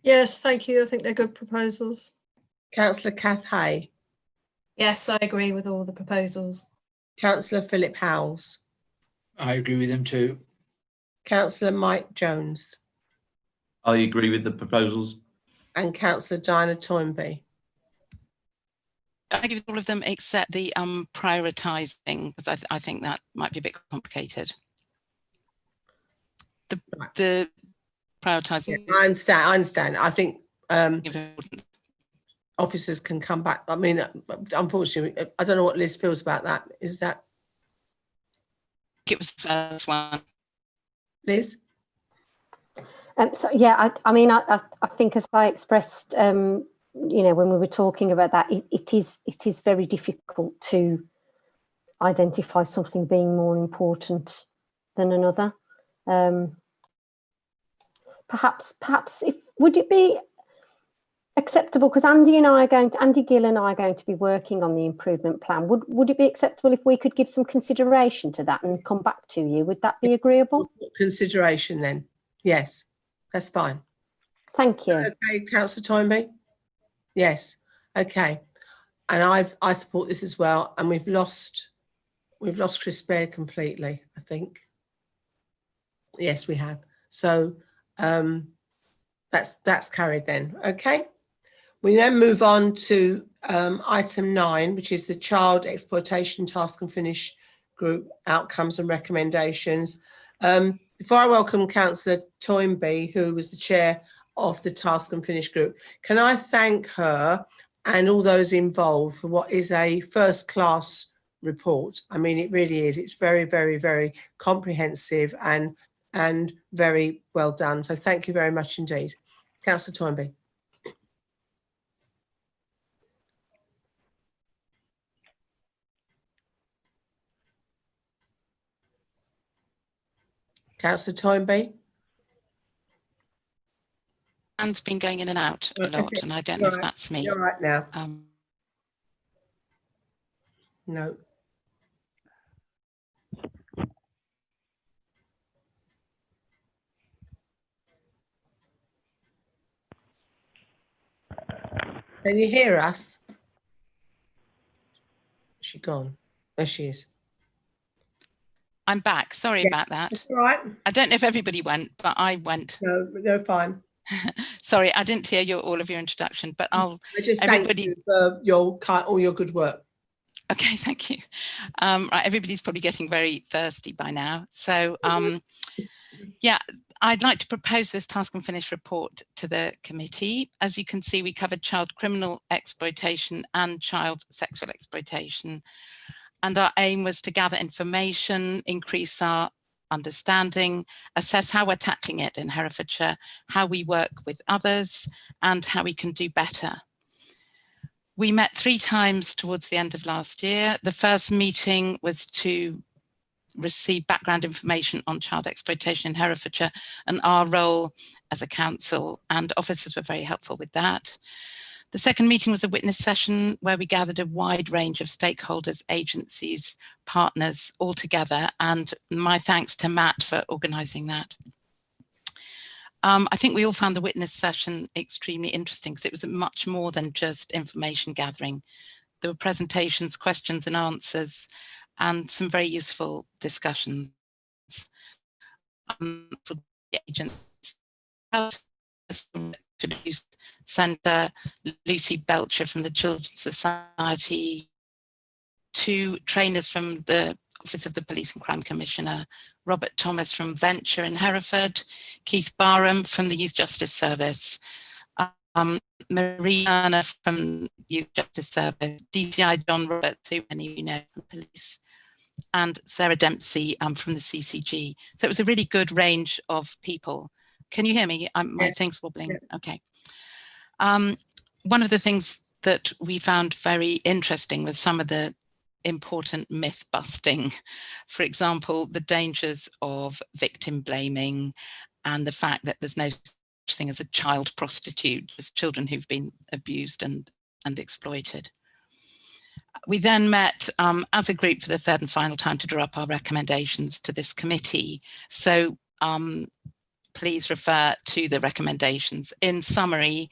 Yes, thank you. I think they're good proposals. Councillor Kath Hay. Yes, I agree with all the proposals. Councillor Philip Howells. I agree with them too. Councillor Mike Jones. I agree with the proposals. And Councillor Diana Toynbee. I agree with all of them except the prioritising, because I think that might be a bit complicated. The prioritising. Yeah, I understand. I think officers can come back. I mean, unfortunately, I don't know what Liz feels about that. Is that? It was the first one. Liz? So yeah, I mean, I think as I expressed, you know, when we were talking about that, it is very difficult to identify something being more important than another. Perhaps would it be acceptable, because Andy Gill and I are going to be working on the improvement plan. Would it be acceptable if we could give some consideration to that and come back to you? Would that be agreeable? Consideration then? Yes, that's fine. Thank you. Okay, Councillor Toynbee? Yes. Okay. And I support this as well. And we've lost we've lost Chris Baird completely, I think. Yes, we have. So that's carried then. Okay. We then move on to item 9, which is the Child Exploitation Task and Finish Group Outcomes and Recommendations. Before I welcome Councillor Toynbee, who was the chair of the Task and Finish Group, can I thank her and all those involved for what is a first-class report. I mean, it really is. It's very, very, very comprehensive and very well done. So thank you very much indeed. Councillor Toynbee. Councillor Toynbee. Hand's been going in and out a lot, and I don't know if that's me. You're right now. No. Can you hear us? Is she gone? There she is. I'm back. Sorry about that. That's all right. I don't know if everybody went, but I went. No, fine. Sorry, I didn't hear all of your introduction, but I just thank you for all your good work. Okay, thank you. Right, everybody's probably getting very thirsty by now. So yeah, I'd like to propose this task and finish report to the committee. As you can see, we covered child criminal exploitation and child sexual exploitation. And our aim was to gather information, increase our understanding, assess how we're tackling it in Herefordshire, how we work with others, and how we can do better. We met 3 times towards the end of last year. The first meeting was to receive background information on child exploitation in Herefordshire and our role as a council, and officers were very helpful with that. The second meeting was a witness session where we gathered a wide range of stakeholders, agencies, partners all together, and my thanks to Matt for organising that. I think we all found the witness session extremely interesting because it was much more than just information gathering. There were presentations, questions and answers, and some very useful discussions. For the agents, Centre, Lucy Belcher from the Children's Society, 2 trainers from the Office of the Police and Crime Commissioner, Robert Thomas from Venture in Hereford, Keith Barham from the Youth Justice Service, Marie Anna from Youth Justice Service, DCI John Roberts, who many of you know from police, and Sarah Dempsey from the CCG. So it was a really good range of people. Can you hear me? My thing's wobbling. Okay. One of the things that we found very interesting was some of the important myth busting. For example, the dangers of victim blaming and the fact that there's no such thing as a child prostitute, as children who've been abused and exploited. We then met as a group for the 3rd and final time to draw up our recommendations to this committee. So please refer to the recommendations. In summary,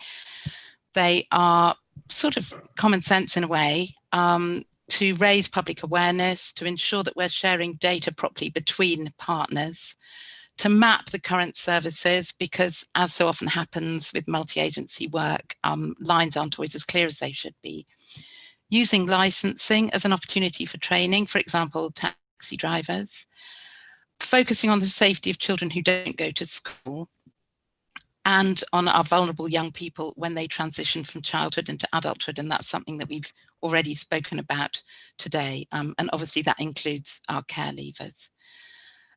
they are sort of common sense in a way, to raise public awareness, to ensure that we're sharing data properly between partners, to map the current services, because as so often happens with multi-agency work, lines aren't always as clear as they should be. Using licensing as an opportunity for training, for example, taxi drivers, focusing on the safety of children who don't go to school, and on our vulnerable young people when they transition from childhood into adulthood. And that's something that we've already spoken about today. And obviously that includes our care leavers.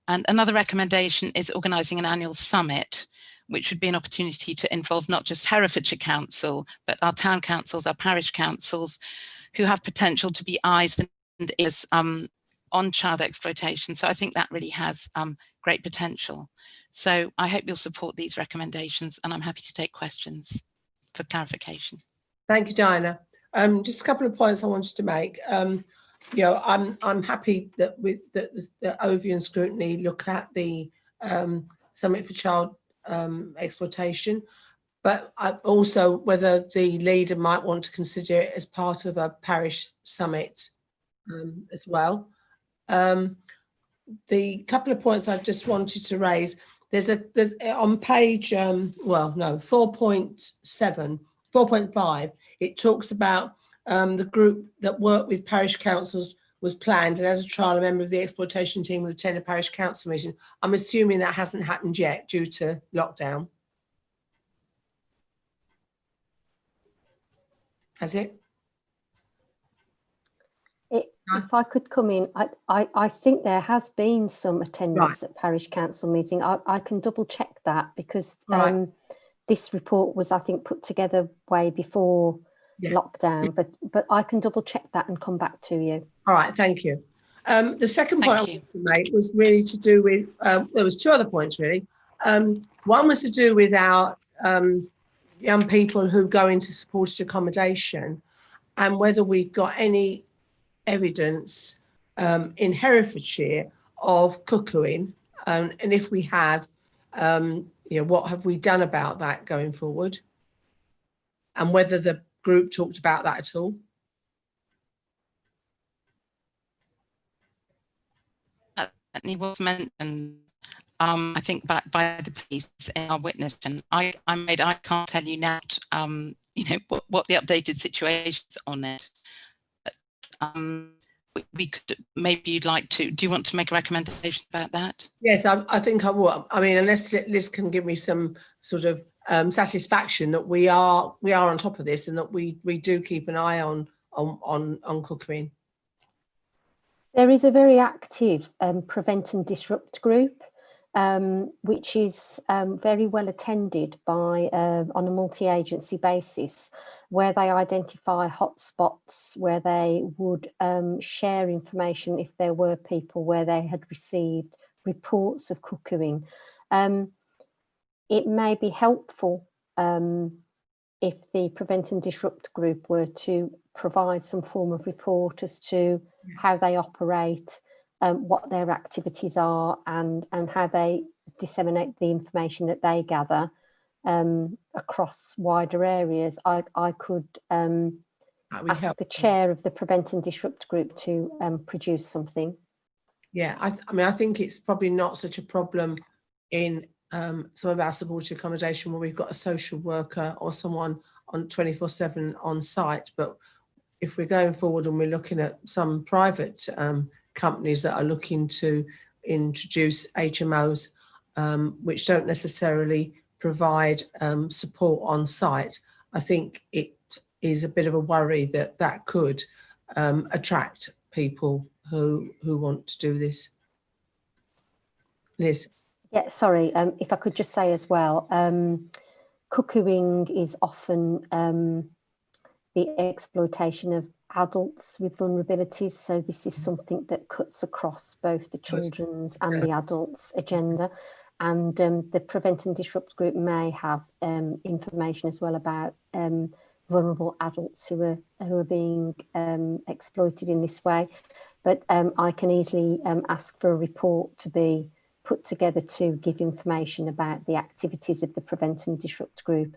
And another recommendation is organising an annual summit, which would be an opportunity to involve not just Herefordshire Council, but our town councils, our parish councils, who have potential to be eyes and ears on child exploitation. So I think that really has great potential. So I hope you'll support these recommendations, and I'm happy to take questions for clarification. Thank you, Diana. Just a couple of points I wanted to make. You know, I'm happy that the Ovi and Scrutiny look at the Summit for Child Exploitation, but also whether the leader might want to consider it as part of a parish summit as well. The couple of points I just wanted to raise, there's on page 4.5, it talks about the group that worked with parish councils was planned, and as a trial, a member of the exploitation team will attend a parish council meeting. I'm assuming that hasn't happened yet due to lockdown. Has it? If I could come in, I think there has been some attendance at parish council meeting. I can double check that because this report was, I think, put together way before lockdown, but I can double check that and come back to you. All right, thank you. The second point I wanted to make was really to do with, there was two other points really. One was to do with our young people who go into supported accommodation and whether we've got any evidence in Herefordshire of cuckooing, and if we have, what have we done about that going forward, and whether the group talked about that at all. That certainly was mentioned, I think, by the police in our witness, and I can't tell you now, what the updated situation is on it. We could, maybe you'd like to, do you want to make a recommendation about that? Yes, I think I will. I mean, unless Liz can give me some sort of satisfaction that we are on top of this and that we do keep an eye on cuckooing. There is a very active prevent and disrupt group, which is very well attended by on a multi-agency basis, where they identify hotspots where they would share information if there were people where they had received reports of cuckooing. It may be helpful if the prevent and disrupt group were to provide some form of report as to how they operate, what their activities are, and how they disseminate the information that they gather across wider areas. I could ask the chair of the prevent and disrupt group to produce something. Yeah, I mean, I think it's probably not such a problem in some of our supported accommodation where we've got a social worker or someone on 24/7 on site, but if we're going forward and we're looking at some private companies that are looking to introduce HMOs, which don't necessarily provide support on site, I think it is a bit of a worry that that could attract people who want to do this. Liz? Yeah, sorry, if I could just say as well, cuckooing is often the exploitation of adults with vulnerabilities, so this is something that cuts across both the children's and the adults agenda, and the prevent and disrupt group may have information as well about vulnerable adults who are being exploited in this way, but I can easily ask for a report to be put together to give information about the activities of the prevent and disrupt group,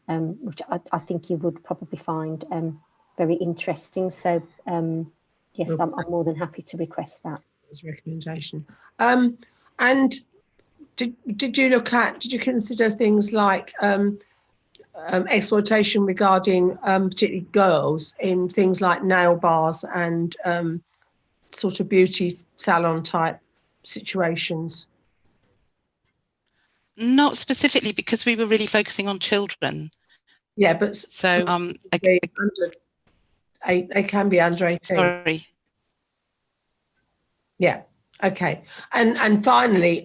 which I think you would probably find very interesting. So yes, I'm more than happy to request that as a recommendation. And did you consider things like exploitation regarding particularly girls in things like nail bars and sort of beauty salon type situations? Not specifically, because we were really focusing on children. Yeah, but so they can be under 18. Sorry. Yeah. Okay. And finally,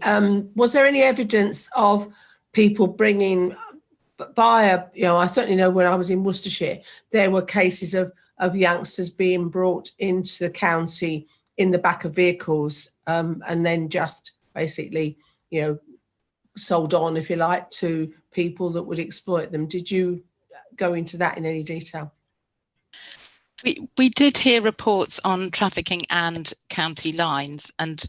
was there any evidence of people bringing via, I certainly know when I was in Worcestershire, there were cases of youngsters being brought into the county in the back of vehicles and then just basically, sold on, if you like, to people that would exploit them. Did you go into that in any detail? We did hear reports on trafficking and county lines, and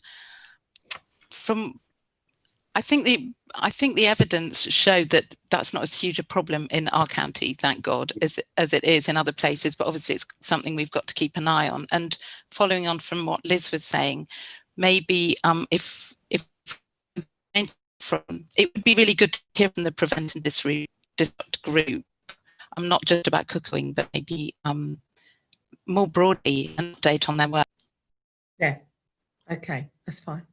I think I think the evidence showed that that's not as huge a problem in our county, thank God, as it is in other places. But obviously, it's something we've got to keep an eye on. And following on from what Liz was saying, maybe if it would be really good to hear from the Prevent and Disrupt group. Not just about cuckooing, but maybe more broadly an update on their work. Yeah. Okay, that's fine.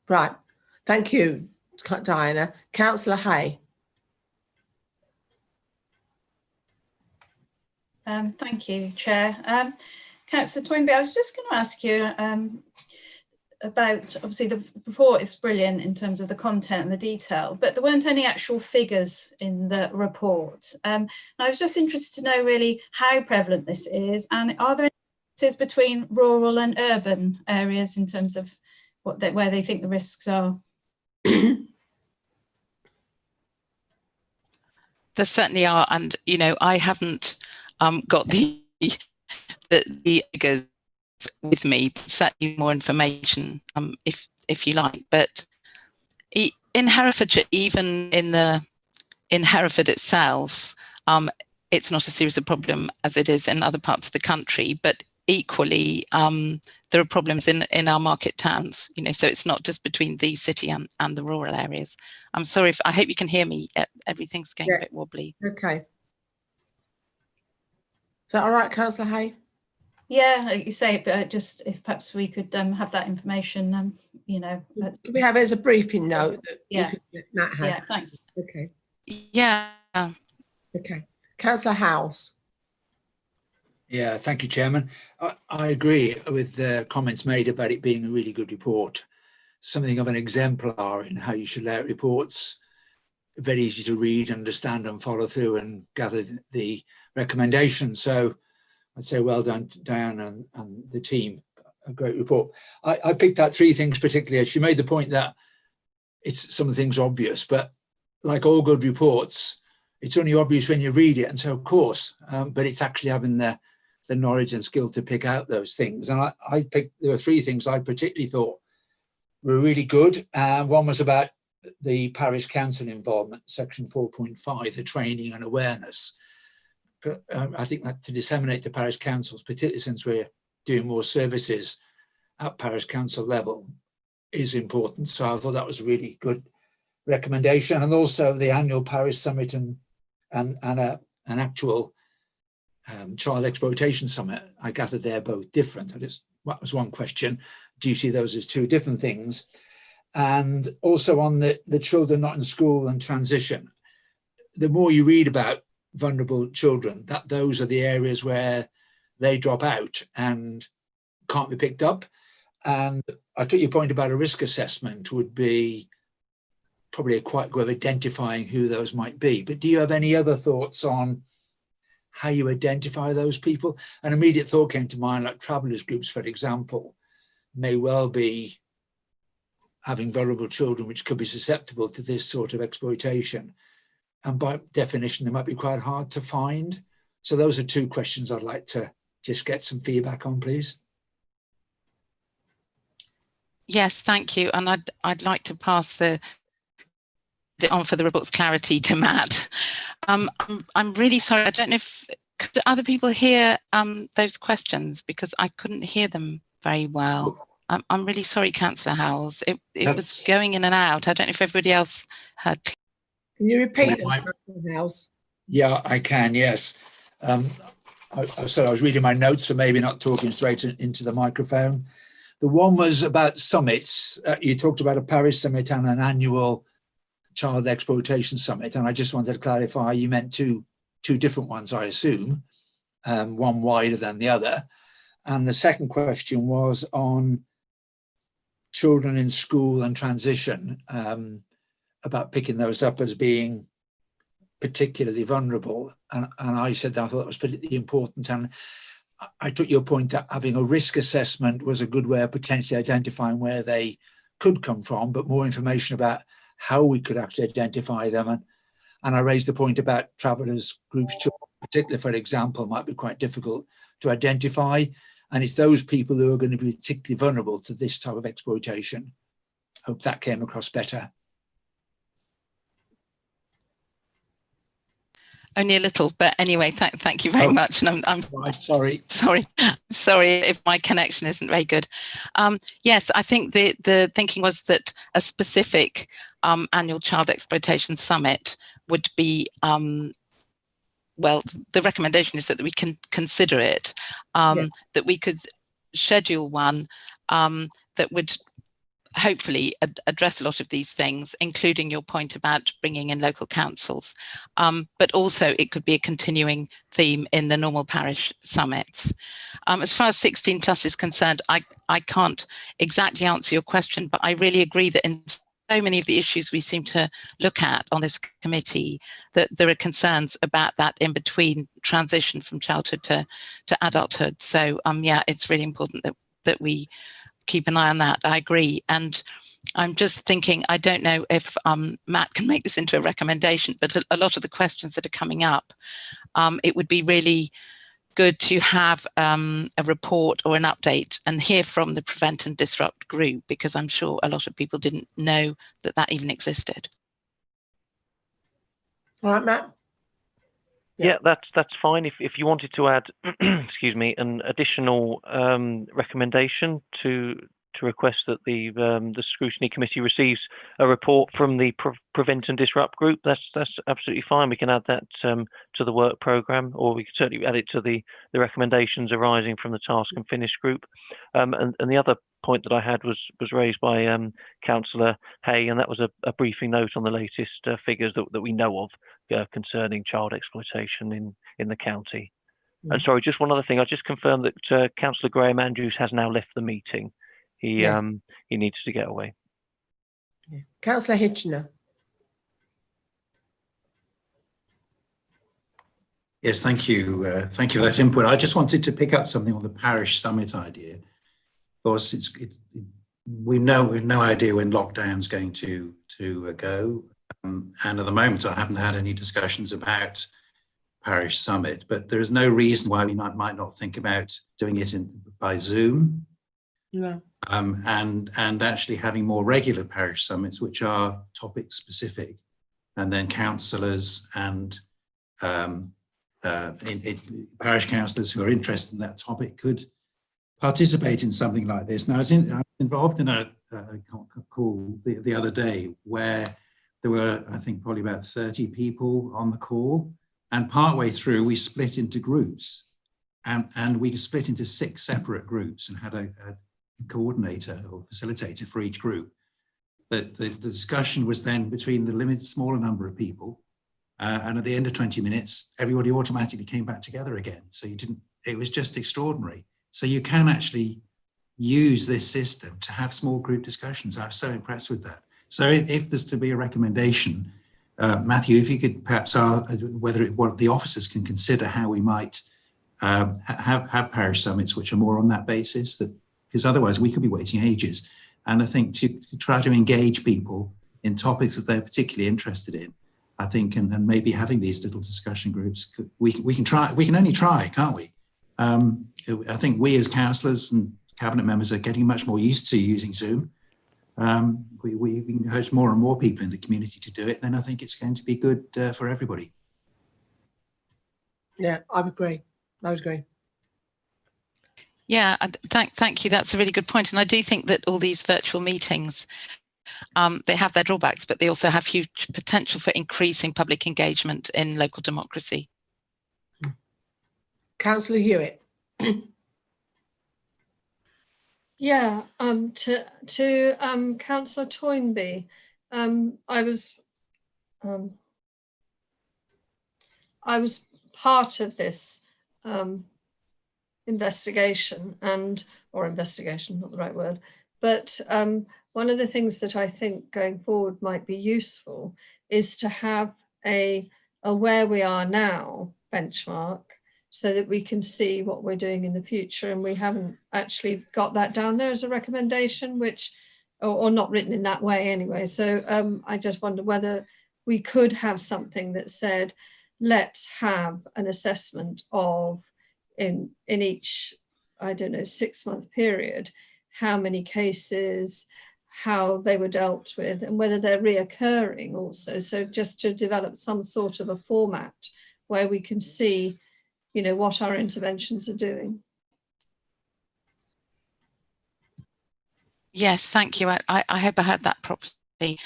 Right. Thank you, Diana. Councillor Hay. Thank you, Chair. Councillor Toynbee, I was just going to ask you about, obviously the report is brilliant in terms of the content and the detail, but there weren't any actual figures in the report. And I was just interested to know really how prevalent this is, and are there any differences between rural and urban areas in terms of where they think the risks are? There certainly are, and you know, I haven't got the figures with me, but certainly more information if you like. But in Herefordshire, even in Hereford itself, it's not as serious a problem as it is in other parts of the country. But equally, there are problems in our market towns. You know, so it's not just between the city and the rural areas. I'm sorry I hope you can hear me. Everything's going a bit wobbly. Okay. Is that all right, Councillor Hay? Yeah, like you say, but just if perhaps we could have that information, you know. Could we have it as a briefing note? That yeah. Matt had? Yeah, thanks. Okay. Yeah. Okay. Councillor Howes. Yeah, thank you, Chairman. I agree with the comments made about it being a really good report. Something of an exemplar in how you should lay out reports. Very easy to read, understand and follow through and gather the recommendations. So I'd say well done to Diane and the team. A great report. I picked out three things particularly. She made the point that some of the things are obvious, but like all good reports, it's only obvious when you read it. And so, of course, but it's actually having the knowledge and skill to pick out those things. And there were three things I particularly thought were really good. One was about the parish council involvement, section 4.5, the training and awareness. I think that to disseminate to parish councils, particularly since we're doing more services at parish council level, is important. So I thought that was a really good recommendation. And also the annual parish summit and an actual child exploitation summit. I gathered they're both different. That was one question. Do you see those as two different things? And also on the children not in school and transition, the more you read about vulnerable children, that those are the areas where they drop out and can't be picked up. And I took your point about a risk assessment would be probably a quite good way of identifying who those might be. But do you have any other thoughts on how you identify those people? An immediate thought came to mind, like travellers groups, for example, may well be having vulnerable children which could be susceptible to this sort of exploitation. And by definition, they might be quite hard to find. So those are two questions I'd like to just get some feedback on, please. Yes, thank you. And I'd like to pass it on for the report's clarity to Matt. I'm really sorry. I don't know if could other people hear those questions, because I couldn't hear them very well. I'm really sorry, Councillor Howells. It was going in and out. I don't know if everybody else heard. Can you repeat them, Councillor Howells? Yeah, I can, yes. So I was reading my notes, so maybe not talking straight into the microphone. The one was about summits. You talked about a parish summit and an annual child exploitation summit, and I just wanted to clarify you meant two different ones, I assume, one wider than the other. And the second question was on children in school and transition, about picking those up as being particularly vulnerable. And I said I thought that was particularly important. And I took your point that having a risk assessment was a good way of potentially identifying where they could come from, but more information about how we could actually identify them. And I raised the point about travellers groups, particularly, for example, might be quite difficult to identify. And it's those people who are going to be particularly vulnerable to this type of exploitation. Hope that came across better. Only a little, but anyway, thank you very much. And I'm right, sorry if my connection isn't very good. Yes, I think the thinking was that a specific annual child exploitation summit would be, well, the recommendation is that we can consider it, that we could schedule one that would hopefully address a lot of these things, including your point about bringing in local councils. But also it could be a continuing theme in the normal parish summits. As far as 16 plus is concerned, I can't exactly answer your question, but I really agree that in so many of the issues we seem to look at on this committee, that there are concerns about that in between transition from childhood to adulthood. So yeah, it's really important that we keep an eye on that. I agree. And I'm just thinking, I don't know if Matt can make this into a recommendation, but a lot of the questions that are coming up, it would be really good to have a report or an update and hear from the Prevent and Disrupt group, because I'm sure a lot of people didn't know that that even existed. All right, Matt. Yeah, that's fine. If you wanted to add, excuse me, an additional recommendation to request that the scrutiny committee receives a report from the Prevent and Disrupt group, that's absolutely fine. We can add that to the work programme, or we could certainly add it to the recommendations arising from the Task and Finish group. And the other point that I had was raised by Councillor Hay, and that was a briefing note on the latest figures that we know of concerning child exploitation in the county. And sorry, just one other thing. I just confirmed that Councillor Graham Andrews has now left the meeting. He needs to get away. Yeah. Councillor Hitchener. Yes, thank you. Thank you for that input. I just wanted to pick up something on the parish summit idea. Of course, we've no idea when lockdown's going to go. And at the moment, I haven't had any discussions about parish summit, but there is no reason why we might not think about doing it by Zoom. Yeah. And actually having more regular parish summits, which are topic specific, and then councillors and parish councillors who are interested in that topic could participate in something like this. Now, I was involved in a call the other day where there were, I think, probably about 30 people on the call, and partway through we split into groups, and we split into 6 separate groups and had a coordinator or facilitator for each group. The discussion was then between the smaller number of people, and at the end of 20 minutes, everybody automatically came back together again. So it was just extraordinary. So you can actually use this system to have small group discussions. I was so impressed with that. So if there's to be a recommendation, Matthew, if you could perhaps what the officers can consider how we might have parish summits which are more on that basis, because otherwise we could be waiting ages. And I think to try to engage people in topics that they're particularly interested in, I think, and maybe having these little discussion groups, we can only try, can't we? I think we as councillors and cabinet members are getting much more used to using Zoom. We can encourage more and more people in the community to do it, then I think it's going to be good for everybody. Yeah, I would agree. Yeah, thank you. That's a really good point. And I do think that all these virtual meetings, they have their drawbacks, but they also have huge potential for increasing public engagement in local democracy. Councillor Hewitt. Yeah, to Councillor Toynbee, I was part of this investigation, investigation, not the right word, but one of the things that I think going forward might be useful is to have a where we are now benchmark, so that we can see what we're doing in the future. And we haven't actually got that down there as a recommendation, which, or not written in that way anyway. So I just wonder whether we could have something that said, let's have an assessment of in each, I don't know, 6-month period, how many cases, how they were dealt with, and whether they're reoccurring also. So just to develop some sort of a format where we can see, you know, what our interventions are doing. Yes, thank you. I hope I heard that properly.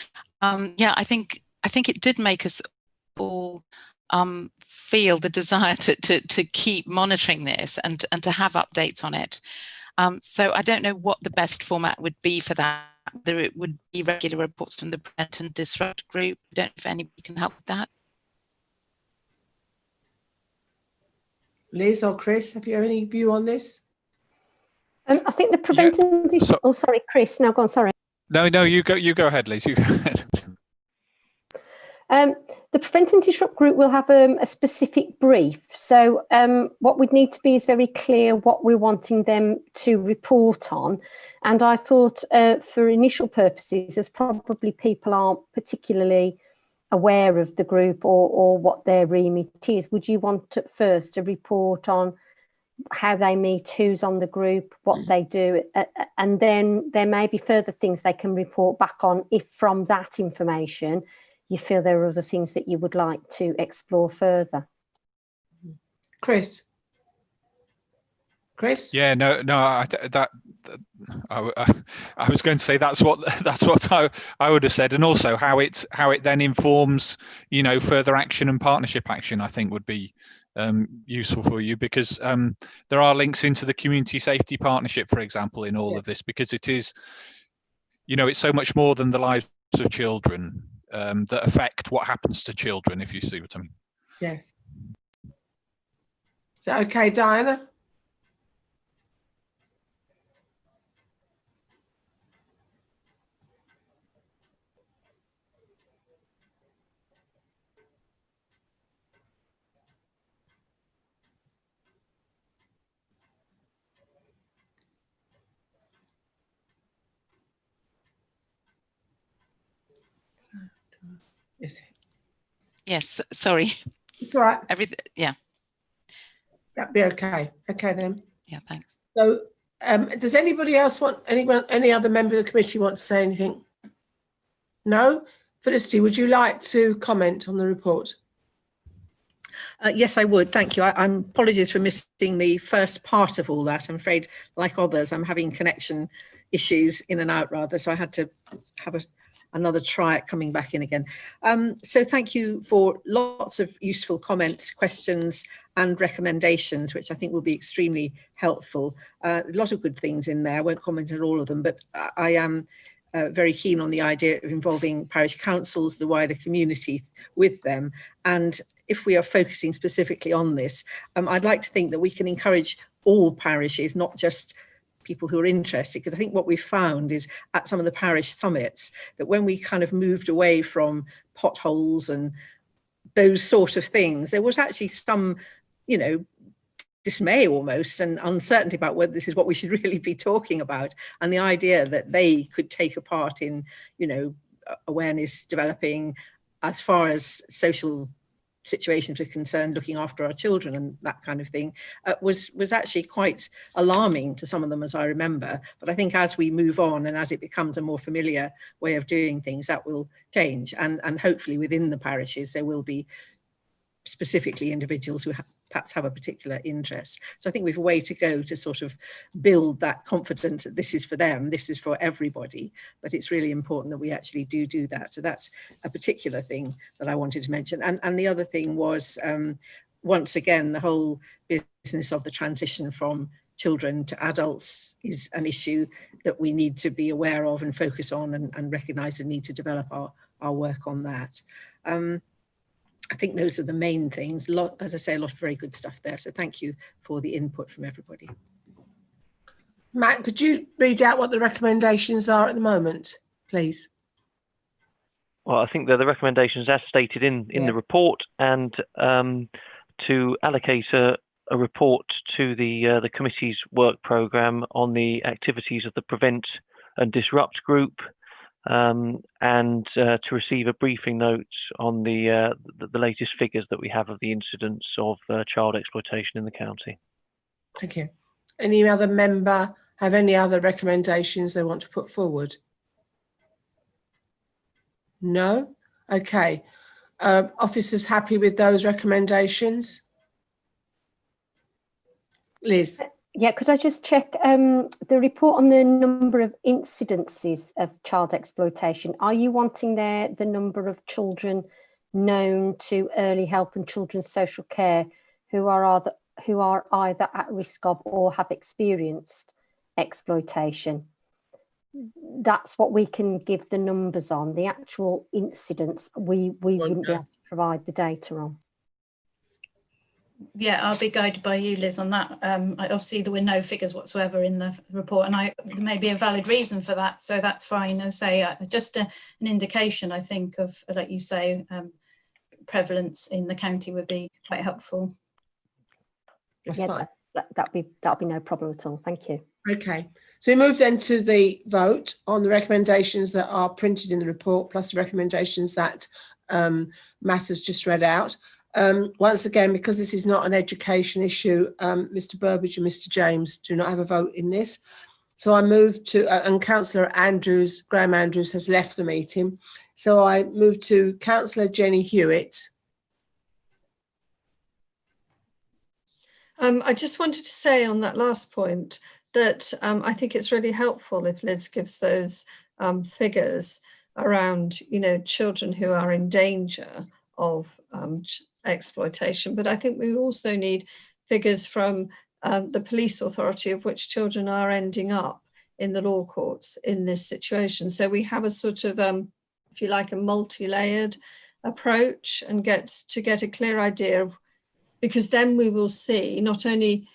Yeah, I think it did make us all feel the desire to keep monitoring this and to have updates on it. So I don't know what the best format would be for that. Whether it would be regular reports from the Prevent and Disrupt group. I don't know if anybody can help with that. Liz or Chris, have you any view on this? I think the Prevent and Disrupt. Oh, sorry, Chris. No, go on. Sorry. No, you go ahead, Liz. You go ahead. The Prevent and Disrupt group will have a specific brief. So what we'd need to be is very clear what we're wanting them to report on. And I thought for initial purposes, as probably people aren't particularly aware of the group or what their remit is, would you want at first a report on how they meet, who's on the group, what they do, and then there may be further things they can report back on if from that information you feel there are other things that you would like to explore further. Chris? Yeah, no, I was going to say that's what I would have said, and also how it then informs, you know, further action and partnership action. I think would be useful for you, because there are links into the community safety partnership, for example, in all of this, because it is, you know, it's so much more than the lives of children that affect what happens to children, if you see what I mean. Yes. Is that okay, Diana? Yes, sorry. It's all right. Yeah. That'd be okay. Okay then. Yeah, thanks. So does anybody else want, any other member of the committee want to say anything? No? Felicity, would you like to comment on the report? Yes, I would. Thank you. I'm apologies for missing the first part of all that. I'm afraid, like others, I'm having connection issues in and out rather, so I had to have another try at coming back in again. So thank you for lots of useful comments, questions and recommendations, which I think will be extremely helpful. A lot of good things in there. I won't comment on all of them, but I am very keen on the idea of involving parish councils, the wider community with them. And if we are focusing specifically on this, I'd like to think that we can encourage all parishes, not just people who are interested, because I think what we found is at some of the parish summits that when we kind of moved away from potholes and those sort of things, there was actually some, you know, dismay almost and uncertainty about whether this is what we should really be talking about, and the idea that they could take a part in, you know, awareness developing as far as social situations were concerned, looking after our children and that kind of thing, was actually quite alarming to some of them, as I remember. But I think as we move on and as it becomes a more familiar way of doing things, that will change, and hopefully within the parishes there will be specifically individuals who perhaps have a particular interest. So I think we've a way to go to sort of build that confidence that this is for them, this is for everybody, but it's really important that we actually do that. So that's a particular thing that I wanted to mention. And the other thing was, once again, the whole business of the transition from children to adults is an issue that we need to be aware of and focus on, and recognise the need to develop our work on that. I think those are the main things. As I say, a lot of very good stuff there. So thank you for the input from everybody. Matt, could you read out what the recommendations are at the moment, please? Well, I think they're the recommendations as stated in the report, and to allocate a report to the committee's work programme on the activities of the Prevent and Disrupt group, and to receive a briefing note on the latest figures that we have of the incidents of child exploitation in the county. Thank you. Any other member have any other recommendations they want to put forward? No? Okay. Officers happy with those recommendations? Liz? Yeah, could I just check the report on the number of incidences of child exploitation? Are you wanting there the number of children known to early help and children's social care who are either at risk of or have experienced exploitation? That's what we can give the numbers on. The actual incidents, we wouldn't be able to provide the data on. Yeah, I'll be guided by you, Liz, on that. Obviously, there were no figures whatsoever in the report, and there may be a valid reason for that, so that's fine. As I say, just an indication, I think, of, like you say, prevalence in the county would be quite helpful. That's fine. That'll be no problem at all. Thank you. Okay, so we move then to the vote on the recommendations that are printed in the report, plus the recommendations that Matt has just read out. Once again, because this is not an education issue, Mr. Burbage and Mr. James do not have a vote in this. So I move to, and Councillor Andrews, Graham Andrews, has left the meeting. So I move to Councillor Jenny Hewitt. I just wanted to say on that last point that I think it's really helpful if Liz gives those figures around, children who are in danger of exploitation. But I think we also need figures from the police authority of which children are ending up in the law courts in this situation. So we have a sort of, if you like, a multi-layered approach and get a clear idea of, because then we will see not only,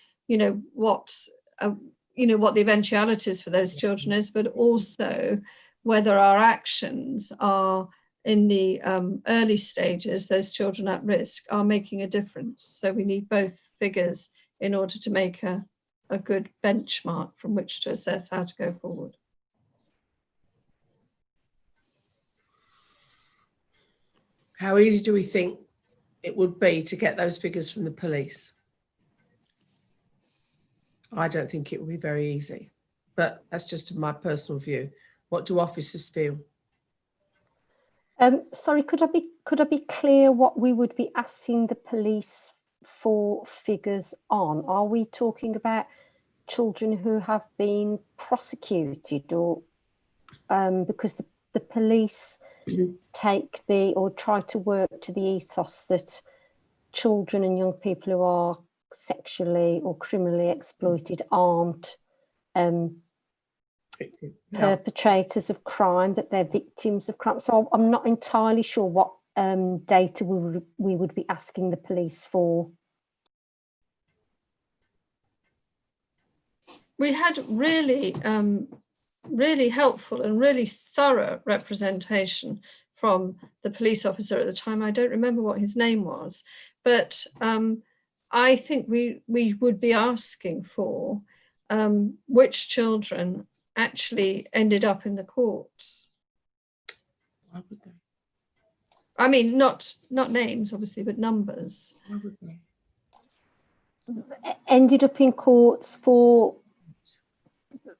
what the eventualities for those children is, but also whether our actions are in the early stages, those children at risk, are making a difference. So we need both figures in order to make a good benchmark from which to assess how to go forward. How easy do we think it would be to get those figures from the police? I don't think it would be very easy, but that's just my personal view. What do officers feel? Sorry, could I be clear what we would be asking the police for figures on? Are we talking about children who have been prosecuted, or because the police take or try to work to the ethos that children and young people who are sexually or criminally exploited aren't perpetrators of crime, that they're victims of crime. So I'm not entirely sure what data we would be asking the police for. We had really, really helpful and really thorough representation from the police officer at the time. I don't remember what his name was, but I think we would be asking for which children actually ended up in the courts. Why would they? I mean, not names, obviously, but numbers. Why would they? Ended up in courts for,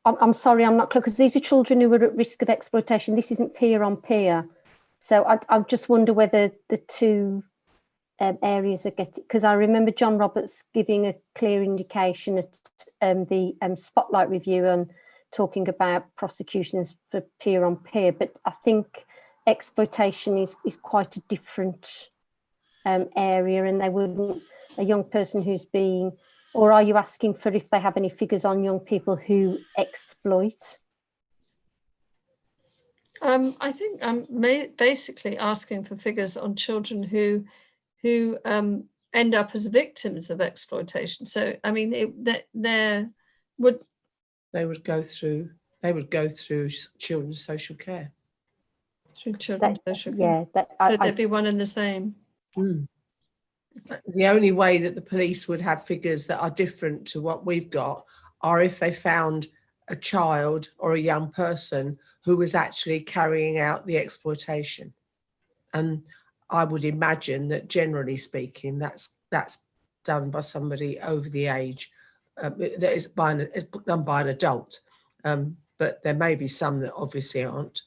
I'm sorry, I'm not clear, because these are children who were at risk of exploitation. This isn't peer on peer. So I just wonder whether the two areas are getting, because I remember John Roberts giving a clear indication at the Spotlight review and talking about prosecutions for peer on peer, but I think exploitation is quite a different area, and they wouldn't, a young person who's being, or are you asking for if they have any figures on young people who exploit? I think I'm basically asking for figures on children who end up as victims of exploitation. So I mean, they would go through children's social care. Through children's social care. Yeah, so they'd be one and the same. The only way that the police would have figures that are different to what we've got are if they found a child or a young person who was actually carrying out the exploitation. And I would imagine that, generally speaking, that's done by somebody over the age, that is done by an adult. But there may be some that obviously aren't.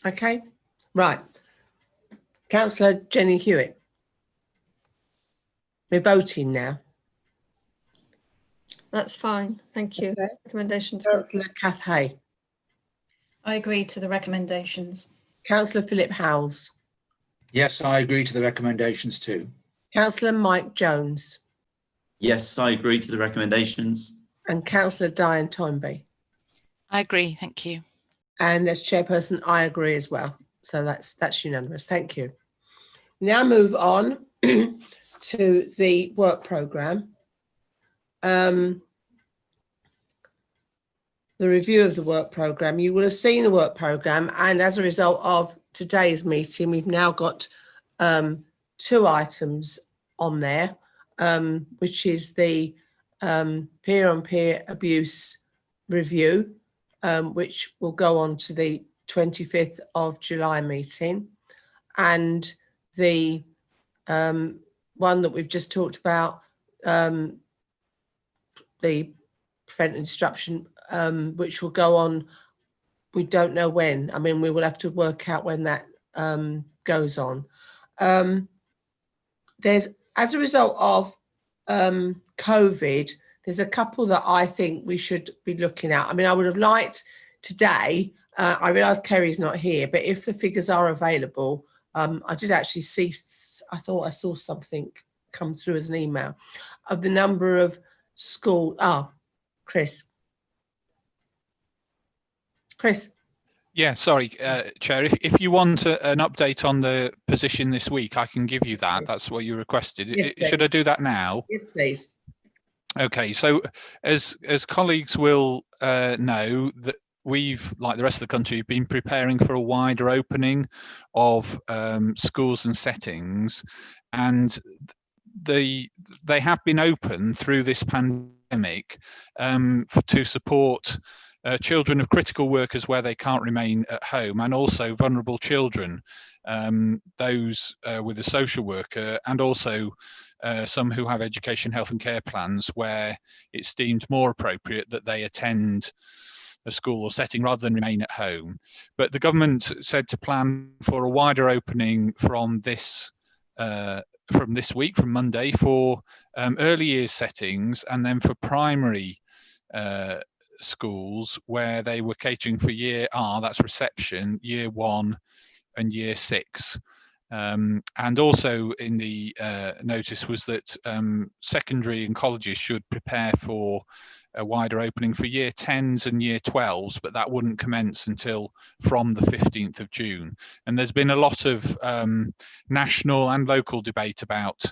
Okay, right. Councillor Jenny Hewitt. We're voting now. That's fine. Thank you. Okay. Recommendations. Councillor Kath Hay. I agree to the recommendations. Councillor Philip Howells. Yes, I agree to the recommendations too. Councillor Mike Jones. Yes, I agree to the recommendations. And Councillor Diane Toynbee. I agree. Thank you. And as chairperson, I agree as well. So that's unanimous. Thank you. We now move on to the work programme. The review of the work programme. You will have seen the work programme, and as a result of today's meeting, we've now got 2 items on there, which is the peer-on-peer abuse review, which will go on to the 25th of July meeting, and the one that we've just talked about, the prevent and disruption, which will go on, we don't know when. I mean, we will have to work out when that goes on. There's, as a result of COVID, there's a couple that I think we should be looking at. I mean, I would have liked today, I realise Kerry's not here, but if the figures are available, I did actually see, I thought I saw something come through as an email of the number of school, Chris. Yeah, sorry, Chair. If you want an update on the position this week, I can give you that. That's what you requested. Yes, Should I do that now? Yes, please. Okay, so as colleagues will know, that we've, like the rest of the country, been preparing for a wider opening of schools and settings, and they have been open through this pandemic to support children of critical workers where they can't remain at home, and also vulnerable children, those with a social worker, and also some who have education, health and care plans where it's deemed more appropriate that they attend a school or setting rather than remain at home. But the government said to plan for a wider opening from this week, from Monday, for early years settings, and then for primary schools where they were catering for year R, that's reception, year 1 and year 6. And also in the notice was that secondary and colleges should prepare for a wider opening for year 10s and year 12s, but that wouldn't commence until from the 15th of June. And there's been a lot of national and local debate about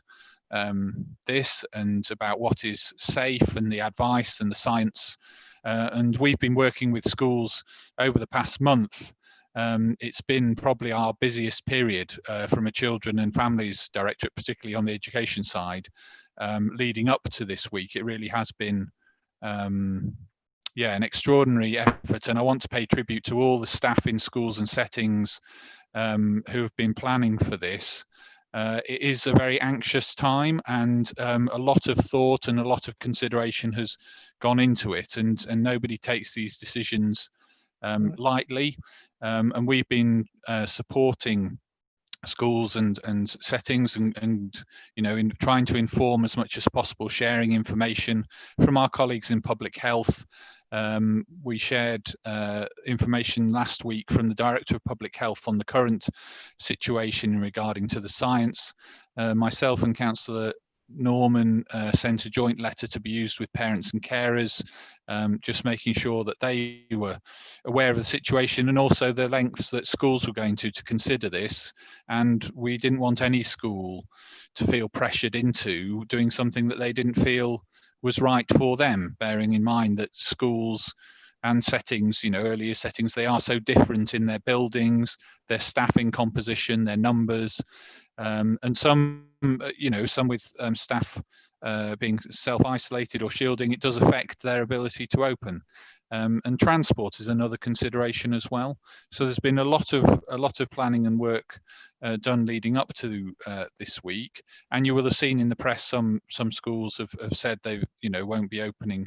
this and about what is safe and the advice and the science. And we've been working with schools over the past month. It's been probably our busiest period from a Children and Families Directorate, particularly on the education side, leading up to this week. It really has been an extraordinary effort, and I want to pay tribute to all the staff in schools and settings who have been planning for this. It is a very anxious time, and a lot of thought and a lot of consideration has gone into it, and nobody takes these decisions lightly, and we've been supporting schools and settings and in trying to inform as much as possible, sharing information from our colleagues in public health. We shared information last week from the Director of Public Health on the current situation regarding to the science. Myself and Councillor Norman sent a joint letter to be used with parents and carers, just making sure that they were aware of the situation and also the lengths that schools were going to consider this. And we didn't want any school to feel pressured into doing something that they didn't feel was right for them, bearing in mind that schools and settings, earlier settings, they are so different in their buildings, their staffing composition, their numbers, and some with staff being self-isolated or shielding, it does affect their ability to open. And transport is another consideration as well. So there's been a lot of planning and work done leading up to this week. And you will have seen in the press some schools have said they won't be opening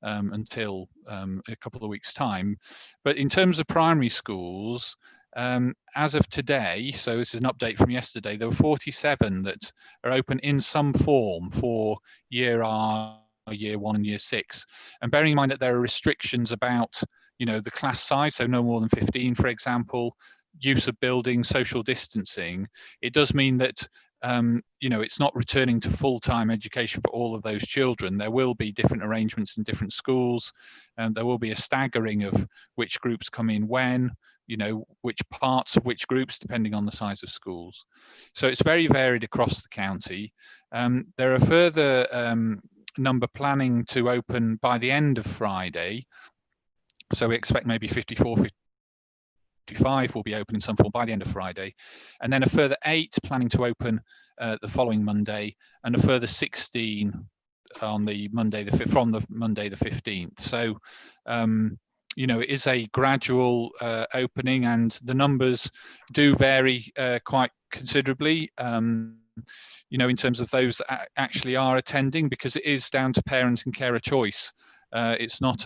until a couple of weeks' time. But in terms of primary schools, As of today, so this is an update from yesterday, there were 47 that are open in some form for year R, year 1 and year 6. And bearing in mind that there are restrictions about, you know, the class size, so no more than 15, for example, use of buildings, social distancing, it does mean that you know, it's not returning to full-time education for all of those children. There will be different arrangements in different schools, and there will be a staggering of which groups come in when, you know, which parts of which groups, depending on the size of schools. So it's very varied across the county. There are further number planning to open by the end of Friday. So we expect maybe 54, 55 will be open in some form by the end of Friday, and then a further 8 planning to open the following Monday, and a further 16 on the Monday from the Monday the 15th. So you know, it is a gradual opening, and the numbers do vary quite considerably. You know, in terms of those that actually are attending, because it is down to parent and carer choice. It's not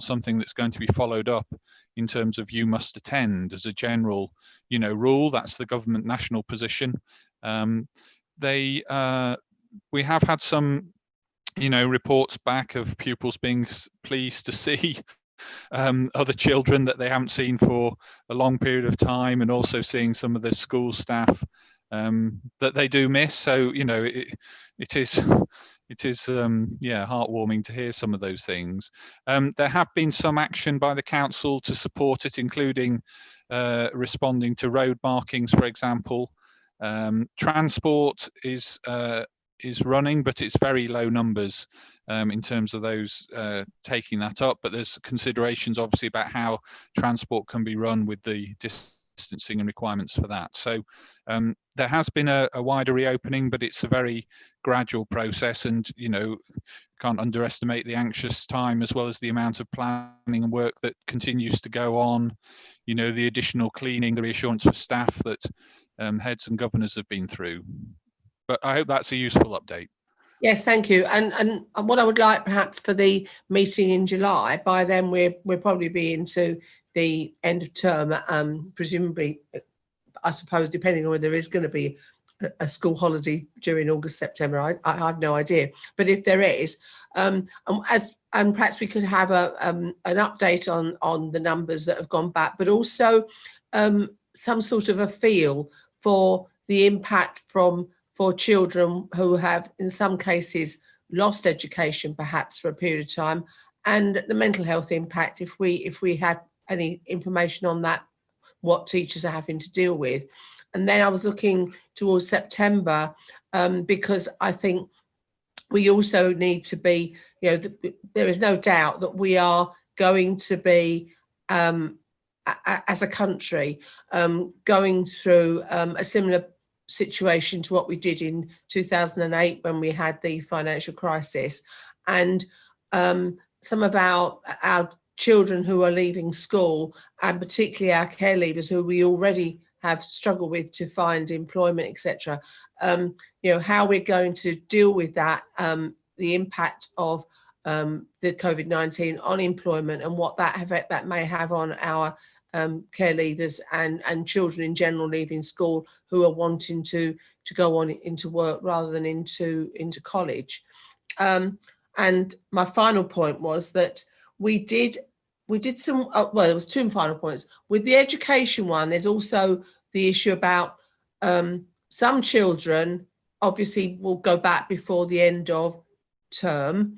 something that's going to be followed up in terms of you must attend as a general, you know, rule. That's the government national position. We have had some, you know, reports back of pupils being pleased to see other children that they haven't seen for a long period of time, and also seeing some of the school staff that they do miss. So, you know, it is yeah, heartwarming to hear some of those things. There have been some action by the council to support it, including responding to road markings, for example. Transport is running, but it's very low numbers in terms of those taking that up. But there's considerations obviously about how transport can be run with the distancing and requirements for that. So there has been a wider reopening, but it's a very gradual process, and, you know, can't underestimate the anxious time as well as the amount of planning and work that continues to go on. You know, the additional cleaning, the reassurance for staff that heads and governors have been through. But I hope that's a useful update. Yes, thank you. And what I would like perhaps for the meeting in July, by then we'll probably be into the end of term, presumably, I suppose, depending on whether there is going to be a school holiday during August, September, I have no idea. But if there is, and perhaps we could have an update on the numbers that have gone back, but also some sort of a feel for the impact for children who have, in some cases, lost education perhaps for a period of time, and the mental health impact, if we have any information on that, what teachers are having to deal with. And then I was looking towards September, because I think we also need to be, you know, there is no doubt that we are going to be, as a country, going through a similar situation to what we did in 2008 when we had the financial crisis. And some of our children who are leaving school, and particularly our care leavers who we already have struggled with to find employment, etc. You know, how we're going to deal with that, the impact of the COVID-19 on employment, and what that may have on our care leavers and children in general leaving school who are wanting to go on into work rather than into college. And my final point was that we did some, well, there was 2 final points. With the education one, there's also the issue about some children obviously will go back before the end of term,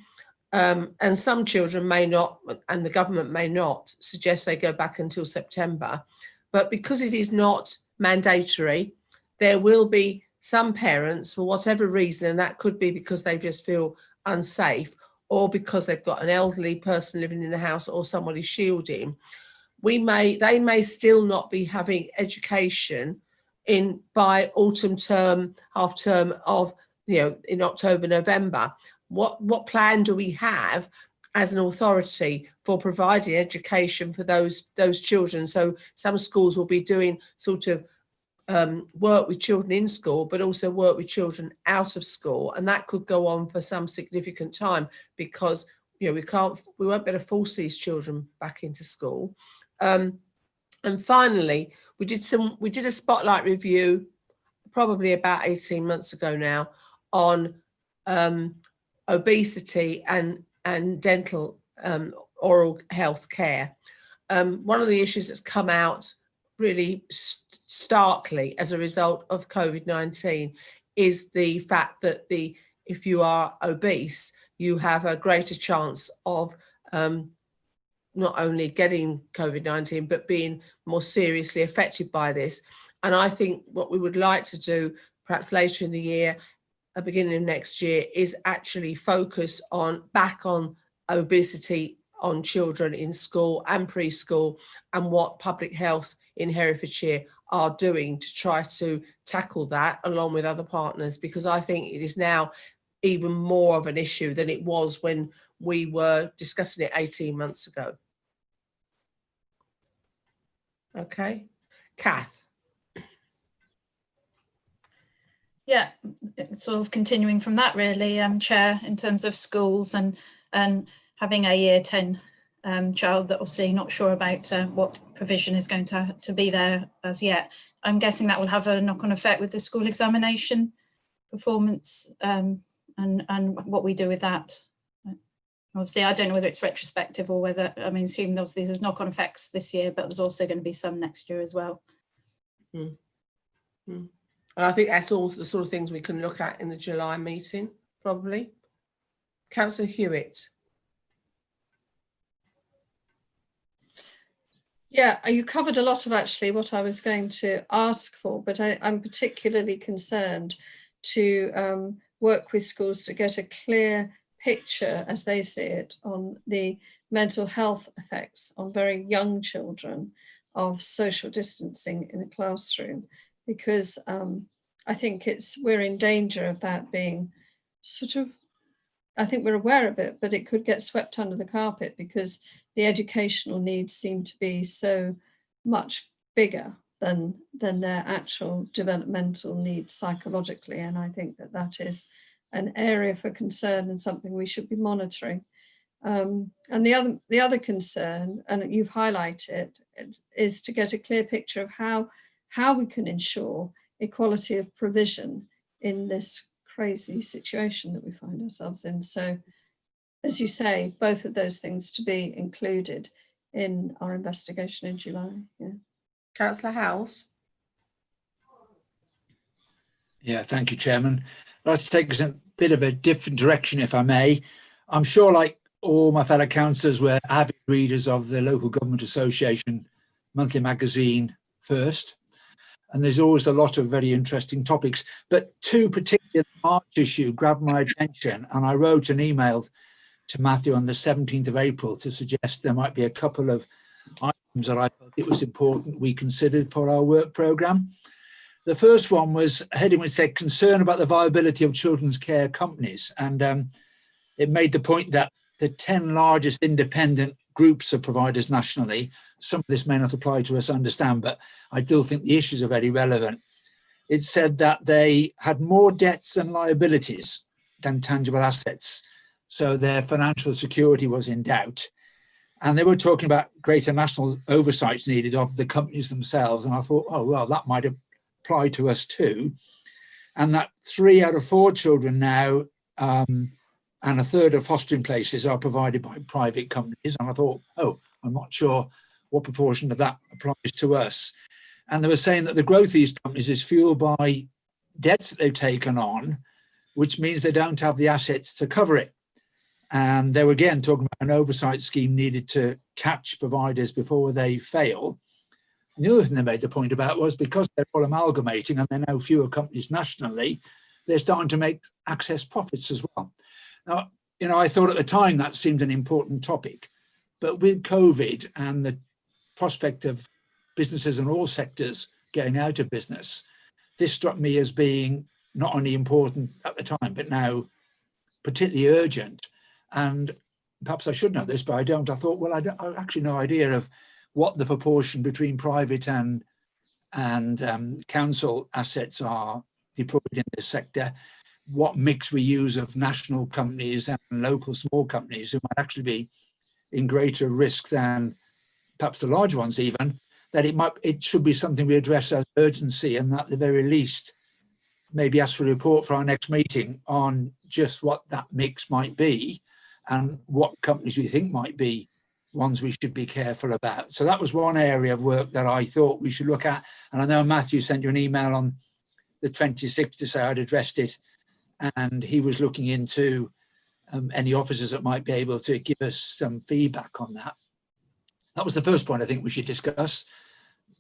and some children may not, and the government may not suggest they go back until September. But because it is not mandatory, there will be some parents, for whatever reason, and that could be because they just feel unsafe, or because they've got an elderly person living in the house, or somebody shielding, they may still not be having education by autumn term, half term of, you know, in October, November. What plan do we have as an authority for providing education for those children? So some schools will be doing sort of work with children in school, but also work with children out of school, and that could go on for some significant time, because, you know, we won't be able to force these children back into school. And finally, we did a spotlight review probably about 18 months ago now on obesity and dental oral health care. One of the issues that's come out really starkly as a result of COVID-19 is the fact that if you are obese, you have a greater chance of not only getting COVID-19, but being more seriously affected by this. And I think what we would like to do, perhaps later in the year, at the beginning of next year, is actually focus back on obesity on children in school and preschool, and what public health in Herefordshire are doing to try to tackle that along with other partners, because I think it is now even more of an issue than it was when we were discussing it 18 months ago. Okay, Kath. Yeah, sort of continuing from that really, Chair, in terms of schools and having a year 10 child that obviously not sure about what provision is going to be there as yet. I'm guessing that will have a knock-on effect with the school examination performance and what we do with that. Obviously, I don't know whether it's retrospective or whether, I mean, assume obviously there's knock-on effects this year, but there's also going to be some next year as well. Mm. Mm. And I think that's all the sort of things we can look at in the July meeting, probably. Councillor Hewitt. Yeah, you covered a lot of actually what I was going to ask for, but I'm particularly concerned to work with schools to get a clear picture, as they see it, on the mental health effects on very young children of social distancing in a classroom, because I think we're in danger of that being sort of, I think we're aware of it, but it could get swept under the carpet because the educational needs seem to be so much bigger than their actual developmental needs psychologically. And I think that is an area for concern and something we should be monitoring. And the other concern, and you've highlighted, is to get a clear picture of how we can ensure equality of provision in this crazy situation that we find ourselves in. So, as you say, both of those things to be included in our investigation in July. Yeah. Councillor Howells. Yeah, thank you, Chairman. I'd like to take us a bit of a different direction, if I may. I'm sure, like all my fellow councillors, we're avid readers of the Local Government Association monthly magazine First, and there's always a lot of very interesting topics. But two particular March issue grabbed my attention, and I wrote an email to Matthew on the 17th of April to suggest there might be a couple of items that I thought it was important we considered for our work programme. The first one was a heading which said concern about the viability of children's care companies, and it made the point that the 10 largest independent groups of providers nationally, some of this may not apply to us, I understand, but I still think the issues are very relevant. It said that they had more debts and liabilities than tangible assets, so their financial security was in doubt. And they were talking about greater national oversights needed of the companies themselves, and I thought, oh, well, that might apply to us too. And that 3 out of 4 children now and a third of fostering places are provided by private companies. And I thought, oh, I'm not sure what proportion of that applies to us. And they were saying that the growth of these companies is fueled by debts that they've taken on, which means they don't have the assets to cover it. And they were again talking about an oversight scheme needed to catch providers before they fail. And the other thing they made the point about was because they're all amalgamating and there are now fewer companies nationally, they're starting to make access profits as well. Now, you know, I thought at the time that seemed an important topic, but with COVID and the prospect of businesses in all sectors getting out of business, this struck me as being not only important at the time, but now particularly urgent. And perhaps I should know this, but I don't. I thought, well, I actually no idea of what the proportion between private and council assets are deployed in this sector, what mix we use of national companies and local small companies who might actually be in greater risk than perhaps the large ones even. that it should be something we address as urgency, and at the very least, maybe ask for a report for our next meeting on just what that mix might be and what companies we think might be ones we should be careful about. So that was one area of work that I thought we should look at. And I know Matthew sent you an email on the 26th to say I'd addressed it, and he was looking into any officers that might be able to give us some feedback on that. That was the first point I think we should discuss.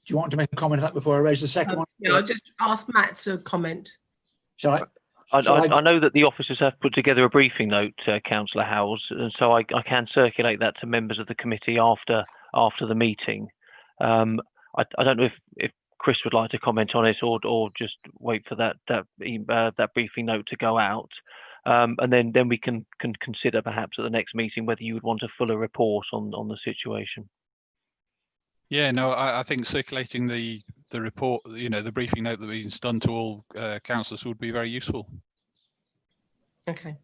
Do you want to make a comment on that before I raise the second one? Yeah, I'll just ask Matt to comment. Shall I? I know that the officers have put together a briefing note, Councillor Howes, and so I can circulate that to members of the committee after the meeting. I don't know if Chris would like to comment on it, or just wait for that briefing note to go out, and then we can consider perhaps at the next meeting whether you would want a fuller report on the situation. Yeah, no, I think circulating the report, the briefing note that was done to all councillors would be very useful. Okay.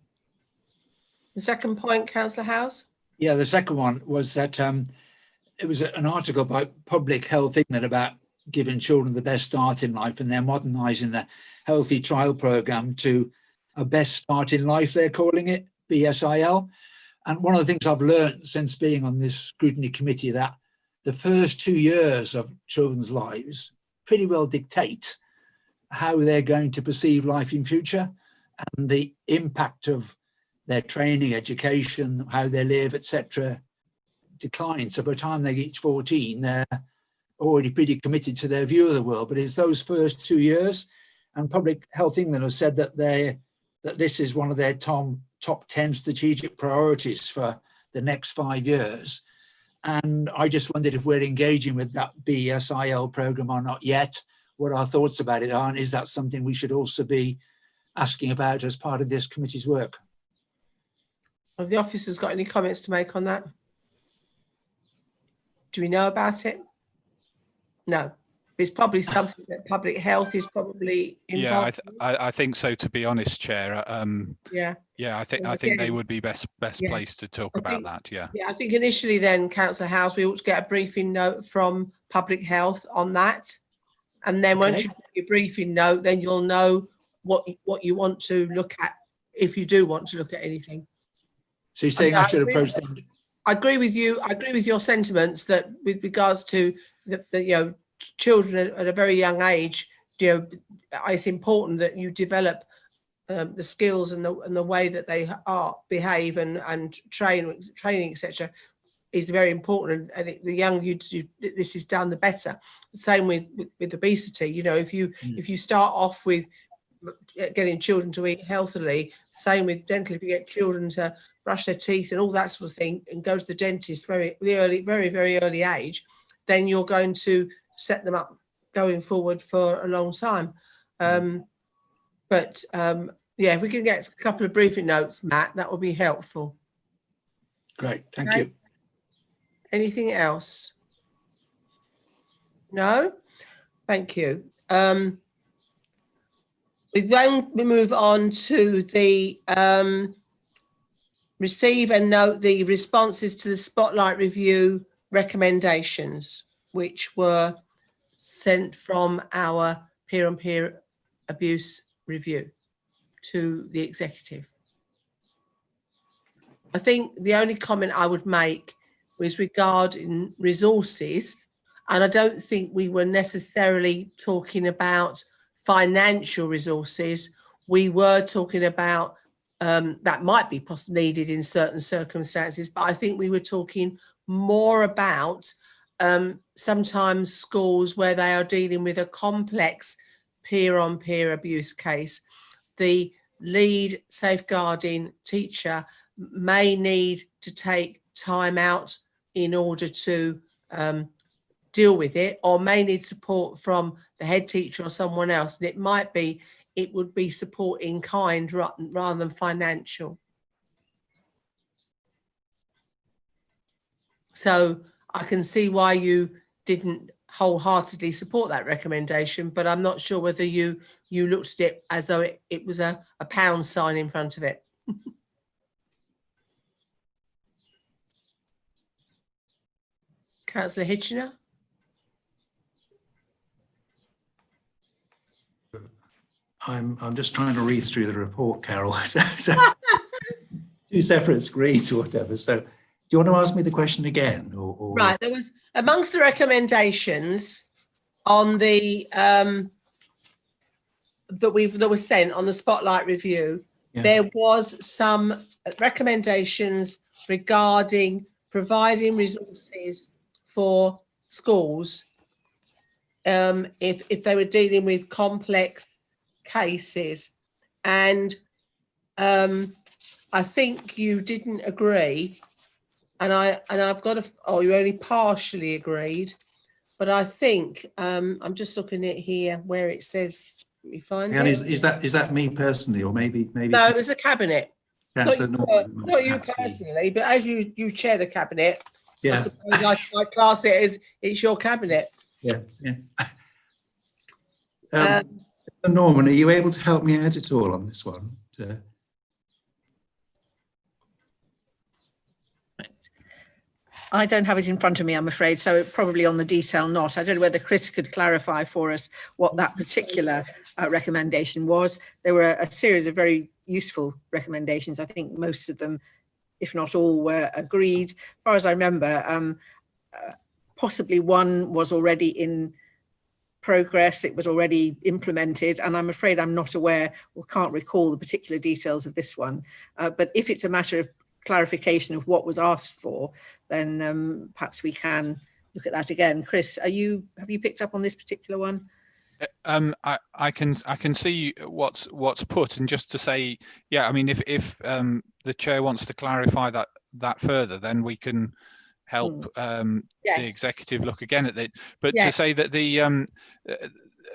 The second point, Councillor Howes? Yeah, the second one was that it was an article by Public Health England about giving children the best start in life, and they're modernising the Healthy Trial Programme to a best start in life, they're calling it, BSIL. And one of the things I've learned since being on this scrutiny committee, that the first 2 years of children's lives pretty well dictate how they're going to perceive life in future, and the impact of their training, education, how they live, etc., declines. So by the time they reach 14, they're already pretty committed to their view of the world. But it's those first 2 years, and Public Health England has said that this is one of their top 10 strategic priorities for the next 5 years. And I just wondered if we're engaging with that BSIL program or not yet, what our thoughts about it are, and is that something we should also be asking about as part of this committee's work? Have the officers got any comments to make on that? Do we know about it? No. It's probably something that public health is probably involved. Yeah, I think so, to be honest, Chair. Yeah. Yeah, I think they would be best placed to talk about that. Yeah. Yeah, I think initially then, Councillor Howes, we ought to get a briefing note from Public Health on that. And then once you get your briefing note, then you'll know what you want to look at, if you do want to look at anything. So you're saying I should approach them? I agree with you. I agree with your sentiments that with regards to the children at a very young age, it's important that you develop the skills and the way that they behave and training, etc., is very important. And the younger this is done, the better. Same with obesity. If you start off with getting children to eat healthily, same with dental. If you get children to brush their teeth and all that sort of thing, and go to the dentist very early age, then you're going to set them up going forward for a long time. Yeah, if we can get a couple of briefing notes, Matt, that would be helpful. Great, thank you. Anything else? No? Thank you. We move on to the receive and note the responses to the Spotlight Review recommendations, which were sent from our peer-on-peer abuse review to the executive. I think the only comment I would make was regarding resources, and I don't think we were necessarily talking about financial resources. We were talking about that might be possibly needed in certain circumstances, but I think we were talking more about sometimes schools where they are dealing with a complex peer-on-peer abuse case. The lead safeguarding teacher may need to take time out in order to deal with it, or may need support from the head teacher or someone else. And it would be support in kind rather than financial. So I can see why you didn't wholeheartedly support that recommendation, but I'm not sure whether you looked at it as though it was a pound sign in front of it. Councillor Hitchener? I'm just trying to read through the report, Carol. So two separate screens or whatever. So do you want to ask me the question again? Or... Right, there was amongst the recommendations on the that was sent on the Spotlight review, there was some recommendations regarding providing resources for schools if they were dealing with complex cases, and I think you didn't agree, and I've got you only partially agreed, but I think I'm just looking at here where it says. Let me find and it. is that me personally, or maybe No, it was the cabinet. Not you Actually. personally, but as you chair the cabinet, Yeah. I suppose I class it as it's your cabinet. Yeah. Norman, are you able to help me out at all on this one? I don't have it in front of me, I'm afraid, so probably on the detail not. I don't know whether Chris could clarify for us what that particular recommendation was. There were a series of very useful recommendations. I think most of them, if not all, were agreed. As far as I remember, possibly one was already in progress, it was already implemented, and I'm afraid I'm not aware or can't recall the particular details of this one. But if it's a matter of clarification of what was asked for, then perhaps we can look at that again. Chris, have you picked up on this particular one? I can see what's put, and just to say, yeah, I mean, if the chair wants to clarify that further, then we can help the executive look again at it. But to say that the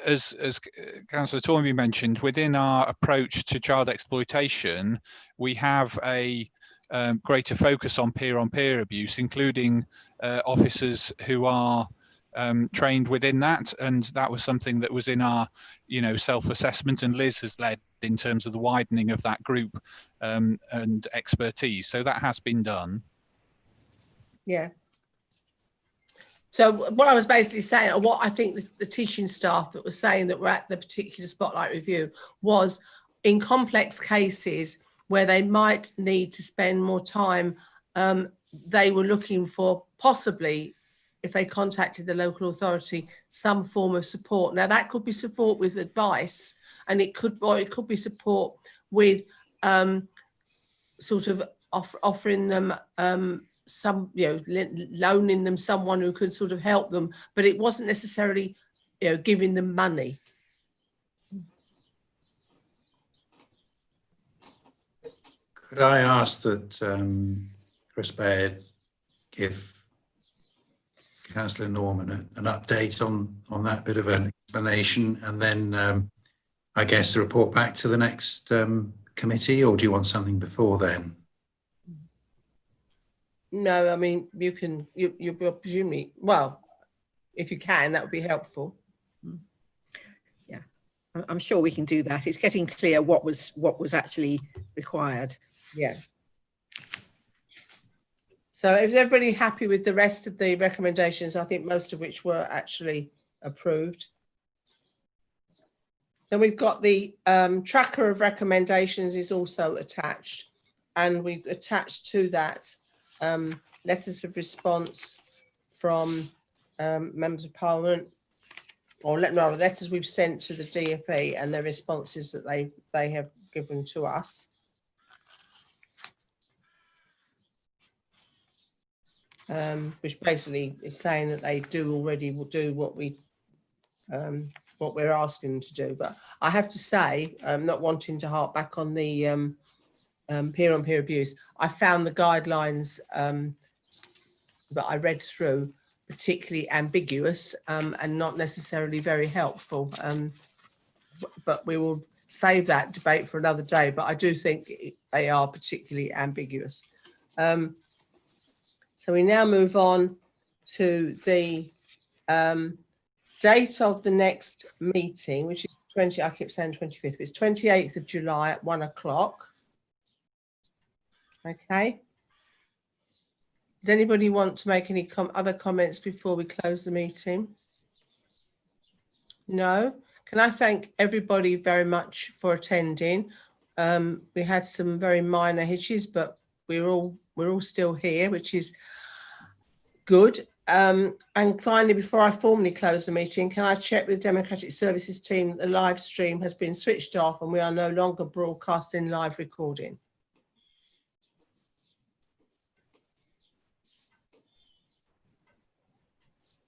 as Councillor Tormby mentioned, within our approach to child exploitation, we have a greater focus on peer abuse, including officers who are trained within that, and that was something that was in our self-assessment, and Liz has led in terms of the widening of that group and expertise. So that has been done. Yeah. So what I was basically saying, or what I think the teaching staff that was saying that were at the particular Spotlight review, was in complex cases where they might need to spend more time, they were looking for possibly, if they contacted the local authority, some form of support. Now that could be support with advice, and it could be support with sort of offering them some, loaning them someone who could sort of help them, but it wasn't necessarily, giving them money. Could I ask that Chris Baird give Councillor Norman an update on that bit of an explanation, and then I guess the report back to the next committee, or do you want something before then? No, I mean, you'll presumably, well, if you can, that would be helpful. Yeah, I'm sure we can do that. It's getting clear what was actually required. Yeah. So is everybody happy with the rest of the recommendations? I think most of which were actually approved. Then we've got the tracker of recommendations is also attached, and we've attached to that letters of response from members of Parliament, or letters we've sent to the DfE and their responses that they have given to us. Which basically is saying that they will do what we're asking them to do. But I have to say, not wanting to harp back on the peer-on-peer abuse, I found the guidelines that I read through particularly ambiguous and not necessarily very helpful. But we will save that debate for another day. But I do think they are particularly ambiguous. So we now move on to the date of the next meeting, which is I keep saying 25th, but it's 28th of July at 1 o'clock. Okay. Does anybody want to make any other comments before we close the meeting? No? Can I thank everybody very much for attending? We had some very minor hitches, but we're all still here, which is good. And finally, before I formally close the meeting, can I check with the Democratic Services team that the live stream has been switched off and we are no longer broadcasting live recording?